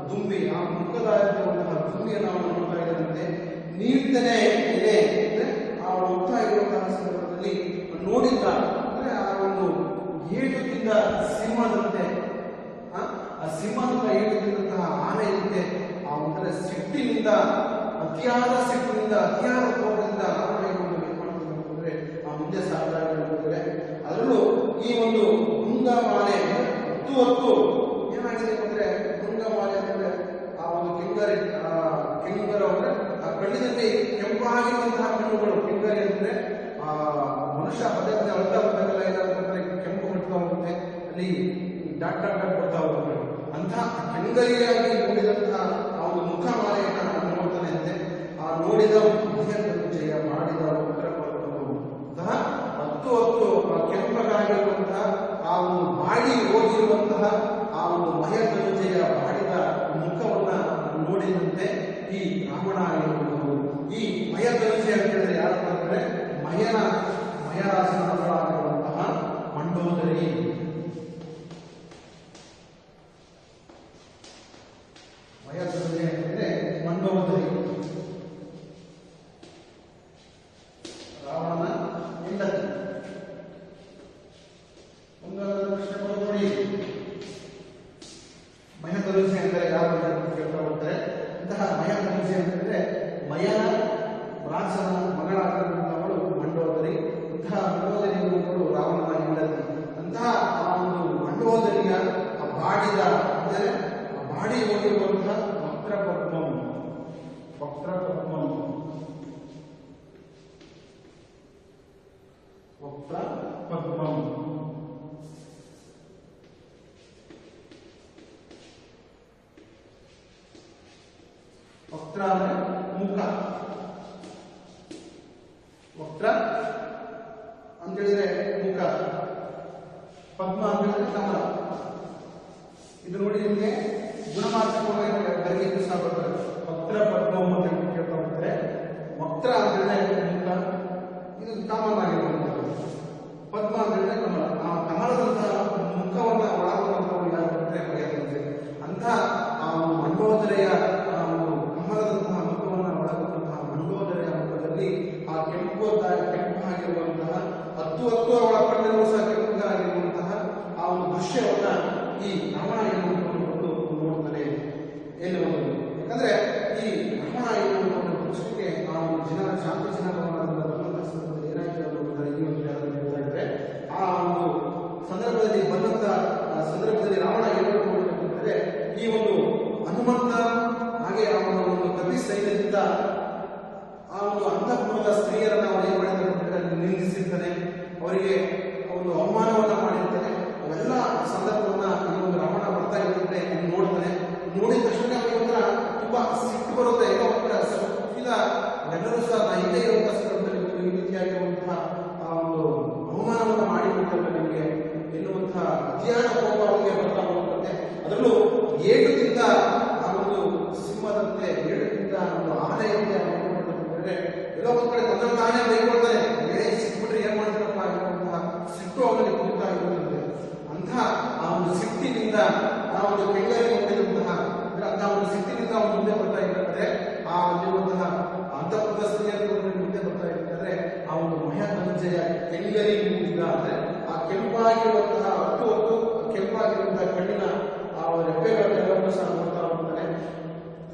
ದುಂಬಿ, ಆ ಮುಖದಾಗಿರುವಂತಹ ದುಂಬಿಯನ್ನು ನಾವು ನೋಡ್ತಾ ಇದ್ದಂತೆ. ನೀಡ್ತಾನೆ ಇದೆ ಅಂದ್ರೆ ಆ ಹೋಗ್ತಾ ಇರುವಂತಹ ಸಂದರ್ಭದಲ್ಲಿ ನೋಡಿದ್ದ ಅಂದ್ರೆ ಆ ಒಂದು ಏಟುತ್ತಿದ್ದ ಸಿಂಹದಂತೆ, ಆ ಸಿಂಹದಿಂದ ಏಟುತ್ತಿದ್ದಂತಹ ಆನೆಯಂತೆ ಆ ಒಂಥರ ಸಿಟ್ಟಿನಿಂದ ಅತಿಯಾದ ಕೋಪದಿಂದ ಅಂದ್ರೆ ಆ ಮುಂದೆ ಸಾಗ್ತಾ ಇದ್ದಾರೆ. ಅದರಲ್ಲೂ ಈ ಒಂದು ಭೃಂಗಮಾಲೆ ಹೊತ್ತು ಏನಾಗಿದೆ ಅಂದ್ರೆ ಭೃಂಗಮಾಲೆ ಅಂದ್ರೆ ಆ ಒಂದು ಕೆಂಗರ ಅಂದ್ರೆ ಆ ಕಣ್ಣಿನಲ್ಲಿ ಕೆಂಪಾಗಿರುವಂತಹ ಕಣ್ಣುಗಳು. ಕೆಂಗರಿ ಅಂದ್ರೆ ಆ ಮನುಷ್ಯ ಪದಕ್ಕೆ ಅರ್ಧ ಪದಗಳ ಏನಾಗುತ್ತೆ ಕೆಂಪು ಕಟ್ತಾ ಹೋಗುತ್ತೆ, ಅಲ್ಲಿ ಡಾಟ್ ಬರ್ತಾ ಹೋಗುತ್ತೆ. ಅಂತಹ ಕೆಂಗರಿಯಾಗಿ ನೋಡಿದಂತಹ ಆ ಒಂದು ಮುಖಮಾಲೆಯನ್ನು ನೋಡ್ತಾನೆ ಅಂತೆ. ಆ ನೋಡಿದ ಜಯ ಮಾಡಿದ ಅಂತಹ ಹತ್ತು ಕೆಂಪಗಾಗಿರುವಂತಹ ಆ ಒಂದು ಬಾಡಿ ಹೋಗಿರುವಂತಹ ಆ ಒಂದು ಮಹೇಂದ್ರಜಯ ಮಾಡಿದ ಮುಖವನ್ನ ನೋಡಿದಂತೆ ಈ ರಾವಣ ಆಗಿರುವುದು. ಈ ಮಹೇಂದ್ರಜಯ ಅಂತ ಹೇಳಿದ್ರೆ ಯಾರಪ್ಪ ಅಂದ್ರೆ ಮಯರಾಜನ ಮಗಳಾಗಿರುವಂತಹ ಮಂಡೋದರಿ. ಮಹೇಂದ್ರಜಯ ಅಂತಂದ್ರೆ ಮಂಡೋದರಿ, ರಾವಣನ ಹೆಂಡತಿ. ಒಂದು ಪ್ರಶ್ನೆ ನೋಡಿ, ಮಹೇಂದ್ರಜಯ ಅಂದರೆ ಯಾರು ಕೇಳ್ತಾ ಹೋಗ್ತಾರೆ. ಇಂತಹ ಮಹೇಂದ್ರಜಯ ಅಂತಂದ್ರೆ ಮಯನ ರಾಜನ ಮಗಳಾಗಿರುವಂತಹವಳು ಮಂಡೋದರಿ. ಇಂತಹ ಮಂಡೋದರಿಗಳು ರಾವಣನ ಹೆಂಡತಿ. ಅಂತಹ ಆ ಒಂದು ಮಂಡೋದರಿಯ ಬಾಡಿದ ಅಂದರೆ ಬಾಡಿ ಹೋಗಿರುವಂತಹ ವಕ್ರಪದ್ಮಂ ವಕ್ರ ಅಂದ್ರೆ ಮುಖ, ವಕ್ರ ಅಂತ ಹೇಳಿದ್ರೆ ಮುಖ, ಪದ್ಮ ಅಂತ ಹೇಳಿದ್ರೆ ಕಮಲ. ಇದು ನೋಡಿ ನಿಮಗೆ ಗುಣಮಾರ್ಗವಾಗಿ ಬರಲಿಕ್ಕೆ ಸಹ ಬರ್ತಾರೆ. ವಕ್ರ ಪದ್ಮ ಅಂತ ಕೇಳ್ತಾ ಅಂದ್ರೆ ಮುಖ, ಇದು ಕಾಮನ್ ಆಗಿರುವಂಥದ್ದು. ಪದ್ಮ ಅಂದ್ರೆ ಕಮಲ. ಆ ಕಮಲದಂತಹ ಮುಖವನ್ನ ಒಳಗೊಂಡಂಥವ್ರು ಯಾರು ಅಂದ್ರೆ ಮರ್ಯಾದೆ. ಅಂತ ಆ ಒಂದು ಮಂಡೋದರೆಯ ಆ ಒಂದು ಕಮಲದಂತಹ ಮುಖವನ್ನ ಒಳಗೊಂಡಂತಹ ಮಂಡೋದರೆಯ ಮುಖದಲ್ಲಿ ಆ ಕೆಂಪಾಗಿರುವಂತಹ ಹತ್ತು ಅವಳ ಕಣ್ಣು ಸಹ ಕೆಂಪಗಾಗಿರುವಂತಹ ಆ ಒಂದು ದೃಶ್ಯವನ್ನ ಈ ರಾವಣ ಎನ್ನುವಂಥದ್ದು ನೋಡ್ತಾನೆ ಎನ್ನುವುದು. ಯಾಕಂದ್ರೆ ಈ ರಾವಣ ಎನ್ನುವಂಥದ್ದು ದೃಷ್ಟಿಗೆ ಆ ಒಂದು ಶಾಂತಿ ಜನಭವನದಿಂದ ಬಂದಂತಹ ಸಂದರ್ಭದಲ್ಲಿ ಏನಾಯ್ತು ಅನ್ನೋದನ್ನ ಈ ಒಂದು ಹೇಳ್ತಾ ಇದ್ರೆ, ಆ ಒಂದು ಸಂದರ್ಭದಲ್ಲಿ ಬಂದಂತ ಸಂದರ್ಭದಲ್ಲಿ ರಾವಣ ಏನು ಮಾಡಿದ್ರೆ, ಈ ಒಂದು ಹನುಮಂತ ಹಾಗೆ ಆ ಒಂದು ಕಪಿ ಸೈನ್ಯದಿಂದ ಆ ಒಂದು ಅಂತಃಪುರದ ಸ್ತ್ರೀಯರನ್ನ ಅವರು ಏನ್ ಮಾಡಿದ್ದಾರೆ ನಿಂದಿಸಿರ್ತಾನೆ, ಅವರಿಗೆ ಒಂದು ಅವಮಾನವನ್ನ ಮಾಡಿರ್ತಾನೆ. ಅವೆಲ್ಲ ಸಂದರ್ಭವನ್ನ ಈ ಒಂದು ರಾವಣ ಬರ್ತಾ ಇರುತ್ತೆ ನೋಡ್ತಾನೆ. ನೋಡಿದ ತಕ್ಷಣ ಅವರಿಗೆ ಒಂಥರ ತುಂಬಾ ಸಿಟ್ಟು ಬರುತ್ತೆ. ಏನೋ ಒಂಥರ ಇಲ್ಲ ಎಲ್ಲರೂ ಸಹ ಹಿಂದೆ ಇರುವಂತಹ ಸಂದರ್ಭದಲ್ಲಿ ಈ ರೀತಿಯಾಗಿರುವಂತಹ ಆ ಒಂದು ಅವಮಾನವನ್ನ ಮಾಡಿಬಿಡ್ತಾರೆ ನಿಮಗೆ ಎನ್ನುವಂತಹ ಅತಿಯಾದ ಕೋಪ ಅವರಿಗೆ ಬರ್ತಾ ಹೋಗುತ್ತೆ. ಅದರಲ್ಲೂ ಏಟದಿಂದ ಆ ಒಂದು ಸಿಂಹದಂತೆ, ಏಟದಿಂದ ಒಂದು ಆನೆಯಂತೆ ಮಾಡಿಕೊಂಡ್ರೆ ಎಲ್ಲೋ ಒಂದ್ ಕಡೆ ತಂದ್ರೆ ತಾನೇ ಬೈಕೊಳ್ತಾರೆ, ಸಿಕ್ಬಿಟ್ರೆ ಏನ್ ಮಾಡ್ತಾರಪ್ಪ ಎನ್ನುವಂತಹ ಸಿಟ್ಟು ಅವರಲ್ಲಿ ಕುರಿತಾ ಇರುತ್ತದೆ. ಅಂತಹ ಆ ಒಂದು ಸಿಟ್ಟಿನಿಂದ ಆ ಒಂದು ಬೆಂಗಳೂರಿಗೆ ಹೊಂದಿರುವಂತಹ ಅಂತಹ ಒಂದು ಸಿಟ್ಟಿನಿಂದ ಅವನು ಮುಂದೆ ಬರ್ತಾ ಇರ್ತಾರೆ. ಆ ಅಲ್ಲಿರುವಂತಹ ಅಂತಃಪುರ ಸ್ತ್ರೀಯರು ಮುಂದೆ ಬರ್ತಾ ಇರ್ತಾರೆ. ಆ ಒಂದು ಮಹಾಧನಂಜಯ ಬೆಂಗರಿ ಮೂಡಿದ ಅಂದ್ರೆ ಆ ಕೆಂಪಾಗಿರುವಂತಹ ಹೊತ್ತು ಕೆಂಪಾಗಿರುವಂತಹ ಕಣ್ಣಿನ ಆ ರೆಪ್ಪೆಗಳನ್ನೆಲ್ಲವನ್ನೂ ಸಹ ನೋಡ್ತಾ ಹೋಗ್ತಾನೆ.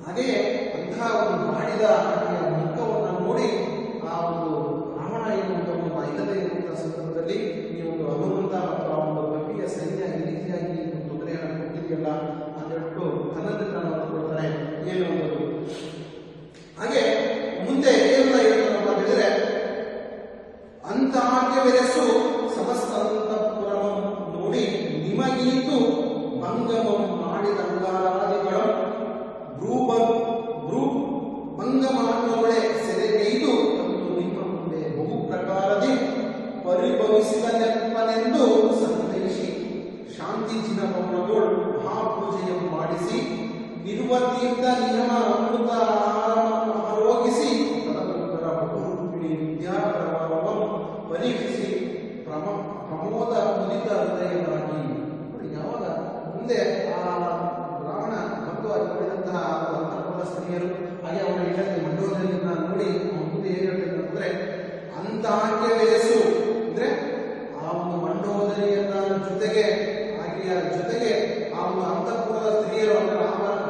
ಹಾಗೆಯೇ ಅಂತಹ ಒಂದು ಮಾಡಿದ ಮುಖವನ್ನು ನೋಡಿ ಆ ಒಂದು ರಾವಣ ಎನ್ನುವಂತಹ ಇಲ್ಲದೆ ಇರುವಂತಹ ಸಂದರ್ಭದಲ್ಲಿ ಈ ಒಂದು ಹನುಮಂತ ಮತ್ತು ಆ ಒಂದು ಕಪಿಯ ಸೈನ್ಯ ಈ ರೀತಿಯಾಗಿ ತೊಂದರೆಯನ್ನು ಕೊಟ್ಟಿದೆಯಲ್ಲ ಅಂತ ಹೇಳ್ಬಿಟ್ಟು ತನ್ನನ್ನು ತಾನು ಕೊಡ್ತಾನೆ ಏನು ಅನ್ನೋದು. ಹಾಗೆ ಮುಂದೆ ಏನನ್ನ ಹೇಳ್ತಾರಪ್ಪ ಹೇಳಿದ್ರೆ, ಅಂತಾಕ್ಯವೆರಸು ಸಮಸ್ತ ಅಂತಃಪುರಂ ನೋಡಿ ನಿಮಗೀತು ಭಂಗಮಂ ಮಾಡಿದಂಗಾರಾದಿಗಳ ಭಂಗಮಾನಗಳೇ ಸೆರೆಗೈದು ತಂದು ನಿಮ್ಮ ಮುಂದೆ ಬಹು ಪ್ರಕಾರದಿ ಪರಿಭವಿಸಿದ ನೆನಪನೆಂದು ಸಂದೇಶಿ ಶಾಂತಿ ಜಿನಭವನಗಳು ಮಹಾಪೂಜೆಯನ್ನು ಮಾಡಿಸಿ ನಿರ್ವತೀರ್ಥ ನಿಯಮ ಅಮೃತ ಆರೋಗಿಸಿ ತದನಂತರ ಬಹುರೂಪಿಣಿ ವಿದ್ಯಾಪ್ರಭಾವಂ ಪರೀಕ್ಷಿಸಿ ಪ್ರಮೋದ ಮುದಿತ ಹೃದಯವಾಗಿ. ಯಾವಾಗ ಮುಂದೆ ಆ ರಾವಣ ಮತ್ತು ಮಾಡಿದಂತಹ ಅಂತಃಪುರ ಸ್ತ್ರೀಯರು ಹಾಗೆ ಅವರ ಇಲ್ಲದೆ ಮಂಡೋದರಿಯನ್ನ ನೋಡಿ ಮುಂದೆ ಏನ್ ಹೇಳ್ತಾರೆ ಅಂದ್ರೆ, ಅಂತಾಕೆ ವಯಸ್ಸು ಅಂದ್ರೆ ಆ ಒಂದು ಮಂಡೋದರಿಯನ್ನ ಜೊತೆಗೆ ಜೊತೆಗೆ ಆ ಒಂದು ಅಂತಃಪುರದ ಸ್ತ್ರೀಯರು ಅಂದ್ರೆ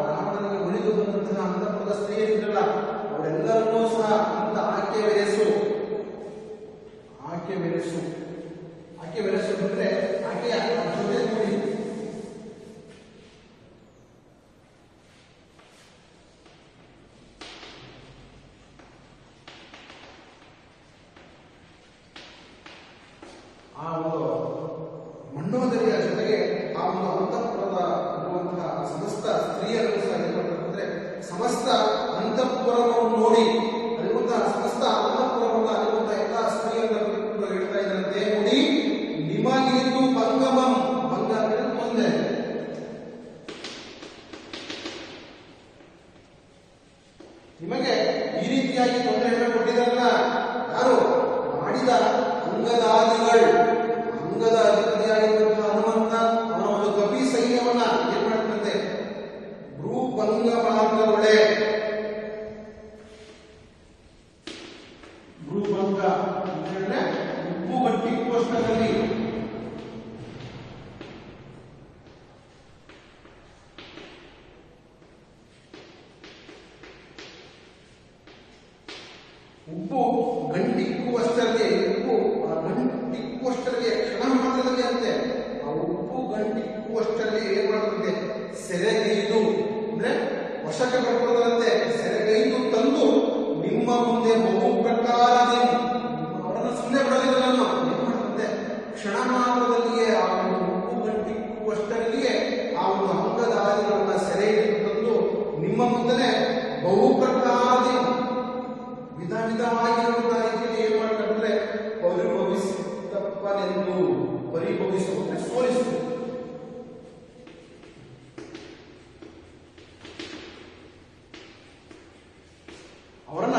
ರಾವಣನಿಗೆ ಉಳಿದು ಬಂದಂತಹ ಅಂತಃಪುರದ ಸ್ತ್ರೀಯರಿದ್ರಲ್ಲ ಅವರೆಲ್ಲರನ್ನೂ ಸಹ ಅಂತ ಆಕೆ ವೆರೆಸು ಅಂದ್ರೆ ಆಕೆಯ ಜೊತೆ ನೋಡಿ ಆ ಒಂದು ಮಂಡೋದರಿಯ ಜೊತೆಗೆ ಆ ಒಂದು ಅಂತಃಪುರದ ಇರುವಂತಹ ಸಮಸ್ತ ಸ್ತ್ರೀಯರನ್ನು ಸಹ ಏನ್ ಮಾಡ್ತಾರೆ ಅಂದ್ರೆ, ಸಮಸ್ತ ಅಂತಃಪುರವನ್ನು ನೋಡಿ ಅಲ್ಲಿರುವಂತಹ ಸಮಸ್ತ ಅಂತಃಪುರವನ್ನು ಅಲ್ಲಿರುವಂತಹ ಎಲ್ಲ ಸ್ತ್ರೀಯರನ್ನು ಹೇಳ್ತಾ ಇದ್ದಂತೆ, ನೋಡಿ ನಿಮಗಿದು ಭಂಗಮಂ, ಭಂಗ ಮುಂದೆ ನಿಮಗೆ ಈ ರೀತಿಯಾಗಿ ತೊಂದರೆಯನ್ನು ಕೊಟ್ಟಿದ್ದಾರಲ್ಲ ಯಾರು ಮಾಡಿದ ಅಂಗದಾದಿಗಳು, ಅಂಗದ ಅಧಿಪತಿಯಾಗಿರುವಂತಹ ಹನುಮಂತ ಅವನ ಒಂದು ಕಪಿ ಸೈನ್ಯವನ್ನ ಏನ್ ಮಾಡ್ತಂತೆ, ಭ್ರೂಭಂಗ ಮಾರ್ಗಗಳೇ, ಭ್ರೂಭಂಗ ಅಂದ್ರೆ ಉಪ್ಪುಗಟ್ಟಿ ಕೋಷ್ಟದಲ್ಲಿ ಉಪ್ಪು ಗಂಟಿಕ್ಕುವಷ್ಟರಲ್ಲಿ ಕ್ಷಣ ಮಾತ್ರದಲ್ಲಿ ಅಂತೆ ಆ ಉಪ್ಪು ಗಂಟಿಕ್ಕುವಷ್ಟರಲ್ಲಿ ಏನ್ ಮಾಡುತ್ತೆ, ಸೆರೆಗೈದು ಅಂದ್ರೆ ವಶಕ್ಕೆ ಪಡ್ಕೊಳ್ಳದಂತೆ ಸೆರೆಗೈದು ತಂದು ನಿಮ್ಮ ಮುಂದೆ ಬಹು ಪ್ರಕಾರದಿ ಅವರನ್ನು ಸುಮ್ಮನೆ ಬಿಡಲಿಲ್ಲ. ನಾನು ಏನ್ ಮಾಡುತ್ತೆ, ಕ್ಷಣ ಮಾತ್ರದಲ್ಲಿಯೇ ಆ ಒಂದು ಉಪ್ಪು ಗಂಟಿಕ್ಕುವಷ್ಟರಲ್ಲಿಯೇ ಆ ಒಂದು ಅಂಗದಾದಿಗಳನ್ನ ಸೆರೆ ಹಿಡಿದು ತಂದು ನಿಮ್ಮ ಮುಂದೆ ಬಹು ಪ್ರಕಾರದಿ ವಿಧ ವಿಧವಾಗಿರುವಂತಹ ರೀತಿಯಲ್ಲಿ ಏನ್ ಮಾಡ್ತಾರೆ, ಪರಿಭವಿಸಪ್ಪನೆಂದು ಪರಿಭವಿಸುವಂತೆ ಸೋಲಿಸು. ಅವರನ್ನ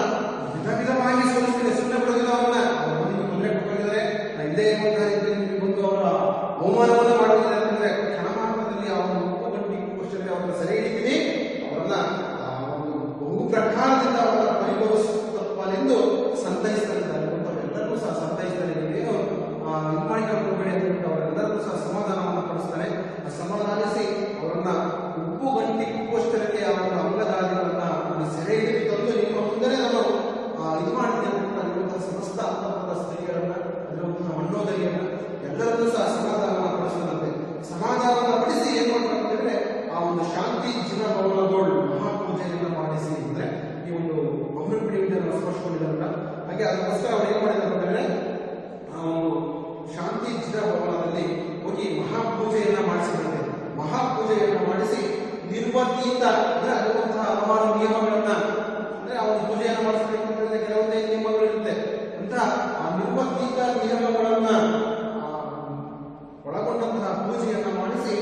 ವಿಧ ವಿಧವಾಗಿ ಅವರೆಲ್ಲರೂ ಸಹ ಸಮಾಧಾನವನ್ನು ಪಡಿಸ್ತಾನೆ. ಆ ಸಮಾಧಾನಿಸಿ ಅವರನ್ನ ಉಪ್ಪು ಗಂಟಿ ಕುಪ್ಪುವಷ್ಟರಕ್ಕೆ ಅವರ ಅಂಗದಾದಿಗಳನ್ನ ಸೆರೆ ಹಿಡಿದು ತಂದು ನಿಮ್ಮ ಮುಂದೆ ನಾನು ಇದು ಮಾಡಿದ್ದೇನೆ ಅಂತ ಅಲ್ಲಿರುವಂತಹ ಸಮಸ್ತ ಅಂತಃಪುರದ ಸ್ತ್ರೀಯರನ್ನ, ಅಲ್ಲಿರುವಂತಹ ಮಂಡೋದರಿಯನ್ನ ಎಲ್ಲರನ್ನೂ ಸಹ ಸಮಾಧಾನವನ್ನು ಪಡಿಸಿದಂತೆ. ಸಮಾಧಾನವನ್ನು ಪಡಿಸಿ ಏನ್ ಮಾಡ್ತಾರೆ ಅಂತಂದ್ರೆ ಆ ಒಂದು ಶಾಂತಿ ಜಿನಭವನದೋಳು ಮಹಾಪೂಜೆಯನ್ನು ಮಾಡಿಸಿ ಅಂದ್ರೆ ಈ ಒಂದು ಬಹುರೂಪಿಣಿ ವಿದ್ಯೆಯನ್ನು ವಶಪಡಿಸಿಕೊಂಡಿದ್ದಾರಲ್ಲ, ಹಾಗೆ ಅದಕ್ಕೋಸ್ಕರ ಅವ್ರು ಏನ್ ಮಾಡಿದ್ದಾರೆ ಅಂತಂದ್ರೆ ಆ ಒಂದು ಶಾಂತಿ ಜಿನಭವನದಲ್ಲಿ ಹೋಗಿ ಮಹಾಪೂಜೆಯನ್ನ ಮಾಡಿಸಿದಂತೆ. ಮಹಾಪೂಜೆಯನ್ನು ಮಾಡಿಸಿ ನಿರ್ವರ್ತಿತ ಅಂದ್ರೆ ಅಲ್ಲಿರುವಂತಹ ಹಲವಾರು ನಿಯಮಗಳನ್ನ ಅಂದ್ರೆ ಆ ಒಂದು ಪೂಜೆಯನ್ನು ಮಾಡಿಸಬೇಕು ಅಂತಂದ್ರೆ ಕೆಲವೊಂದೇ ನಿಯಮಗಳಿರುತ್ತೆ ಅಂತ ಆ ನಿರ್ವರ್ತಿತ ನಿಯಮಗಳನ್ನ ಒಳಗೊಂಡಂತಹ ಪೂಜೆಯನ್ನ ಮಾಡಿಸಿ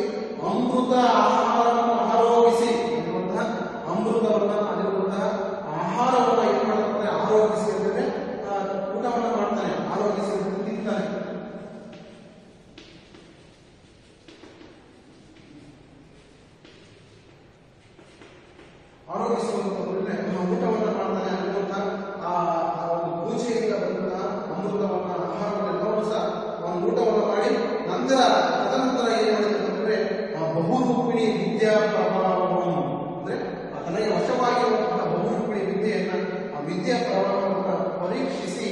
ಅಮೃತ ಆಹಾರವನ್ನು ಆರೋಗಿಸಿ ಅನ್ನುವಂತಹ ಅಮೃತವನ್ನ ಅಲ್ಲಿರುವಂತಹ ಆಹಾರವನ್ನ ಏನ್ ಮಾಡ್ತಾರೆ ಆರೋಗಿಸಿ ಅಂದ್ರೆ ಊಟವನ್ನ ಮಾಡ್ತಾನೆ, ಆರೋಗಿಸಿ ತಿಂತಾನೆ. ಆರೋಗಿಸುವಂತಂದ್ರೆ ಊಟವನ್ನ ಮಾಡ್ತಾನೆ. ಅನ್ನುವಂತಹ ಆ ಒಂದು ಪೂಜೆಯಿಂದ ಬಂದಂತಹ ಅಮೃತವನ್ನ ಆಹಾರವನ್ನೆಲ್ಲವೂ ಸಹ ಒಂದು ಊಟವನ್ನು ಮಾಡಿ ನಂತರ ತದನಂತರ ಏನ್ ಮಾಡಿದ್ರು ಅಂತಂದ್ರೆ ಆ ಬಹುರೂಪಿಣಿ ವಿದ್ಯಾ ಪ್ರಭಾವವನ್ನು ಅಂದ್ರೆ ತನಗೆ ವಶವಾಗಿರುವಂತಹ ಬಹುರೂಪಿಣಿ ವಿದ್ಯೆಯನ್ನ ಆ ವಿದ್ಯಾ ಪ್ರಭಾವವನ್ನು ಪರೀಕ್ಷಿಸಿ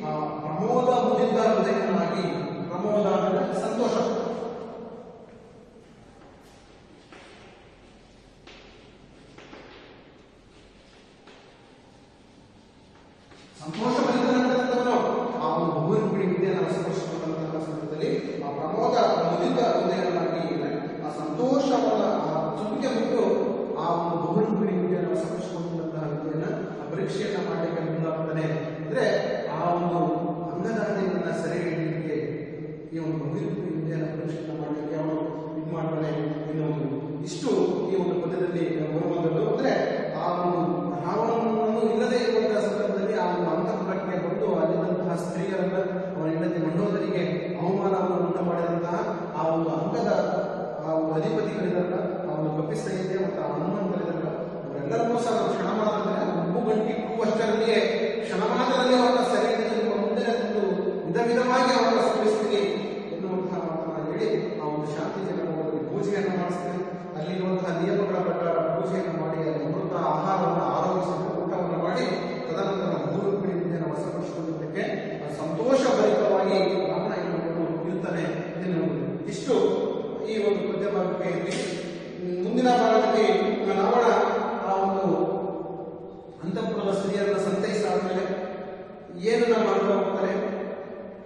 ಆ ಪ್ರಮೋದ ಮುದಿತ ಹೃದಯನಾಗಿ, ಪ್ರಮೋದ ಅಂದ್ರೆ ಸಂತೋಷ, ಸಂತೋಷಭರಿತನಾಗಿರುವಂತವನು ಆ ಒಂದು ಬಹುರೂಪಿಣಿ ವಿದ್ಯೆಯನ್ನು ವಶಪಡಿಸಿಕೊಂಡಂತಹ ಸಂದರ್ಭದಲ್ಲಿ ಆ ಪ್ರಮೋದ ಮುದಿತ ಹೃದಯನಾಗಿ ಆ ಸಂತೋಷವಾದ ಆ ಚುಕ್ಕೆ ಬಿಟ್ಟು ಆ ಒಂದು ಬಹುರೂಪಿಣಿ ವಿದ್ಯೆಯನ್ನು ವಶಪಡಿಸಿಕೊಂಡಂತಹ ವಿದ್ಯೆಯನ್ನ ಆ ಪರೀಕ್ಷೆಯನ್ನ ಮಾಡಲಿಕ್ಕೆ ಮುಂದಾಗ್ತಾನೆ. ಅಂದ್ರೆ ಆ ಒಂದು ಅಂಗದಾದಿಗಳನ್ನ ಸೆರೆ ಹಿಡಿಯಲಿಕ್ಕೆ ಈ ಒಂದು ಬಹುರೂಪಿಣಿ ವಿದ್ಯೆಯನ್ನು ಪರೀಕ್ಷೆಯನ್ನ ಮಾಡಲಿಕ್ಕೆ ಅವನು ಇದು ಮಾಡ್ತಾನೆ ಎನ್ನುವುದು ಇಷ್ಟು ಈ ಒಂದು ಪದ್ಯದಲ್ಲಿ ಬರುವಂಥದ್ದು. ಅಂದ್ರೆ ಆ ಒಂದು ರಾವಣನನ್ನು ಇಲ್ಲದೆ ಇರುವಂತಹ ಸಂದರ್ಭದಲ್ಲಿ ಆ ಒಂದು ಅಂತಃಪುರಕ್ಕೆ ಬಂದು ಅಲ್ಲಿದ್ದಂತಹ ಸ್ತ್ರೀಯರನ್ನ ಅವನ ಹೆಂಡತಿ ಮಂಡೋದರಿಗೆ ಅವಮಾನವನ್ನು ಉಂಟು ಮಾಡಿದಂತಹ ಆ ಒಂದು ಅಂಗದ ಆ ಒಂದು ಅಧಿಪತಿಗಳಿರಲ್ಲ, ಆ ಒಂದು ಕಪಿಸೈನ್ಯ ಮತ್ತು ಹನುಮಂತರಿರಲ್ಲ, ಅವರೆಲ್ಲರನ್ನೂ ಸಹ ಕ್ಷಣ ಮಾತ್ರದಲ್ಲಿ ಉಪ್ಪು ಗಂಟಿ ಕೂವಷ್ಟರಲ್ಲಿಯೇ ಕ್ಷಣ ಮಾತ್ರದಲ್ಲಿ ಅವರನ್ನ ಸೆರೆ ಹಿಡಿದು ಮುಂದೆ ತಂದು ವಿಧ ವಿಧವಾಗಿ ಅವರನ್ನ ಸೋಲಿಸ್ತೀನಿ ಎನ್ನುವಂತಹ ಮಾತನ್ನ ಹೇಳಿ ಆ ಒಂದು ಶಾಂತಿ ಜನರಲ್ಲಿ ಪೂಜೆಯನ್ನು ಮಾಡಿಸ್ತೀನಿ. ಅಲ್ಲಿರುವಂತಹ ನಿಯಮಗಳ ಪ್ರಕಾರ ಪೂಜೆಯನ್ನು ಮಾಡಿ ಅಲ್ಲಿ ಅಮೃತ ಆಹಾರವನ್ನು ಆರೋಗಿಸಲು ಊಟವನ್ನು ಮಾಡಿ ತದನಂತರ ಬಹುರೂಪಿಣಿ ವಿದ್ಯೆಯನ್ನು ವಶಪಡಿಸಿಕೊಳ್ಳುವುದಕ್ಕೆ ಸಂತೋಷಭರಿತವಾಗಿ ರಾವಣ ಇರ್ತಾನೆ ಎನ್ನುವುದು ಇಷ್ಟು ಈ ಒಂದು ಪದ್ಯ ಭಾಗಕ್ಕೆ ಇರಲಿ. ಮುಂದಿನ ಭಾಗದಲ್ಲಿ ರಾವಣ ಆ ಒಂದು ಅಂತಃಪುರದ ಸ್ತ್ರೀಯರನ್ನ ಸಂತೈಸಾದ್ಮೇಲೆ ಏನನ್ನ ಮಾಡ್ತಾ ಹೋಗ್ತಾರೆ,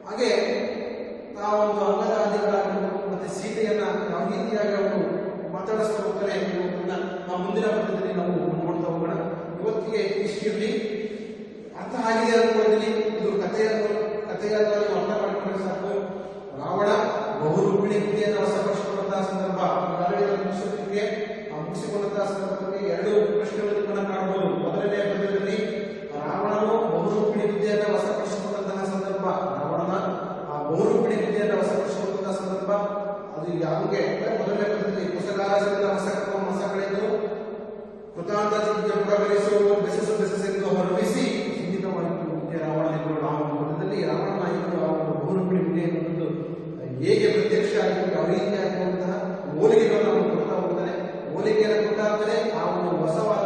ಹಾಗೆ ಆ ಒಂದು ಅಂಗದಾದಿಗಳಾಗಿರ್ಬೋದು ಮತ್ತೆ ಸೀತೆಯನ್ನ ಯಾವ ರೀತಿಯಾಗಿ ಅವರು ಮಾತಾಡಿಸ್ತಾ ಹೋಗ್ತಾರೆ ಎನ್ನುವುದನ್ನ ನಾವು ಮುಂದಿನ ಪದ್ಯದಲ್ಲಿ ನಾವು ನೋಡ್ತಾ ಹೋಗೋಣ. ಇವತ್ತಿಗೆ ಇಷ್ಟಿರಲಿ. ಅರ್ಥ ಆಗಿದೆ ಅನ್ಕೊಂಡಿದ್ದೀನಿ. ಇದು ಕಥೆಯಾಗಿ ನೀವು ಅರ್ಥ ಮಾಡಿಕೊಂಡ್ರೆ ಸಾಕು. ರಾವಣ ಬಹುರೂಪಿಣಿ ವಿದ್ಯೆಯನ್ನು ವಶಪಡಿಸಿಕೊಂಡಂತಹ ಸಂದರ್ಭ ಮುಗಿಸಿಕೊಂಡಂತಹ ಸಂದರ್ಭದಲ್ಲಿ ಎರಡು ಪ್ರಶ್ನೆಗಳನ್ನು ಕಾಣಬಹುದು. ಮೊದಲನೇ ಪದ್ಯದಲ್ಲಿ ರಾವಣನು ಬಹುರೂಪಿಣಿ ವಿದ್ಯೆಯನ್ನು ವಶಪಡಿಸಿಕೊಂಡಂತಹ ಸಂದರ್ಭ, ರಾವಣನ ಆ ಬಹುರೂಪಿಣಿ ವಿದ್ಯೆಯನ್ನು ವಶಪಡಿಸಿಕೊಂಡಂತಹ ಸಂದರ್ಭ ಅದು ಯಾವುಗೆ ಮೊದಲನೇ ಪದ್ಯದಲ್ಲಿ ಕುಸಗಾರದಿಂದ ಮಸಕಳೆದು ಕೃತಾಂತ ಬೆಸೆಸೆಂದು ಹೊರಡಿಸಿ ಹಿಂದಿನವಾಯಿತು ವಿದ್ಯೆ ರಾವಣನಿಗಳು. ಆ ಒಂದು ಪದ್ಯದಲ್ಲಿ ರಾವಣನಾಯಿತು ಆ ಒಂದು ಬಹುರೂಪಿಣಿ ವಿದ್ಯೆ ಎನ್ನುವುದು ಹೇಗೆ ಪ್ರತ್ಯಕ್ಷ ಆಯಿತು, ಯಾವ ರೀತಿಯಾಗಿರುವಂತಹ ಹೋಲಿಕೆಗಳನ್ನು ಕೊಡ್ತಾ ಹೋಗ್ತಾನೆ. ಹೋಲಿಕೆಯನ್ನು ಕೊಟ್ಟಾದ್ಮೇಲೆ ಆ ಒಂದು ಹೊಸವಾದ